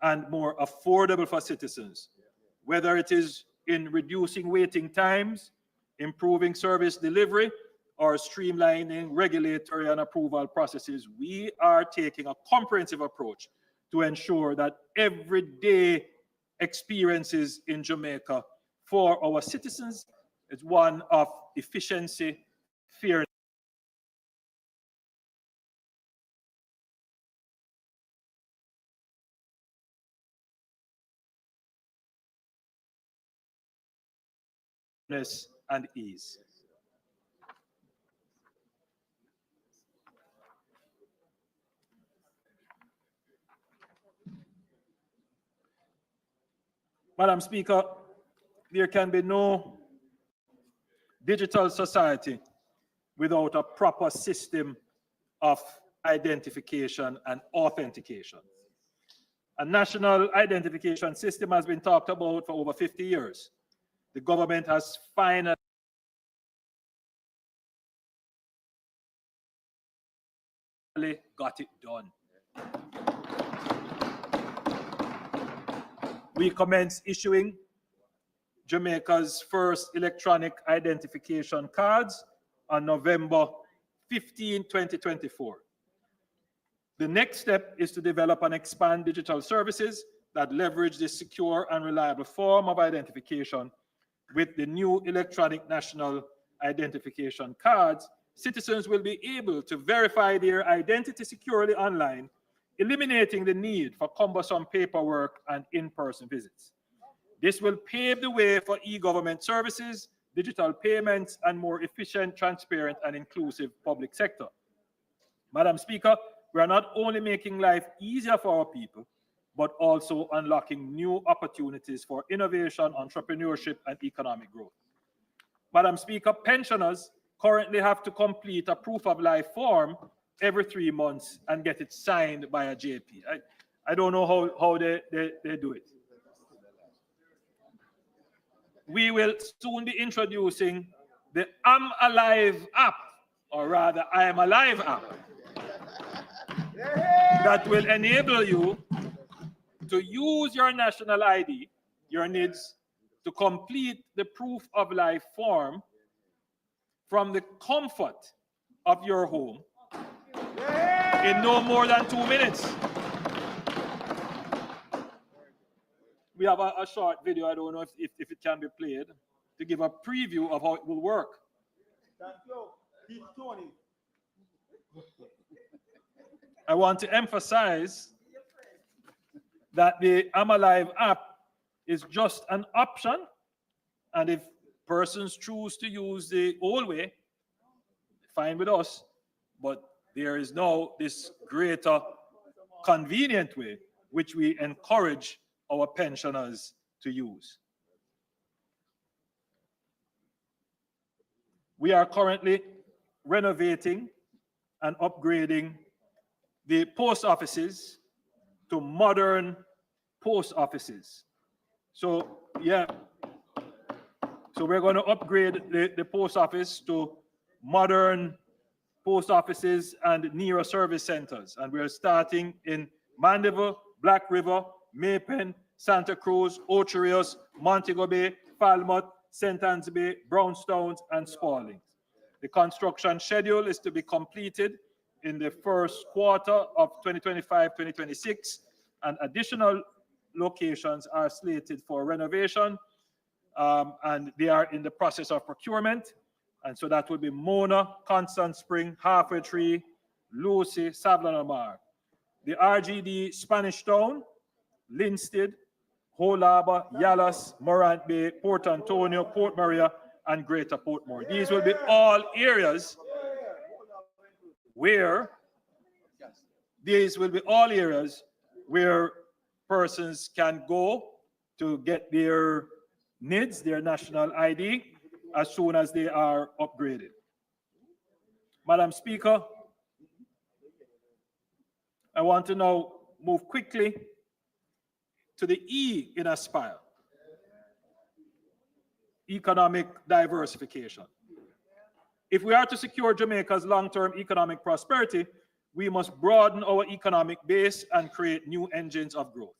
and more affordable for citizens, whether it is in reducing waiting times, improving service delivery, or streamlining regulatory and approval processes. We are taking a comprehensive approach to ensure that everyday experiences in Jamaica for our citizens is one of efficiency, fairness, and ease. Madam Speaker, there can be no digital society without a proper system of identification and authentication. A national identification system has been talked about for over 50 years. The government has finally got it done. We commenced issuing Jamaica's first electronic identification cards on November 15, 2024. The next step is to develop and expand digital services that leverage this secure and reliable form of identification. With the new electronic national identification cards, citizens will be able to verify their identity securely online, eliminating the need for cumbersome paperwork and in-person visits. This will pave the way for e-government services, digital payments, and more efficient, transparent, and inclusive public sector. Madam Speaker, we are not only making life easier for our people, but also unlocking new opportunities for innovation, entrepreneurship, and economic growth. Madam Speaker, pensioners currently have to complete a proof of life form every 3 months and get it signed by a JP. I don't know how they do it. We will soon be introducing the I'm Alive app, or rather I Am Alive app, that will enable you to use your national ID, your NIDS, to complete the proof of life form from the comfort of your home in no more than 2 minutes. We have a short video, I don't know if it can be played, to give a preview of how it will work. Thank you. Tony. I want to emphasize that the I'm Alive app is just an option, and if persons choose to use the old way, fine with us, but there is now this greater convenient way which we encourage our pensioners to use. We are currently renovating and upgrading the post offices to modern post offices. So Yeah. So we're going to upgrade the post office to modern post offices and nearer service centers. And we're starting in Mandeville, Black River, Maypen, Santa Cruz, Ocho Rios, Montego Bay, Falmouth, St. Anne's Bay, Brownstones, and Spalding. The construction schedule is to be completed in the first quarter of 2025-2026, and additional locations are slated for renovation, and they are in the process of procurement. And so that will be Mona, Constant Spring, Halfway Tree, Lucy, Savannah Mar. The RGD Spanish Town, Linstead, Whole Harbour, Yallas, Morant Bay, Port Antonio, Port Maria, and Greater Portmore. These will be all areas where persons can go to get their NIDs, their national ID, as soon as they are upgraded. Madam Speaker, I want to now move quickly to the E in Aspire: economic diversification. If we are to secure Jamaica's long-term economic prosperity, we must broaden our economic base and create new engines of growth.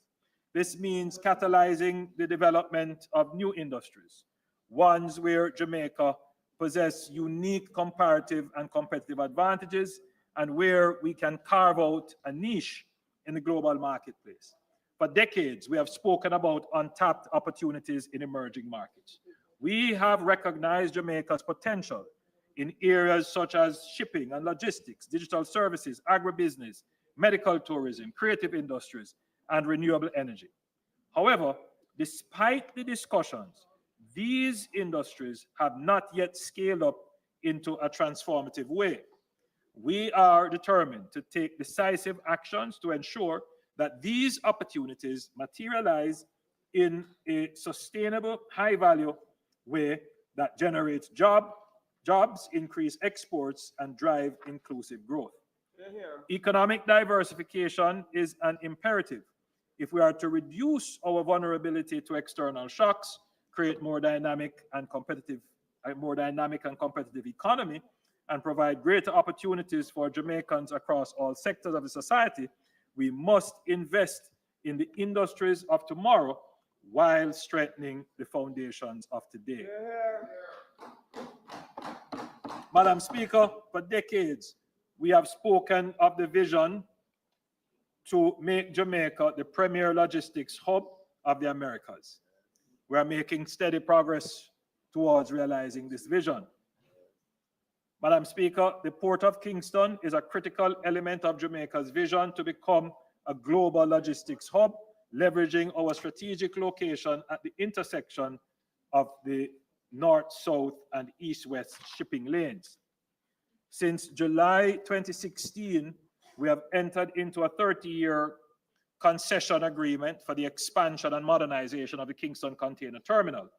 This means catalyzing the development of new industries, ones where Jamaica possesses unique comparative and competitive advantages, and where we can carve out a niche in the global marketplace. For decades, we have spoken about untapped opportunities in emerging markets. We have recognized Jamaica's potential in areas such as shipping and logistics, digital services, agribusiness, medical tourism, creative industries, and renewable energy. However, despite the discussions, these industries have not yet scaled up into a transformative way. We are determined to take decisive actions to ensure that these opportunities materialize in a sustainable, high-value way that generates jobs, increase exports, and drive inclusive growth. Economic diversification is an imperative if we are to reduce our vulnerability to external shocks, create more dynamic and competitive economy, and provide greater opportunities for Jamaicans across all sectors of the society. We must invest in the industries of tomorrow while strengthening the foundations of today. Madam Speaker, for decades, we have spoken of the vision to make Jamaica the premier logistics hub of the Americas. We are making steady progress towards realizing this vision. Madam Speaker, the Port of Kingston is a critical element of Jamaica's vision to become a global logistics hub, leveraging our strategic location at the intersection of the north-south and east-west shipping lanes. Since July 2016, we have entered into a 30-year concession agreement for the expansion and modernization of the Kingston Container Terminal.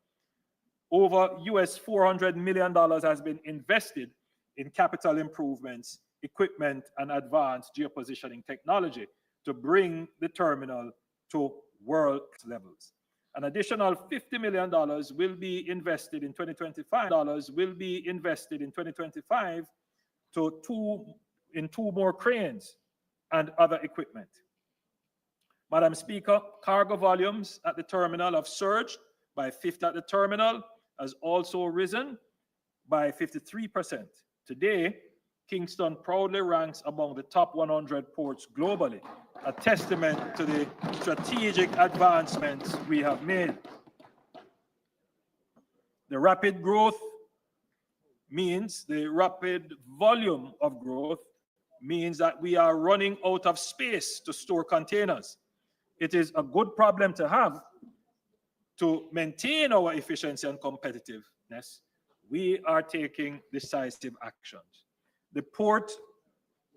Over US $400 million has been invested in capital improvements, equipment, and advanced geopositioning technology to bring the terminal to world levels. An additional $50 million will be invested in 2025 in two more cranes and other equipment. Madam Speaker, cargo volumes at the terminal have surged by 50%. At the terminal has also risen by 53%. Today, Kingston proudly ranks among the top 100 ports globally, a testament to the strategic advancements we have made. The rapid volume of growth means that we are running out of space to store containers. It is a good problem to have to maintain our efficiency and competitiveness. We are taking decisive actions. The Port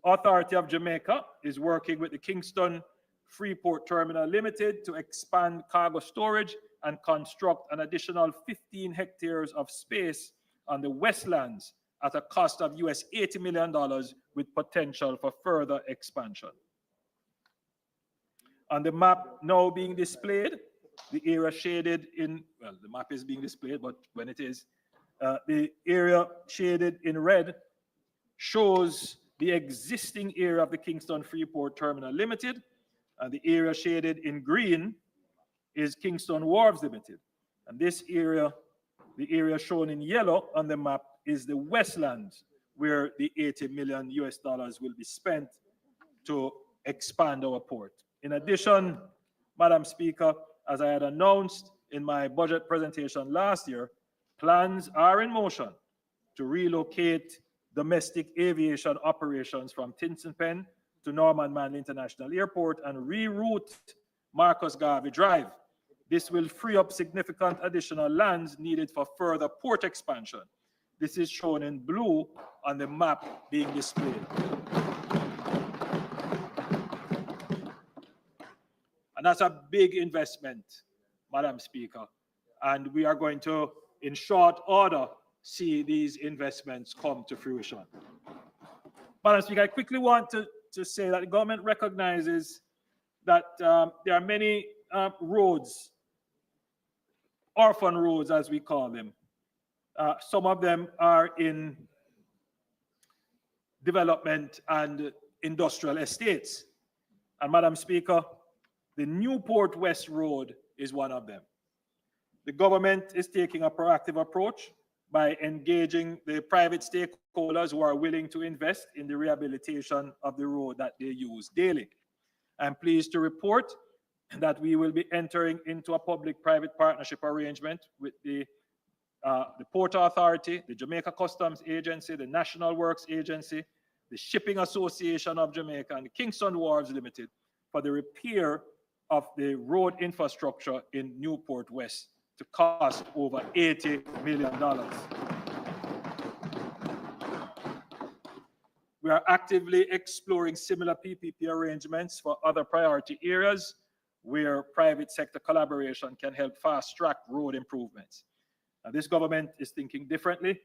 Authority of Jamaica is working with the Kingston Freeport Terminal Limited to expand cargo storage and construct an additional 15 hectares of space on the Westlands at a cost of US $80 million with potential for further expansion. On the map now being displayed, the area shaded in, well, the map is being displayed, but when it is, the area shaded in red shows the existing area of the Kingston Freeport Terminal Limited, and the area shaded in green is Kingston Wharves Limited. And this area, the area shown in yellow on the map, is the Westlands, where the $80 million will be spent to expand our port. In addition, Madam Speaker, as I had announced in my budget presentation last year, plans are in motion to relocate domestic aviation operations from Tinson Pen to Norman Manley International Airport and reroute Marcus Garvey Drive. This will free up significant additional lands needed for further port expansion. This is shown in blue on the map being displayed. And that's a big investment, Madam Speaker. And we are going to, in short order, see these investments come to fruition. Madam Speaker, I quickly want to say that the government recognizes that there are many roads, orphan roads as we call them. Some of them are in development and industrial estates. And Madam Speaker, the Newport West Road is one of them. The government is taking a proactive approach by engaging the private stakeholders who are willing to invest in the rehabilitation of the road that they use daily. I'm pleased to report that we will be entering into a public-private partnership arrangement with the Port Authority, the Jamaica Customs Agency, the National Works Agency, the Shipping Association of Jamaica, and the Kingston Wharves Limited for the repair of the road infrastructure in Newport West to cost over $80 million. We are actively exploring similar PPP arrangements for other priority areas where private sector collaboration can help fast-track road improvements. And this government is thinking differently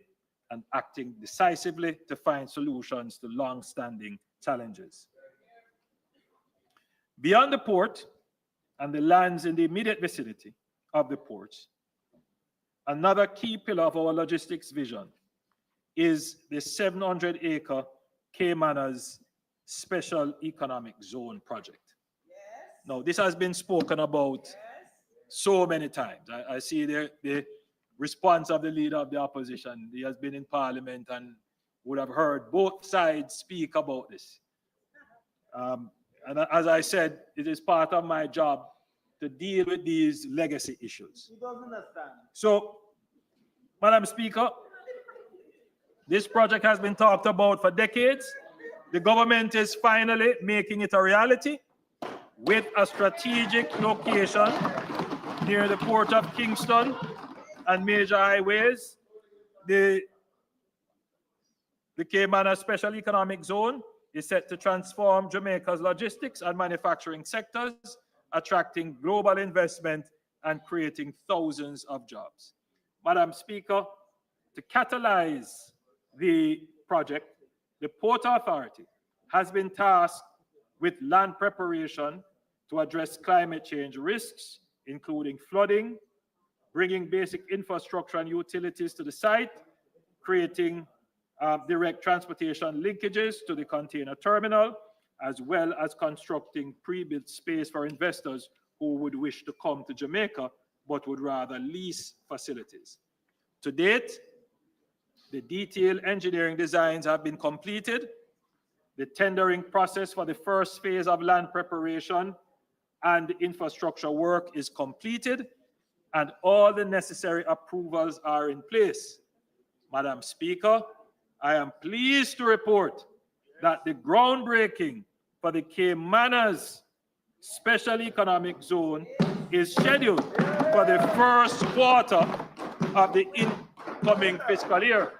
and acting decisively to find solutions to long-standing challenges. Beyond the port and the lands in the immediate vicinity of the ports, another key pillar of our logistics vision is the 700-acre Caymanas Special Economic Zone project. Yes. Now, this has been spoken about so many times. I see the response of the leader of the opposition. He has been in parliament and would have heard both sides speak about this. And as I said, it is part of my job to deal with these legacy issues. He doesn't understand. So, Madam Speaker, this project has been talked about for decades. The government is finally making it a reality with a strategic location near the Port of Kingston and major highways. The Caymanas Special Economic Zone is set to transform Jamaica's logistics and manufacturing sectors, attracting global investment and creating thousands of jobs. Madam Speaker, to catalyze the project, the Port Authority has been tasked with land preparation to address climate change risks, including flooding, bringing basic infrastructure and utilities to the site, creating direct transportation linkages to the container terminal, as well as constructing pre-built space for investors who would wish to come to Jamaica but would rather lease facilities. To date, the detailed engineering designs have been completed. The tendering process for the first phase of land preparation and infrastructure work is completed, and all the necessary approvals are in place. Madam Speaker, I am pleased to report that the groundbreaking for the Caymanas Special Economic Zone is scheduled for the first quarter of the incoming fiscal year.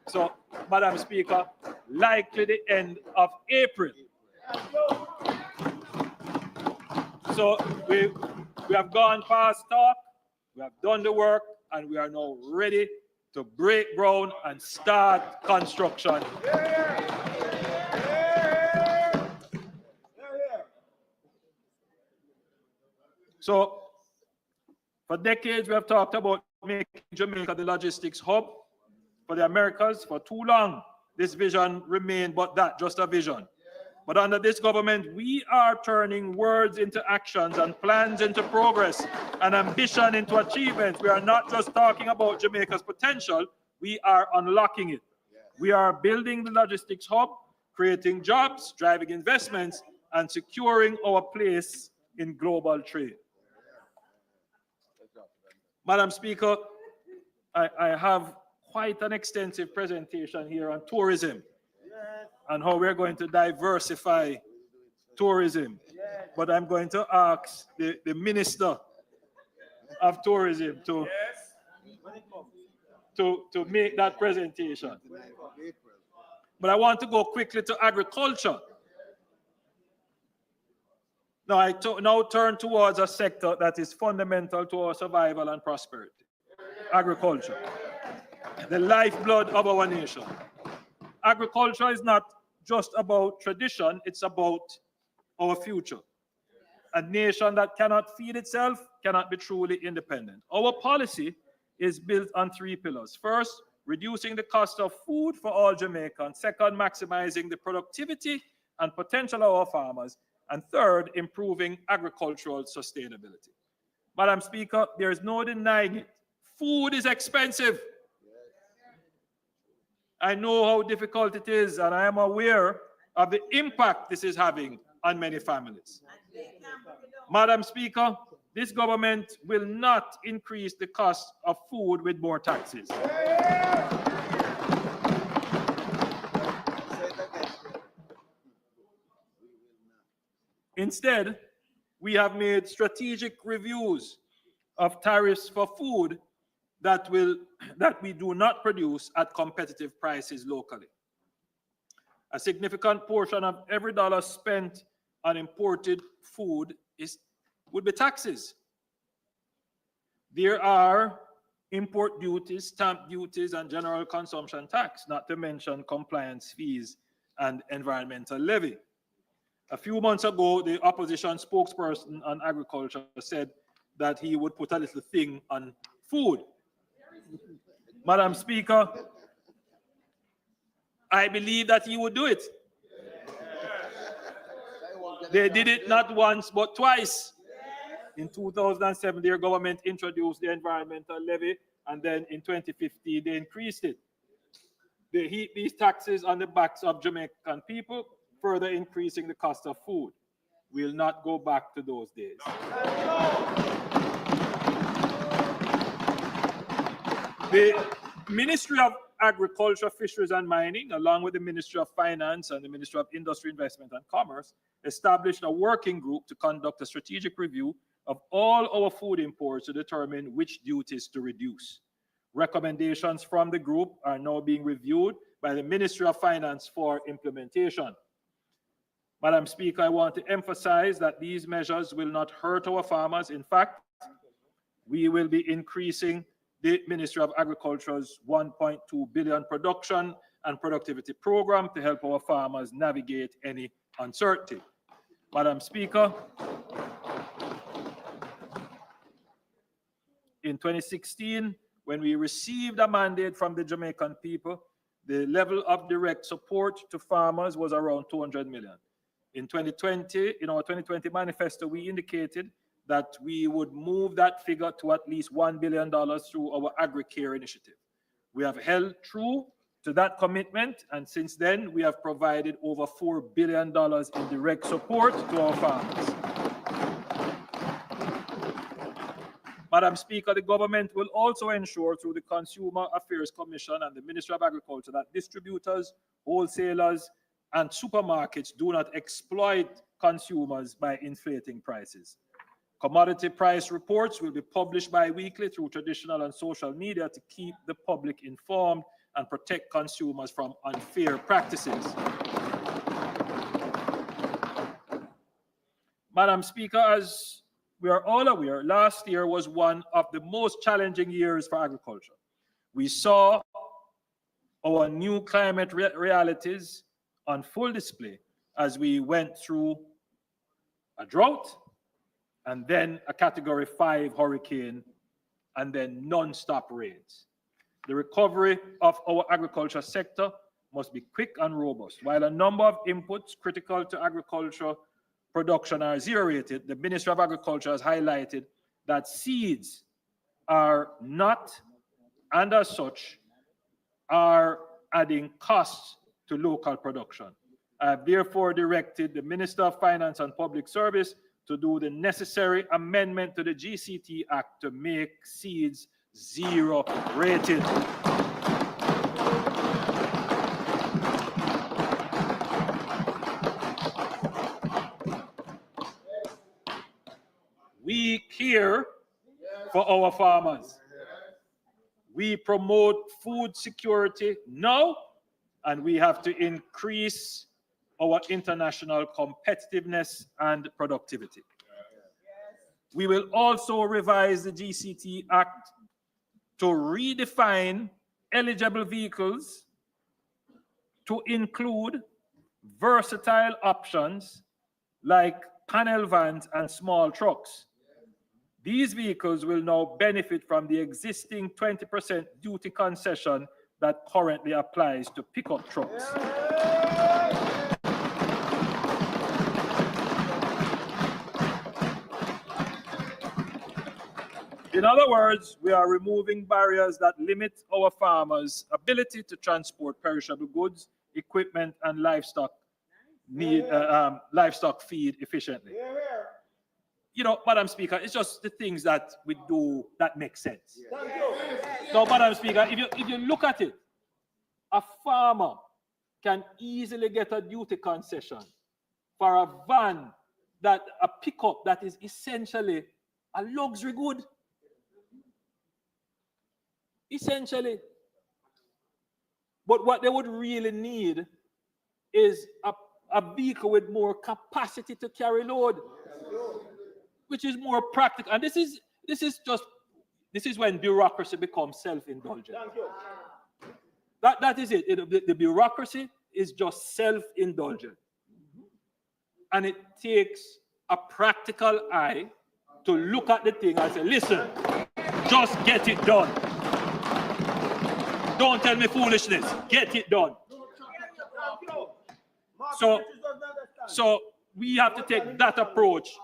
So, Madam Speaker, likely the end of April. So we have gone past talk, we have done the work, and we are now ready to break ground and start construction. So For decades, we have talked about making Jamaica the logistics hub for the Americas. For too long, this vision remained but that, just a vision. But under this government, we are turning words into actions and plans into progress and ambition into achievements. We are not just talking about Jamaica's potential, we are unlocking it. We are building the logistics hub, creating jobs, driving investments, and securing our place in global trade. Madam Speaker, I have quite an extensive presentation here on tourism and how we're going to diversify tourism. But I'm going to ask the Minister of Tourism to make that presentation. But I want to go quickly to agriculture. Now, I now turn towards a sector that is fundamental to our survival and prosperity. Agriculture, the lifeblood of our nation. Agriculture is not just about tradition, it's about our future. A nation that cannot feed itself cannot be truly independent. Our policy is built on 3 pillars. First, reducing the cost of food for all Jamaicans. Second, maximizing the productivity and potential of our farmers. And third, improving agricultural sustainability. Madam Speaker, there is no denying it. Food is expensive. I know how difficult it is, and I am aware of the impact this is having on many families. Madam Speaker, this government will not increase the cost of food with more taxes. Instead, we have made strategic reviews of tariffs for food that we do not produce at competitive prices locally. A significant portion of every dollar spent on imported food would be taxes. There are import duties, stamp duties, and general consumption tax, not to mention compliance fees and environmental levy. A few months ago, the opposition spokesperson on agriculture said that he would put a little thing on food. Madam Speaker, I believe that he would do it. They did it not once, but twice. In 2007, their government introduced the environmental levy, and then in 2015, they increased it. They heap these taxes on the backs of Jamaican people, further increasing the cost of food. We'll not go back to those days. The Ministry of Agriculture, Fisheries and Mining, along with the Ministry of Finance and the Ministry of Industry, Investment and Commerce, established a working group to conduct a strategic review of all our food imports to determine which duties to reduce. Recommendations from the group are now being reviewed by the Ministry of Finance for implementation. Madam Speaker, I want to emphasize that these measures will not hurt our farmers. In fact, we will be increasing the Ministry of Agriculture's $1.2 billion production and productivity program to help our farmers navigate any uncertainty. Madam Speaker, in 2016, when we received a mandate from the Jamaican people, the level of direct support to farmers was around 200 million. In 2020, in our 2020 manifesto, we indicated that we would move that figure to at least $1 billion through our AgriCare initiative. We have held true to that commitment, and since then, we have provided over $4 billion in direct support to our farmers. Madam Speaker, the government will also ensure through the Consumer Affairs Commission and the Ministry of Agriculture that distributors, wholesalers, and supermarkets do not exploit consumers by inflating prices. Commodity price reports will be published bi-weekly through traditional and social media to keep the public informed and protect consumers from unfair practices. Madam Speaker, as we are all aware, last year was one of the most challenging years for agriculture. We saw our new climate realities on full display as we went through a drought and then a Category 5 hurricane and then non-stop rains. The recovery of our agriculture sector must be quick and robust. While a number of inputs critical to agriculture production are zero-rated, the Ministry of Agriculture has highlighted that seeds are not, and as such, are adding costs to local production. I have therefore directed the Minister of Finance and Public Service to do the necessary amendment to the GCT Act to make seeds zero-rated. We care for our farmers. We promote food security now, and we have to increase our international competitiveness and productivity. We will also revise the GCT Act to redefine eligible vehicles to include versatile options like panel vans and small trucks. These vehicles will now benefit from the existing 20% duty concession that currently applies to pickup trucks. In other words, we are removing barriers that limit our farmers' ability to transport perishable goods, equipment, and livestock feed efficiently. You know, Madam Speaker, it's just the things that we do that make sense. So, Madam Speaker, if you look at it, a farmer can easily get a duty concession for a van, a pickup that is essentially a luxury good. Essentially. But what they would really need is a vehicle with more capacity to carry load, which is more practical. And this is when bureaucracy becomes self-indulgent. That is it. The bureaucracy is just self-indulgent. And it takes a practical eye to look at the thing and say, listen, just get it done. Don't tell me foolishness. Get it done. So we have to take that approach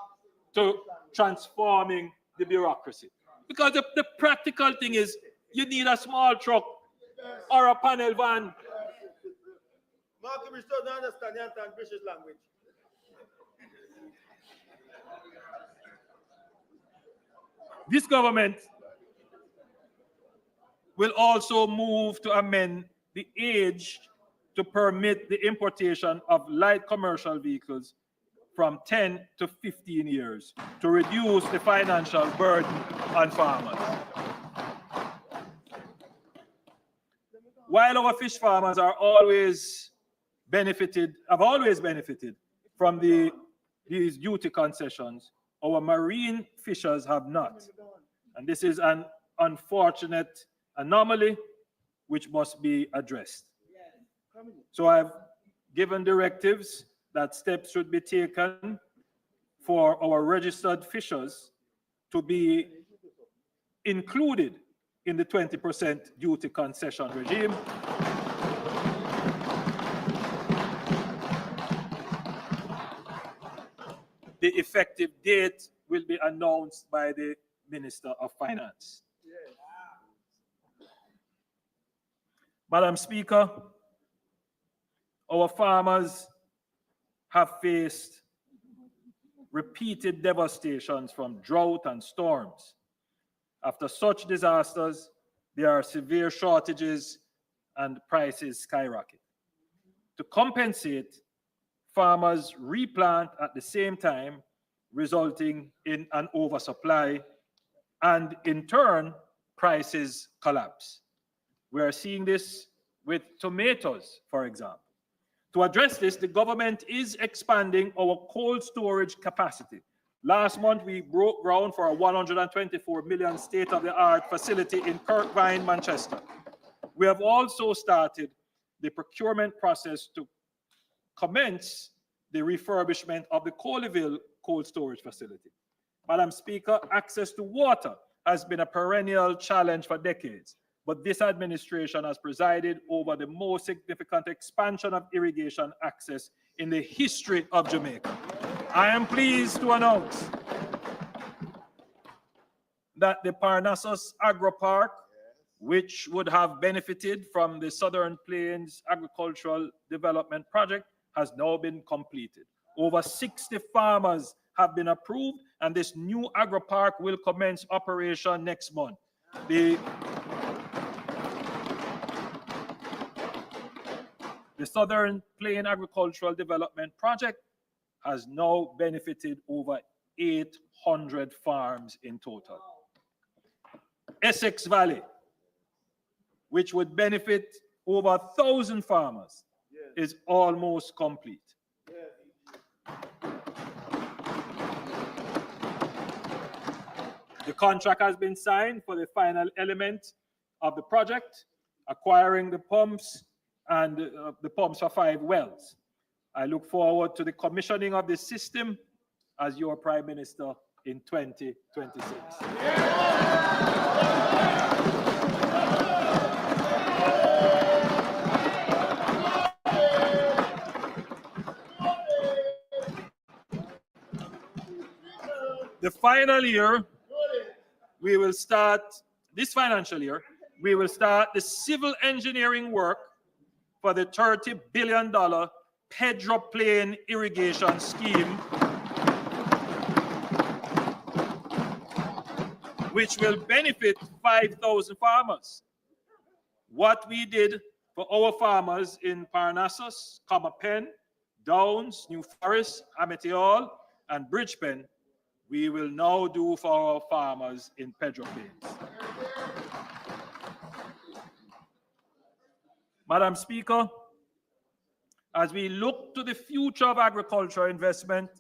to transforming the bureaucracy. Because the practical thing is you need a small truck or a panel van. Mark, we still don't understand the British language. This government will also move to amend the age to permit the importation of light commercial vehicles from 10 to 15 years to reduce the financial burden on farmers. While our fish farmers have always benefited from these duty concessions, our marine fishers have not. And this is an unfortunate anomaly which must be addressed. So I've given directives that steps should be taken for our registered fishers to be included in the 20% duty concession regime. The effective date will be announced by the Minister of Finance. Madam Speaker, our farmers have faced repeated devastations from drought and storms. After such disasters, there are severe shortages and prices skyrocket. To compensate, farmers replant at the same time, resulting in an oversupply, and in turn, prices collapse. We are seeing this with tomatoes, for example. To address this, the government is expanding our cold storage capacity. Last month, we broke ground for a 124 million state-of-the-art facility in Kirkvine, Manchester. We have also started the procurement process to commence the refurbishment of the Colleyville cold storage facility. Madam Speaker, access to water has been a perennial challenge for decades, but this administration has presided over the most significant expansion of irrigation access in the history of Jamaica. I am pleased to announce that the Parnassus Agro Park, which would have benefited from the Southern Plains Agricultural Development Project, has now been completed. Over 60 farmers have been approved, and this new agro park will commence operation next month. The Southern Plain Agricultural Development Project has now benefited over 800 farms in total. Essex Valley, which would benefit over 1,000 farmers, is almost complete. The contract has been signed for the final element of the project, acquiring the pumps and the pumps for 5 wells. I look forward to the commissioning of the system as your Prime Minister in 2026. The final year, we will start, this financial year, we will start the civil engineering work for the $30 billion Pedro Plain irrigation scheme, which will benefit 5,000 farmers. What we did for our farmers in Parnassus, Comapen, Downs, New Forest, Amity Hall, and Bridgepen, we will now do for our farmers in Pedro Plains. Madam Speaker, as we look to the future of agriculture investment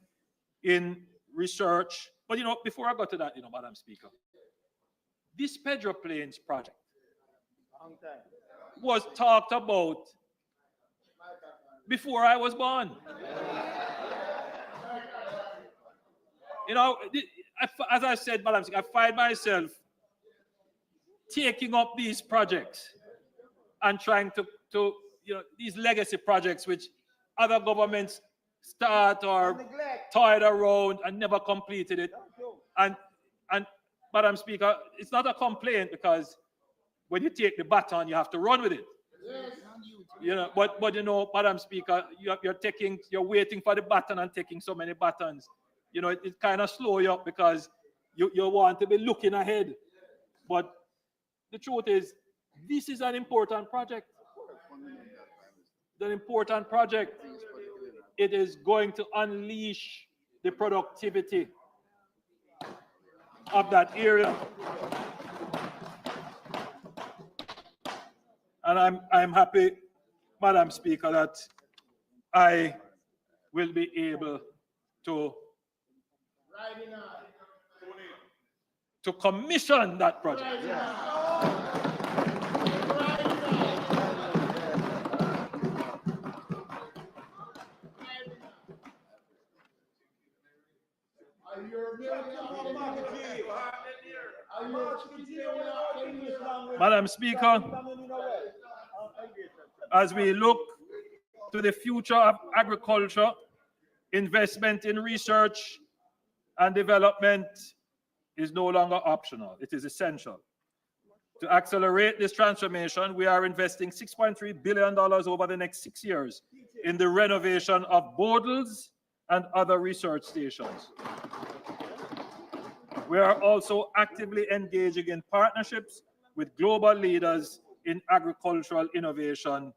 in research, but before I go to that, Madam Speaker, this Pedro Plains project was talked about before I was born. As I said, Madam Speaker, I find myself taking up these projects and trying to these legacy projects which other governments start or toyed around and never completed it. And Madam Speaker, it's not a complaint, because when you take the baton, you have to run with it. But Madam Speaker, you're waiting for the baton and taking so many batons. It kind of slow you up because you want to be looking ahead. But the truth is, this is an important project. It's an important project. It is going to unleash the productivity of that area. And I'm happy, Madam Speaker, that I will be able to commission that project. Madam Speaker, as we look to the future of agriculture, investment in research and development is no longer optional. It is essential. To accelerate this transformation, we are investing $6.3 billion over the next 6 years in the renovation of bodles and other research stations. We are also actively engaging in partnerships with global leaders in agricultural innovation,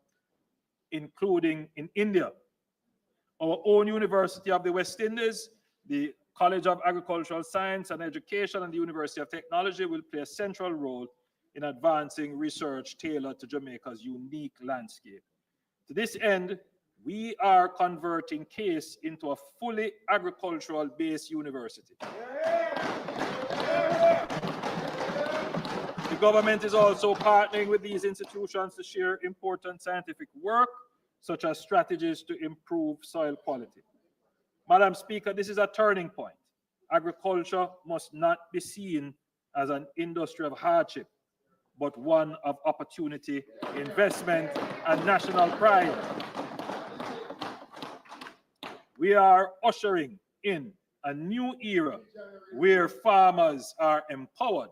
including in India. Our own University of the West Indies, the College of Agricultural Science and Education, and the University of Technology will play a central role in advancing research tailored to Jamaica's unique landscape. To this end, we are converting CASE into a fully agricultural-based university. The government is also partnering with these institutions to share important scientific work, such as strategies to improve soil quality. Madam Speaker, this is a turning point. Agriculture must not be seen as an industry of hardship, but one of opportunity, investment, and national pride. We are ushering in a new era where farmers are empowered,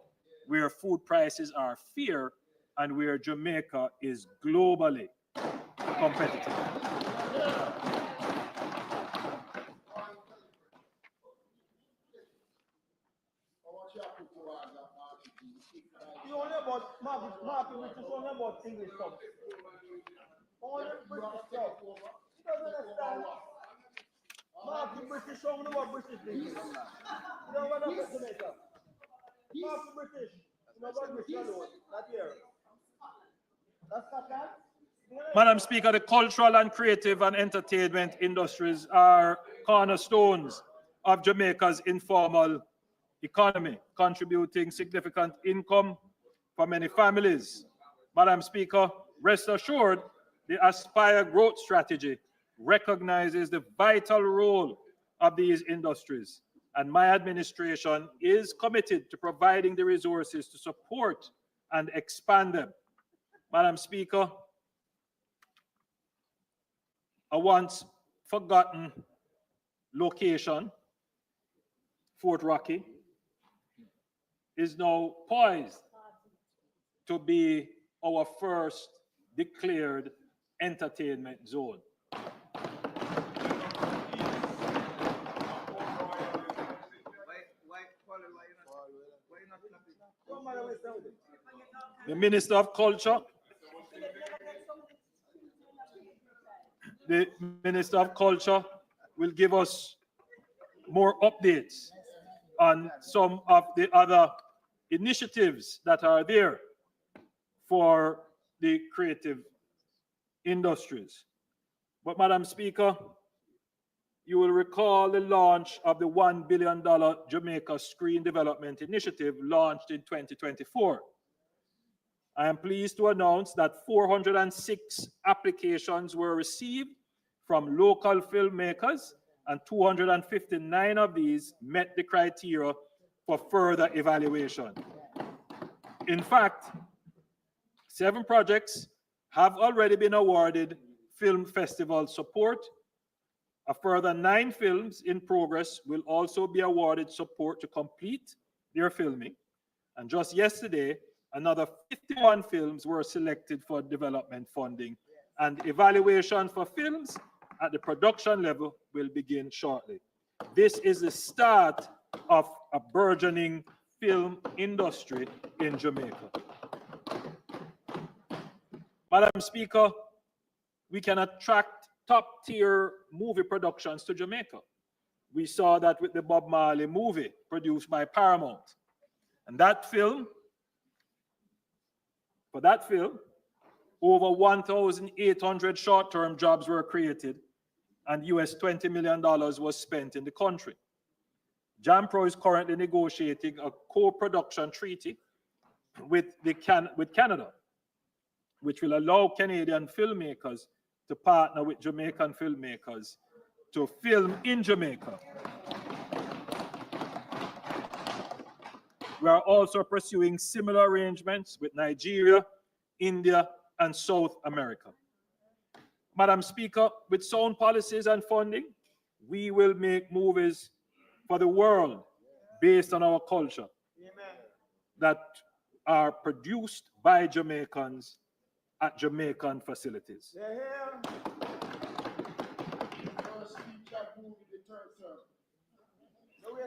where food prices are fair, and where Jamaica is globally competitive. You only about Martin, which is only about English stuff. Only British stuff. You don't understand. Martin British, only about British things. You don't want to get Jamaica. Martin British, you know about British alone, not here. That's not that. Madam Speaker, the cultural and creative and entertainment industries are cornerstones of Jamaica's informal economy, contributing significant income for many families. Madam Speaker, rest assured, the Aspire Growth Strategy recognizes the vital role of these industries, and my administration is committed to providing the resources to support and expand them. Madam Speaker, a once forgotten location, Fort Rocky, is now poised to be our first declared entertainment zone. The Minister of Culture, will give us more updates on some of the other initiatives that are there for the creative industries. But Madam Speaker, you will recall the launch of the $1 billion Jamaica Screen Development Initiative launched in 2024. I am pleased to announce that 406 applications were received from local filmmakers, and 259 of these met the criteria for further evaluation. In fact, 7 projects have already been awarded film festival support. A further 9 films in progress will also be awarded support to complete their filming. And just yesterday, another 51 films were selected for development funding, and evaluation for films at the production level will begin shortly. This is the start of a burgeoning film industry in Jamaica. Madam Speaker, we can attract top-tier movie productions to Jamaica. We saw that with the Bob Marley movie produced by Paramount. And for that film, over 1,800 short-term jobs were created, and US $20 million was spent in the country. JAMPRO is currently negotiating a co-production treaty with Canada, which will allow Canadian filmmakers to partner with Jamaican filmmakers to film in Jamaica. We are also pursuing similar arrangements with Nigeria, India, and South America. Madam Speaker, with sound policies and funding, we will make movies for the world based on our culture. Amen. That are produced by Jamaicans at Jamaican facilities.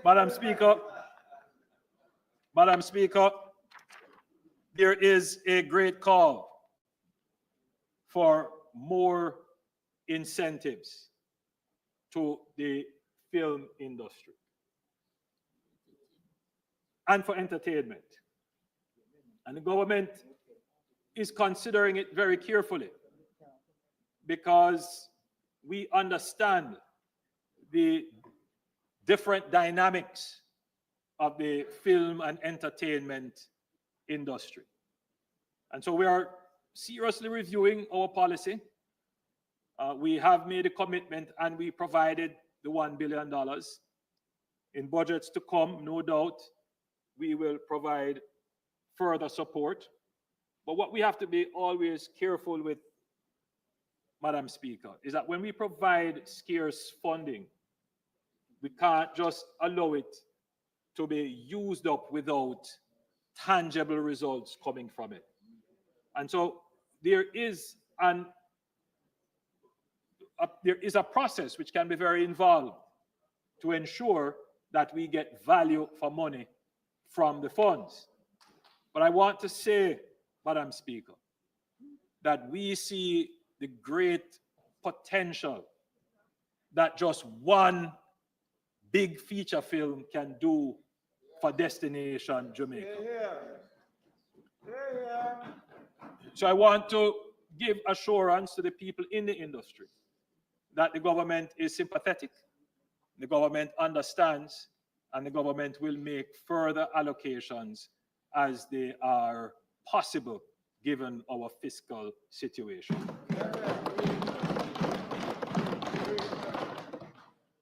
Madam Speaker, there is a great call for more incentives to the film industry and for entertainment. And the government is considering it very carefully because we understand the different dynamics of the film and entertainment industry. And so we are seriously reviewing our policy. We have made a commitment and we provided the $1 billion. In budgets to come, no doubt, we will provide further support. But what we have to be always careful with, Madam Speaker, is that when we provide scarce funding, we can't just allow it to be used up without tangible results coming from it. And so there is a process which can be very involved to ensure that we get value for money from the funds. But I want to say, Madam Speaker, that we see the great potential that just one big feature film can do for Destination Jamaica. So I want to give assurance to the people in the industry that the government is sympathetic, the government understands, and the government will make further allocations as they are possible given our fiscal situation.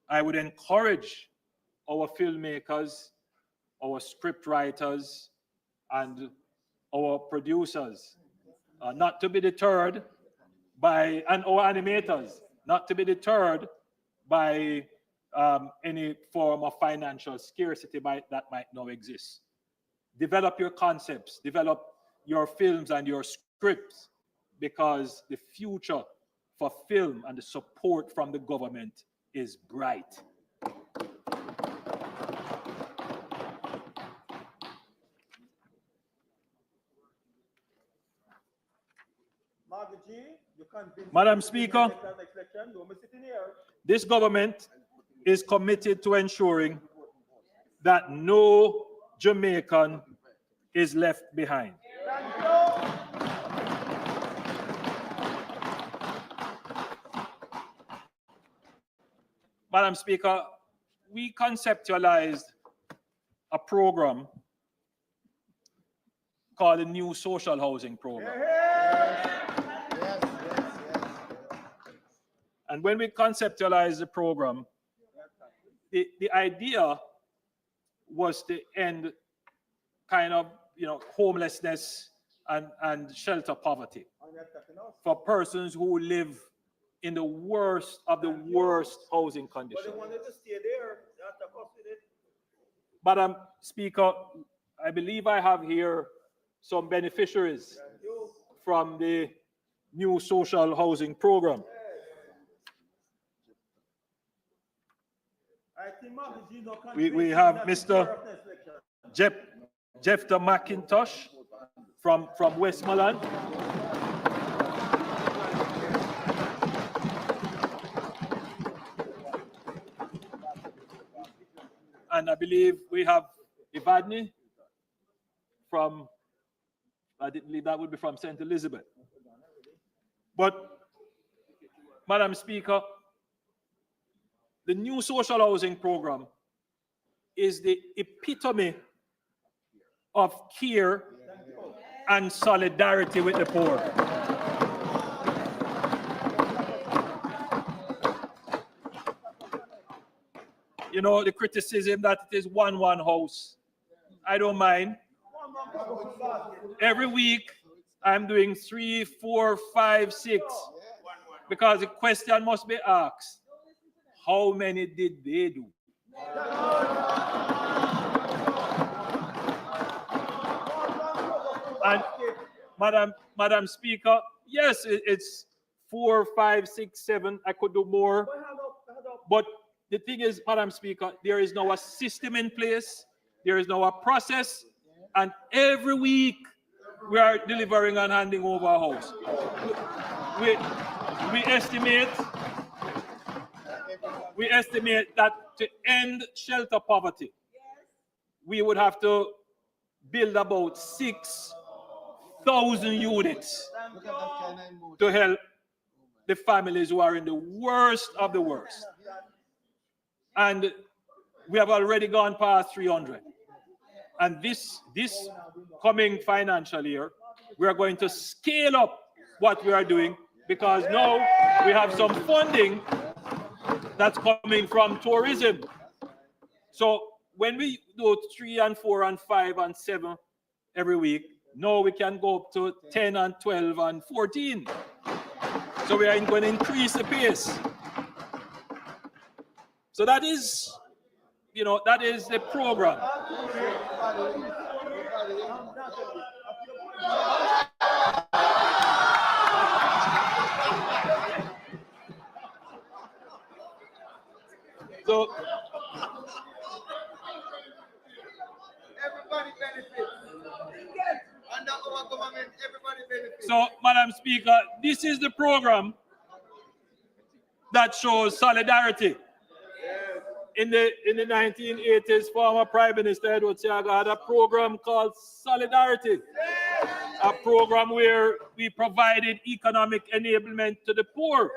I would encourage our filmmakers, our script writers, and our producers not to be deterred by, and our animators, not to be deterred by any form of financial scarcity that might now exist. Develop your concepts, develop your films and your scripts, because the future for film and the support from the government is bright. Madam Speaker, this government is committed to ensuring that no Jamaican is left behind. Madam Speaker, we conceptualized a program called the New Social Housing Program. And when we conceptualized the program, the idea was to end kind of, homelessness and shelter poverty for persons who live in the worst of the worst housing conditions. Madam Speaker, I believe I have here some beneficiaries from the New Social Housing Program. We have Mr. Jeffter McIntosh from Westmoreland. And I believe we have Ivadni from, I didn't believe that would be from St. Elizabeth. But, Madam Speaker, the New Social Housing Program is the epitome of care and solidarity with the poor. The criticism that it is one house, I don't mind. Every week, I'm doing 3, 4, 5, 6, because the question must be asked, how many did they do? And Madam Speaker, yes, it's 4, 5, 6, 7. I could do more. But the thing is, Madam Speaker, there is now a system in place. There is now a process. And every week, we are delivering and handing over a house. We estimate that to end shelter poverty, we would have to build about 6,000 units to help the families who are in the worst of the worst. And we have already gone past 300. And this coming financial year, we are going to scale up what we are doing, because now we have some funding that's coming from tourism. So when we do 3 and 4 and 5 and 7 every week, now we can go up to 10 and 12 and 14. So we are going to increase the pace. So that is, that is the program. So Everybody benefits. Under our government, everybody benefits. So, Madam Speaker, this is the program that shows solidarity. In the 1980s, former Prime Minister Edward Seaga had a program called Solidarity, a program where we provided economic enablement to the poor.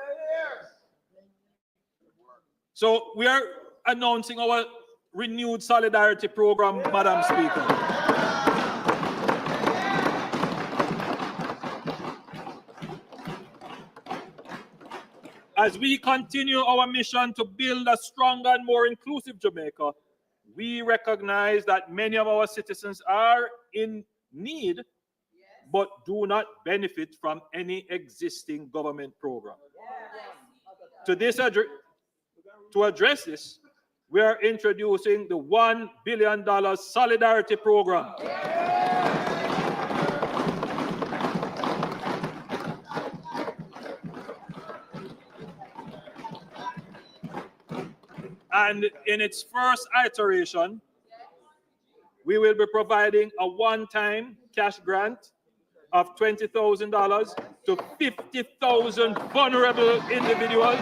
So we are announcing our renewed solidarity program, Madam Speaker. As we continue our mission to build a stronger and more inclusive Jamaica, we recognize that many of our citizens are in need, but do not benefit from any existing government program. To address this, we are introducing the $1 billion Solidarity Program. And in its first iteration, we will be providing a one-time cash grant of $20,000 to 50,000 vulnerable individuals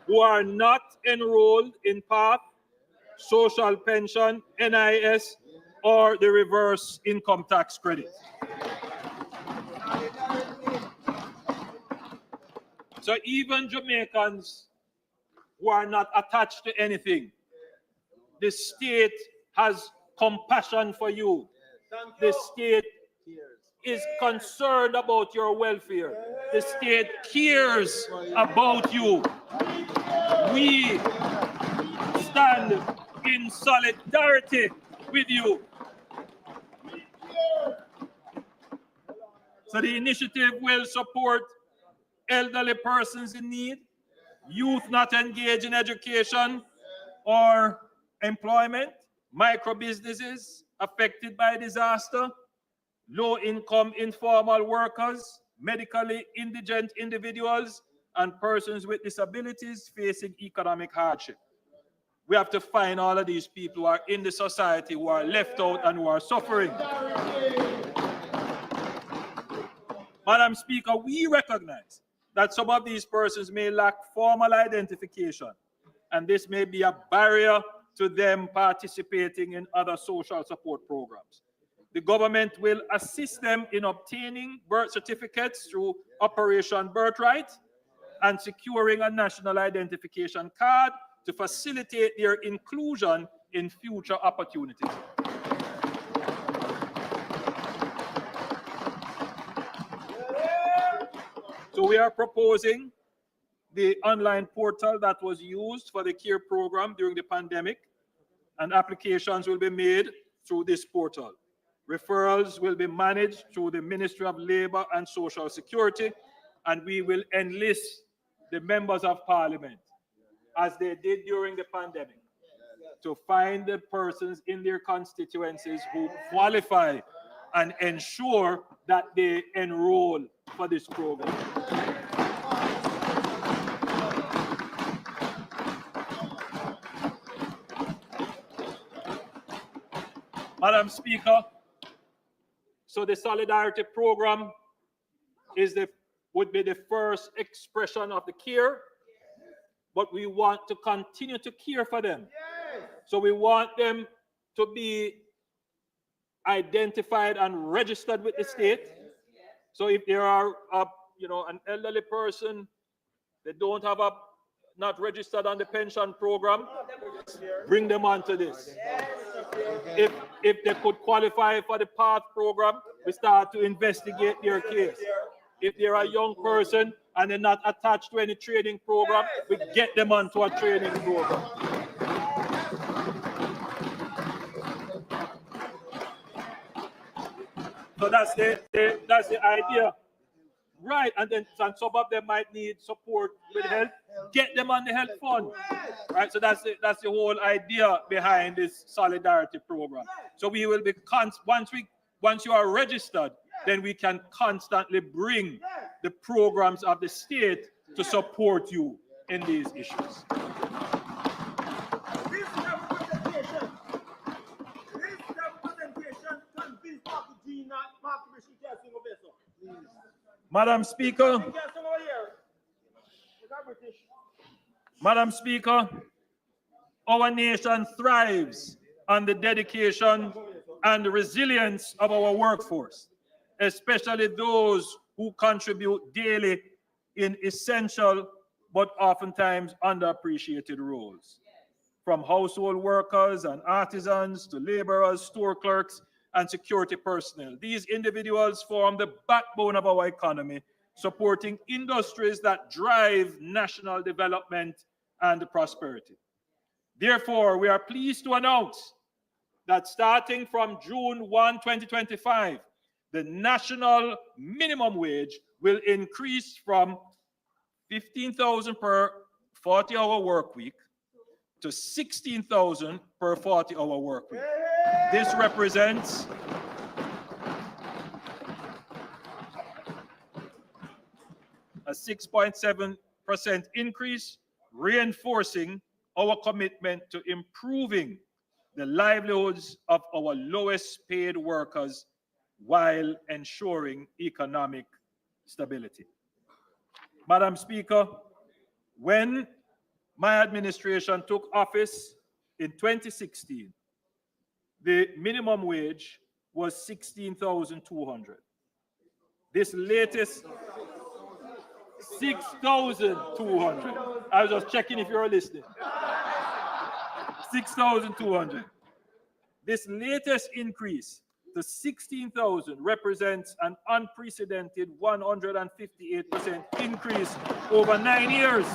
who are not enrolled in PATH, social pension, NIS, or the reverse income tax credit. So even Jamaicans who are not attached to anything, the state has compassion for you. The state is concerned about your welfare. The state cares about you. We stand in solidarity with you. So the initiative will support elderly persons in need, youth not engaged in education or employment, micro businesses affected by disaster, low-income informal workers, medically indigent individuals, and persons with disabilities facing economic hardship. We have to find all of these people who are in the society, who are left out and who are suffering. Madam Speaker, we recognize that some of these persons may lack formal identification, and this may be a barrier to them participating in other social support programs. The government will assist them in obtaining birth certificates through Operation Birthright and securing a national identification card to facilitate their inclusion in future opportunities. So we are proposing the online portal that was used for the CARE program during the pandemic, and applications will be made through this portal. Referrals will be managed through the Ministry of Labor and Social Security, and we will enlist the members of Parliament, as they did during the pandemic, to find the persons in their constituencies who qualify and ensure that they enroll for this program. Madam Speaker, so the Solidarity Program would be the first expression of the care, but we want to continue to care for them. So we want them to be identified and registered with the state. So if there are an elderly person, they don't have not registered on the pension program, bring them onto this. If they could qualify for the PATH program, we start to investigate their case. If they're a young person and they're not attached to any training program, we get them onto a training program. So that's the idea. Right, and then some of them might need support with health. Get them on the health fund. Right, so that's the whole idea behind this solidarity program. So we will be once you are registered, then we can constantly bring the programs of the state to support you in these issues. Madam Speaker, our nation thrives on the dedication and the resilience of our workforce, especially those who contribute daily in essential but oftentimes underappreciated roles. From household workers and artisans to laborers, store clerks, and security personnel. These individuals form the backbone of our economy, supporting industries that drive national development and prosperity. Therefore, we are pleased to announce that starting from June 1, 2025, the national minimum wage will increase from 15,000 per 40-hour work week to 16,000 per 40-hour work week. This represents a 6.7% increase, reinforcing our commitment to improving the livelihoods of our lowest paid workers while ensuring economic stability. Madam Speaker, when my administration took office in 2016, the minimum wage was 16,200. This latest 6,200. I was just checking if you were listening. 6,200. This latest increase to 16,000 represents an unprecedented 158% increase over 9 years.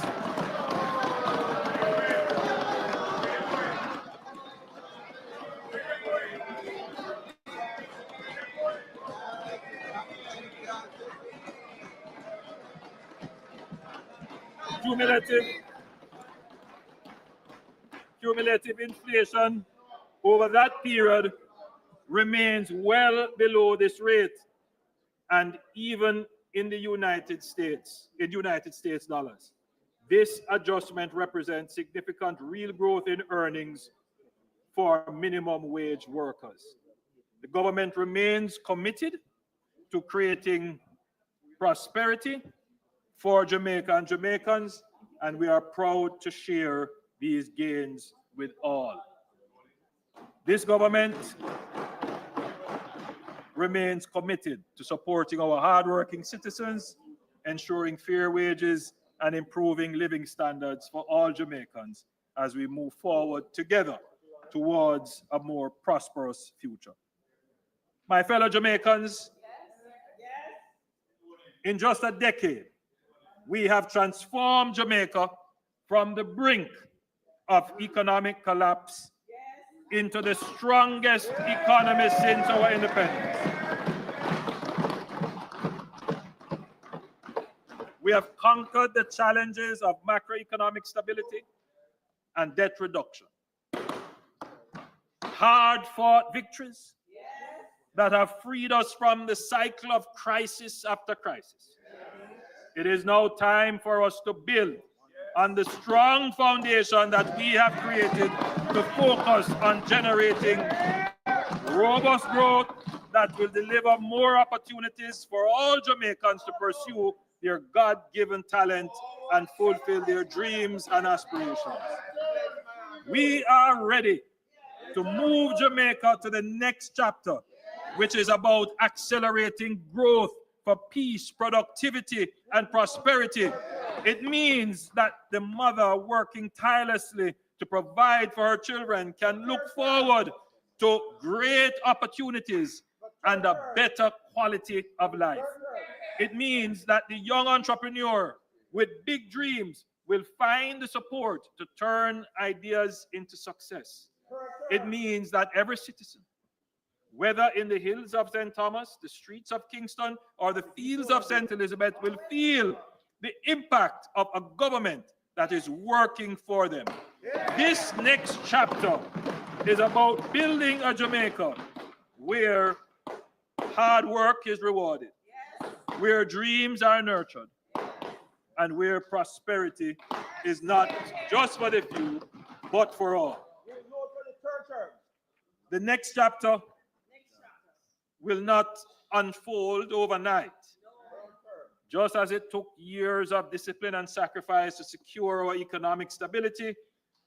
Cumulative inflation over that period remains well below this rate, and even in the United States dollars. This adjustment represents significant real growth in earnings for minimum wage workers. The government remains committed to creating prosperity for Jamaica and Jamaicans, and we are proud to share these gains with all. This government remains committed to supporting our hardworking citizens, ensuring fair wages, and improving living standards for all Jamaicans as we move forward together towards a more prosperous future. My fellow Jamaicans, in just a decade, we have transformed Jamaica from the brink of economic collapse into the strongest economy since our independence. We have conquered the challenges of macroeconomic stability and debt reduction. Hard-fought victories that have freed us from the cycle of crisis after crisis. It is now time for us to build on the strong foundation that we have created to focus on generating robust growth that will deliver more opportunities for all Jamaicans to pursue their God-given talent and fulfill their dreams and aspirations. We are ready to move Jamaica to the next chapter, which is about accelerating growth for peace, productivity, and prosperity. It means that the mother working tirelessly to provide for her children can look forward to great opportunities and a better quality of life. It means that the young entrepreneur with big dreams will find the support to turn ideas into success. It means that every citizen, whether in the hills of St. Thomas, the streets of Kingston, or the fields of St. Elizabeth, will feel the impact of a government that is working for them. This next chapter is about building a Jamaica where hard work is rewarded, where dreams are nurtured, and where prosperity is not just for the few, but for all. The next chapter will not unfold overnight. Just as it took years of discipline and sacrifice to secure our economic stability,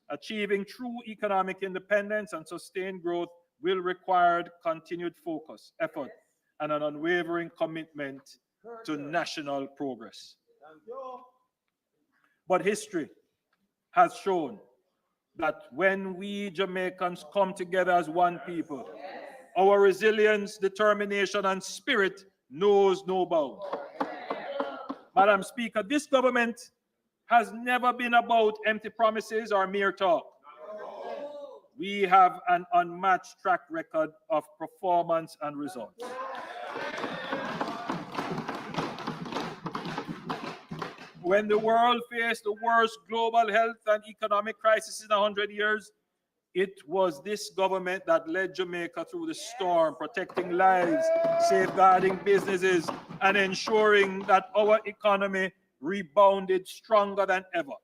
achieving true economic independence and sustained growth will require continued focus, effort, and an unwavering commitment to national progress. But history has shown that when we Jamaicans come together as one people, our resilience, determination, and spirit knows no bounds. Madam Speaker, this government has never been about empty promises or mere talk. We have an unmatched track record of performance and results. When the world faced the worst global health and economic crisis in 100 years, it was this government that led Jamaica through the storm, protecting lives, safeguarding businesses, and ensuring that our economy rebounded stronger than ever.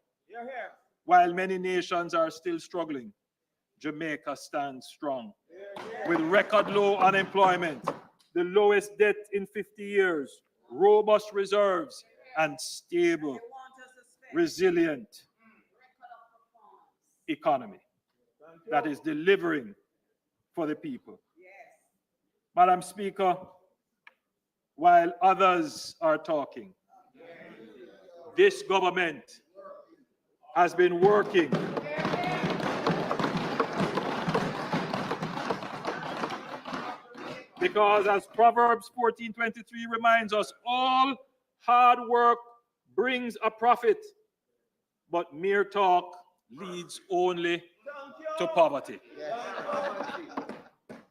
While many nations are still struggling, Jamaica stands strong. With record low unemployment, the lowest debt in 50 years, robust reserves, and stable, resilient economy that is delivering for the people. Madam Speaker, while others are talking, this government has been working because, as Proverbs 14:23 reminds us, all hard work brings a profit, but mere talk leads only to poverty.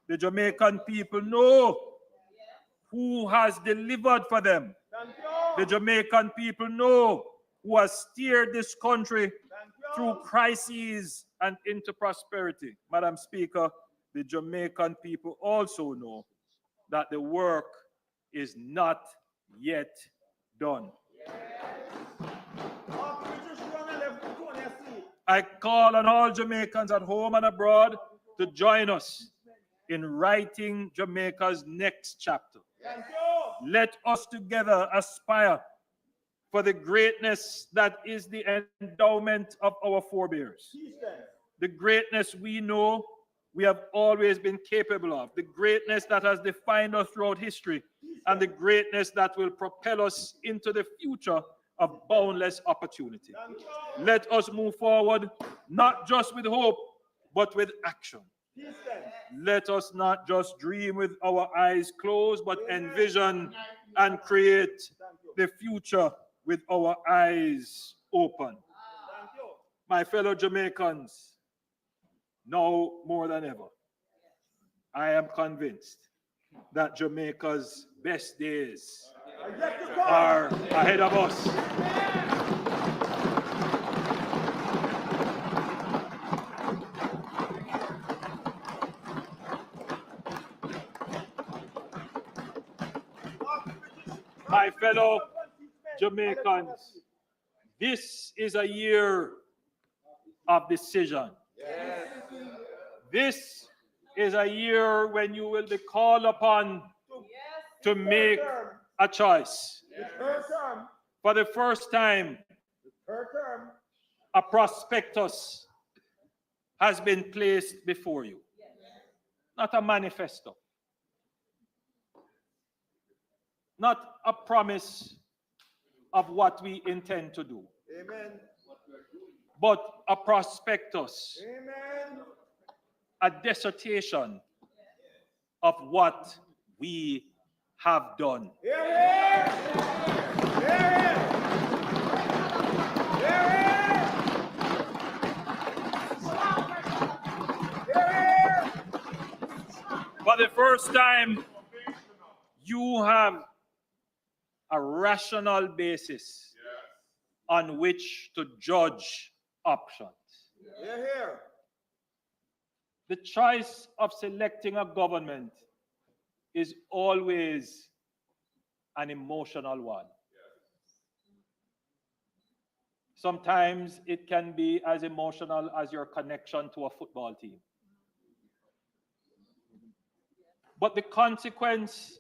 The Jamaican people know who has delivered for them. The Jamaican people know who has steered this country through crises and into prosperity. Madam Speaker, the Jamaican people also know that the work is not yet done. I call on all Jamaicans at home and abroad to join us in writing Jamaica's next chapter. Let us together aspire for the greatness that is the endowment of our forebears. The greatness we know we have always been capable of, the greatness that has defined us throughout history, and the greatness that will propel us into the future of boundless opportunity. Let us move forward, not just with hope, but with action. Let us not just dream with our eyes closed, but envision and create the future with our eyes open. My fellow Jamaicans, now more than ever, I am convinced that Jamaica's best days are ahead of us. My fellow Jamaicans, this is a year of decision. This is a year when you will be called upon to make a choice. For the first time, a prospectus has been placed before you, not a manifesto, not a promise of what we intend to do, but a prospectus, a dissertation of what we have done. For the first time, you have a rational basis on which to judge options. The choice of selecting a government is always an emotional one. Sometimes it can be as emotional as your connection to a football team. But the consequence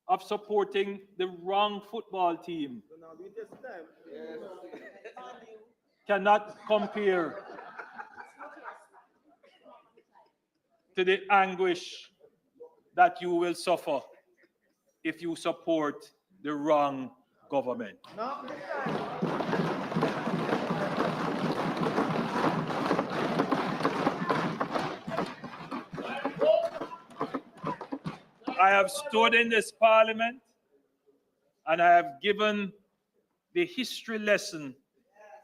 of supporting the wrong football team cannot compare to the anguish that you will suffer if you support the wrong government. I have stood in this parliament and I have given the history lesson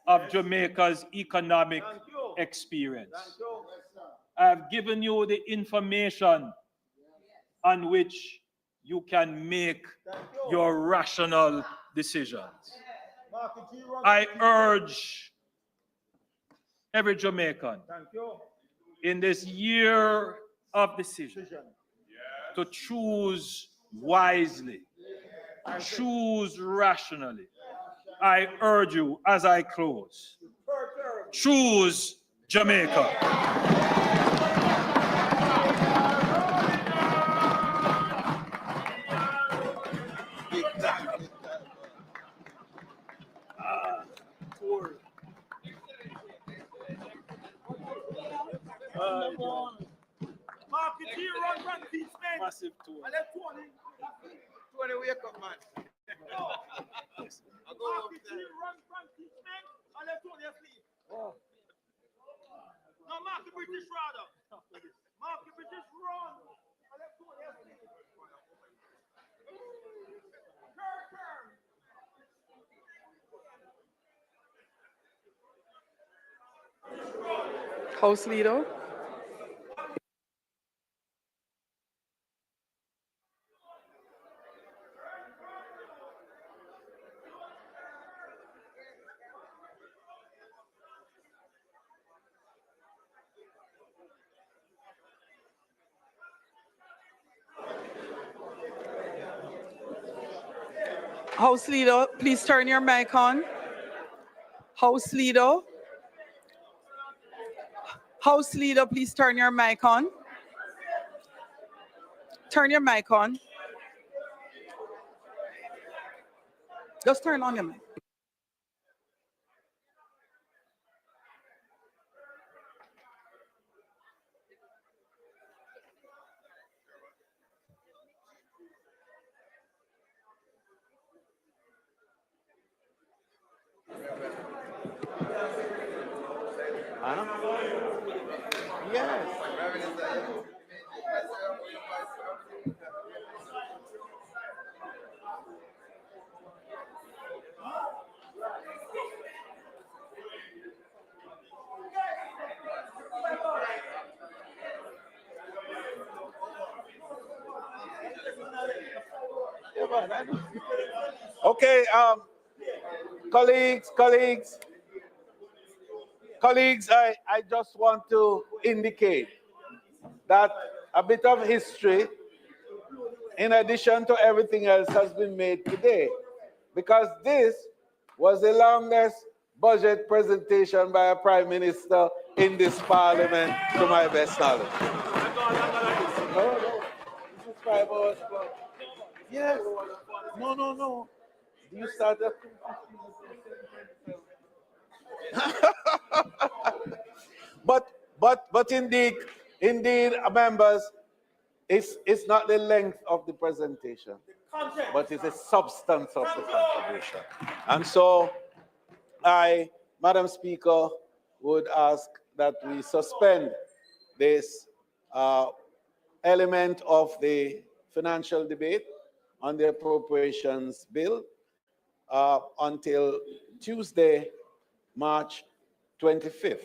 of Jamaica's economic experience. I have given you the information on which you can make your rational decisions. I urge every Jamaican in this year of decision to choose wisely, choose rationally. I urge you as I close, choose Jamaica. Massive tour. Wake up, man. I go up there. I left Tony asleep. No, Mark the British rather. Mark the British run. I left Tony asleep. House Leader. House Leader, please turn your mic on. House Leader. House Leader, please turn your mic on. Turn your mic on. Just turn on your mic. Yes. Okay, colleagues, I just want to indicate that a bit of history, in addition to everything else, has been made today, because this was the longest budget presentation by a prime minister in this parliament, to my best knowledge. No, this is 5 hours plus. Yes. No. You started. But indeed, members, it's not the length of the presentation, but it's the substance of the contribution. And so I, Madam Speaker, would ask that we suspend this element of the financial debate on the appropriations bill until Tuesday, March 25th,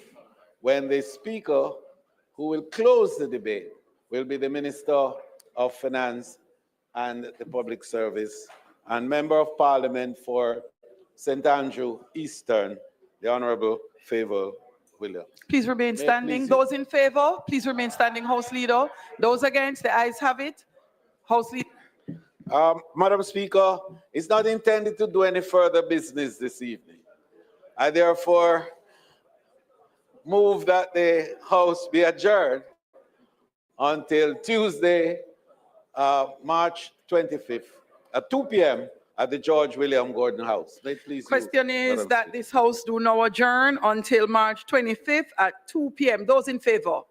when the Speaker, who will close the debate, will be the Minister of Finance and the Public Service and Member of Parliament for St. Andrew Eastern, the Honorable Favour Williams. Please remain standing. Those in favor, please remain standing, House Leader. Those against, the ayes have it. House Leader. Madam Speaker, it's not intended to do any further business this evening. I therefore move that the House be adjourned until Tuesday, March 25th at 2 p.m. at the George William Gordon House. May it please you, Question is Madam that Speaker. this House do now adjourn until March 25th at 2 p.m. Those in favor?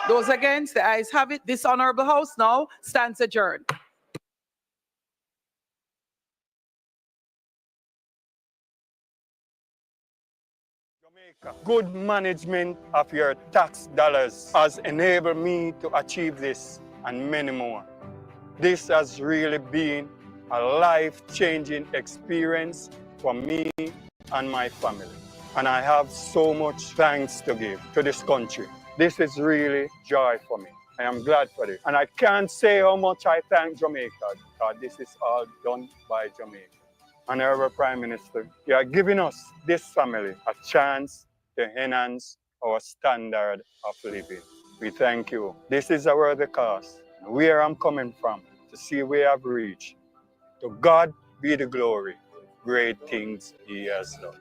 Those against? The ayes have it. This Honorable House now stands adjourned. Jamaica, good management of your tax dollars has enabled me to achieve this and many more. This has really been a life-changing experience for me and my family. And I have so much thanks to give to this country. This is really joy for me. I am glad for this. And I can't say how much I thank Jamaica, because this is all done by Jamaica. Honorable Prime Minister, you are giving us, this family, a chance to enhance our standard of living. We thank you. This is a worthy cause. Where I'm coming from, to see where I've reached. To God be the glory. Great things He has done.